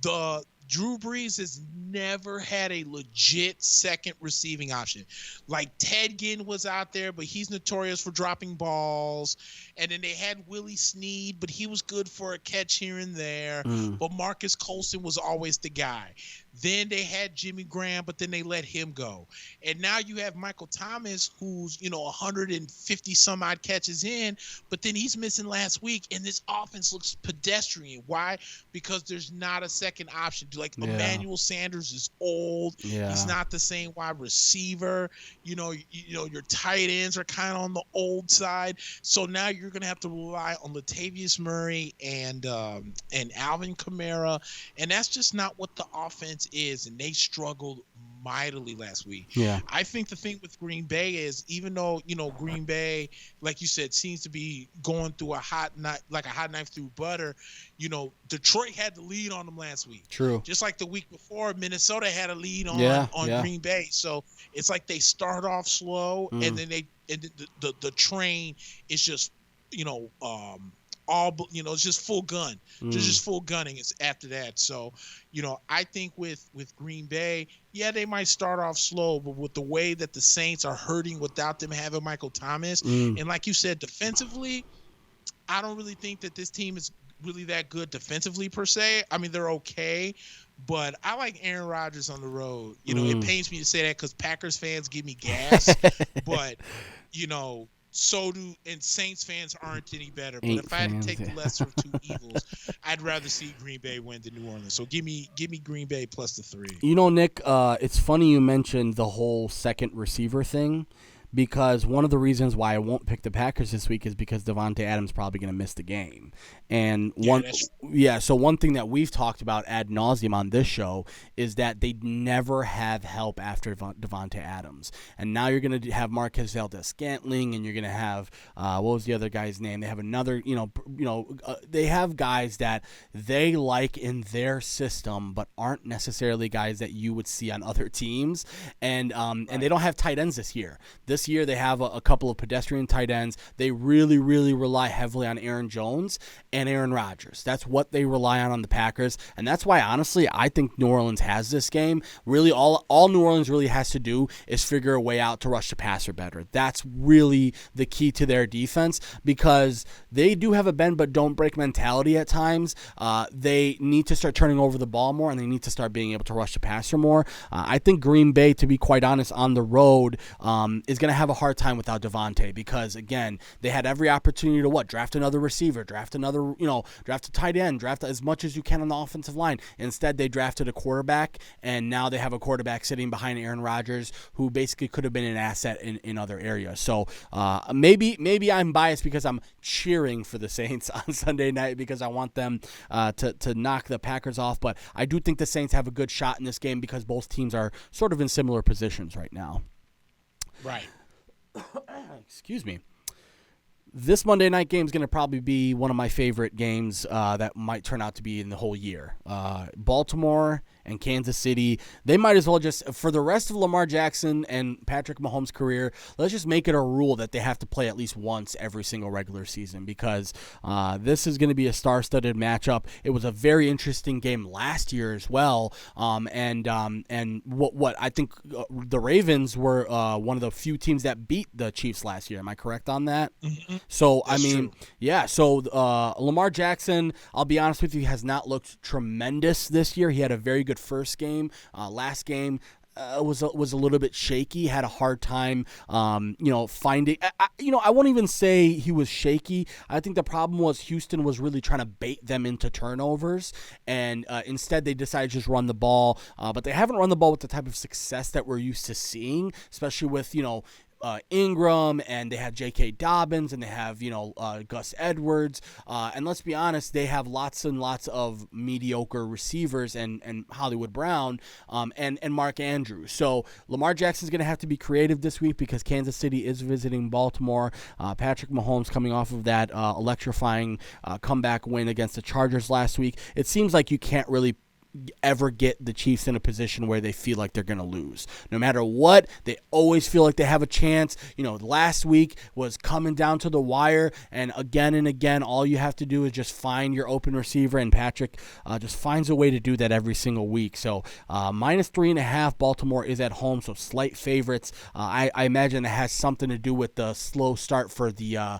The Drew Brees has never had a legit second receiving option. Like Ted Ginn was out there, but he's notorious for dropping balls. And then they had Willie Snead, but he was good for a catch here and there. But Marcus Colston was always the guy. Then they had Jimmy Graham, but then they let him go. And now you have Michael Thomas, who's 150 some odd catches in, but then he's missing last week, and this offense looks pedestrian. Why? Because there's not a second option. Like Emmanuel Sanders is old. He's not the same wide receiver. Your tight ends are kind of on the old side. So now you're going to have to rely on Latavius Murray and Alvin Kamara, and that's just not what the offense is, and they struggled mightily last week. I think the thing with Green Bay is, even though Green Bay, like you said, seems to be going through a hot knife through butter, Detroit had the lead on them last week.
True.
Just like the week before, Minnesota had a lead on Green Bay. So it's like they start off slow, and then the train is just it's just full gun. There's just full gunning. It's after that. So, I think with Green Bay, they might start off slow, but with the way that the Saints are hurting without them having Michael Thomas, and like you said, defensively, I don't really think that this team is really that good defensively per se. I mean, they're okay, but I like Aaron Rodgers on the road. It pains me to say that because Packers fans give me gas, but so do, and Saints fans aren't any better. But if I had to take the lesser of two evils, I'd rather see Green Bay win than New Orleans. So give me Green Bay plus the 3.
Nick, it's funny you mentioned the whole second receiver thing, because one of the reasons why I won't pick the Packers this week is because Devontae Adams probably going to miss the game. And so one thing that we've talked about ad nauseum on this show is that they never have help after Devontae Adams. And now you're going to have Marquez Valdes-Scantling, and you're going to have what was the other guy's name? They have another, they have guys that they like in their system, but aren't necessarily guys that you would see on other teams. And they don't have tight ends this year. This this year they have a couple of pedestrian tight ends. They really, really rely heavily on Aaron Jones and Aaron Rodgers. That's what they rely on the Packers, and that's why, honestly, I think New Orleans has this game. Really, all New Orleans really has to do is figure a way out to rush the passer better. That's really the key to their defense, because they do have a bend but don't break mentality at times. They need to start turning over the ball more, and they need to start being able to rush the passer more. I think Green Bay, to be quite honest, on the road is going to have a hard time without Devontae, because, again, they had every opportunity to draft another receiver, draft a tight end, draft as much as you can on the offensive line. Instead, they drafted a quarterback, and now they have a quarterback sitting behind Aaron Rodgers, who basically could have been an asset in other areas. So maybe I'm biased because I'm cheering for the Saints on Sunday night, because I want them to knock the Packers off. But I do think the Saints have a good shot in this game, because both teams are sort of in similar positions right now.
Right.
Excuse me. This Monday night game is going to probably be one of my favorite games that might turn out to be in the whole year. Baltimore and Kansas City, they might as well just, for the rest of Lamar Jackson and Patrick Mahomes' career, let's just make it a rule that they have to play at least once every single regular season, because this is going to be a star-studded matchup. It was a very interesting game last year as well, and what I think the Ravens were one of the few teams that beat the Chiefs last year. Am I correct on that?
Mm-hmm.
So,
That's true.
yeah, so Lamar Jackson, I'll be honest with you, has not looked tremendous this year. He had a very good first game. Last game was a little bit shaky. Had a hard time, finding. I won't even say he was shaky. I think the problem was Houston was really trying to bait them into turnovers, and instead they decided to just run the ball. But they haven't run the ball with the type of success that we're used to seeing, especially with Ingram, and they have J.K. Dobbins, and they have Gus Edwards, and let's be honest, they have lots and lots of mediocre receivers and Hollywood Brown and Mark Andrews. So Lamar Jackson's going to have to be creative this week, because Kansas City is visiting Baltimore. Patrick Mahomes coming off of that electrifying comeback win against the Chargers last week. It seems like you can't really ever get the Chiefs in a position where they feel like they're going to lose. No matter what, they always feel like they have a chance. Last week was coming down to the wire, and again, all you have to do is just find your open receiver, and Patrick just finds a way to do that every single week. So -3.5, Baltimore is at home, so slight favorites. I imagine it has something to do with the slow start for the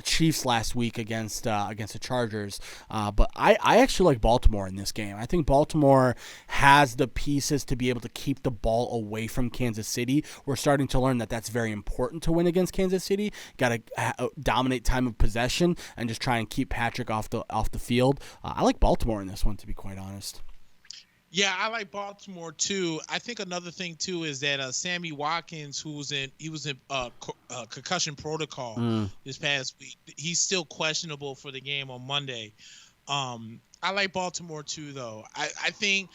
Chiefs last week against the Chargers. But I actually like Baltimore in this game. I think Baltimore has the pieces to be able to keep the ball away from Kansas City. We're starting to learn that that's very important to win against Kansas City. Got to dominate time of possession and just try and keep Patrick off the field. I like Baltimore in this one, to be quite honest.
Yeah, I like Baltimore too. I think another thing too is that Sammy Watkins, who was in concussion protocol this past week, he's still questionable for the game on Monday. I like Baltimore too, though. I think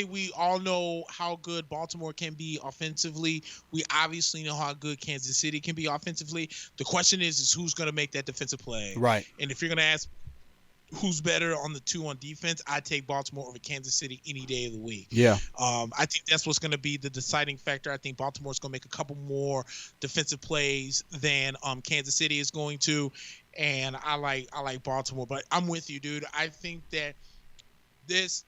we all know how good Baltimore can be offensively. We obviously know how good Kansas City can be offensively. The question is who's going to make that defensive play.
Right.
And if you're going to ask who's better on the two on defense, I take Baltimore over Kansas City any day of the week.
Yeah.
I think that's what's going to be the deciding factor. I think Baltimore's going to make a couple more defensive plays than Kansas City is going to, and I like Baltimore. But I'm with you, dude. I think that this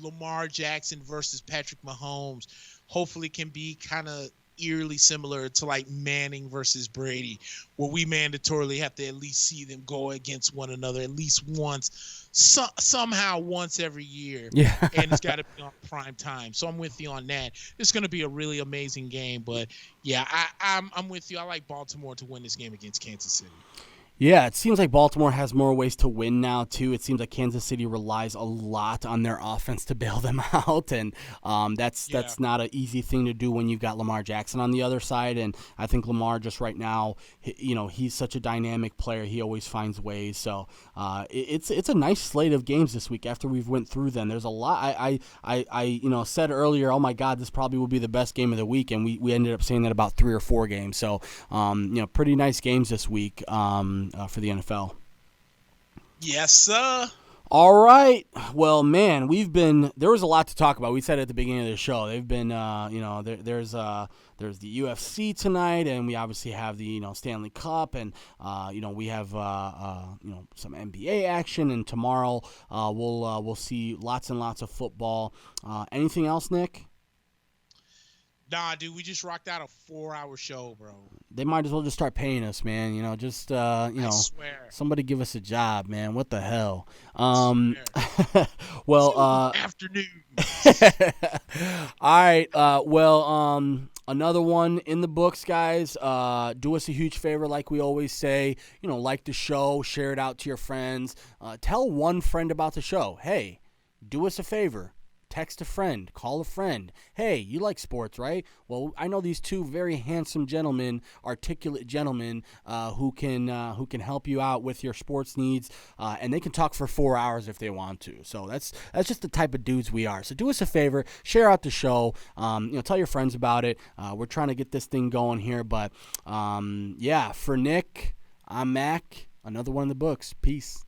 Lamar Jackson versus Patrick Mahomes hopefully can be kind of eerily similar to like Manning versus Brady, where we mandatorily have to at least see them go against one another at least once, somehow once every year.
Yeah.
And it's got to be on prime time. So I'm with you on that. It's going to be a really amazing game. But yeah, I'm with you. I like Baltimore to win this game against Kansas City.
Yeah, it seems like Baltimore has more ways to win now, too. It seems like Kansas City relies a lot on their offense to bail them out, and that's not an easy thing to do when you've got Lamar Jackson on the other side. And I think Lamar just right now, he's such a dynamic player. He always finds ways. So it's a nice slate of games this week after we've went through them. There's a lot. I said earlier, oh, my God, this probably will be the best game of the week, and we ended up saying that about 3 or 4 games. So, pretty nice games this week. For the NFL.
Yes, sir.
All right. Well, man, there was a lot to talk about. We said at the beginning of the show, they've been, there's the UFC tonight, and we obviously have the, Stanley Cup, and, we have, some NBA action, and tomorrow we'll see lots and lots of football. Anything else, Nick?
Nah, dude, we just rocked out a 4-hour show, bro.
They might as well just start paying us, man.
I swear.
Somebody give us a job, man. What the hell?
Well, afternoon.
All right. Another one in the books, guys. Do us a huge favor, like we always say. Like the show, share it out to your friends. Tell one friend about the show. Hey, do us a favor. Text a friend, call a friend. Hey, you like sports, right? Well, I know these two very handsome gentlemen, articulate gentlemen, who can help you out with your sports needs, and they can talk for 4 hours if they want to. So that's just the type of dudes we are. So do us a favor, share out the show. Tell your friends about it. We're trying to get this thing going here, but for Nick, I'm Mack. Another one in the books. Peace.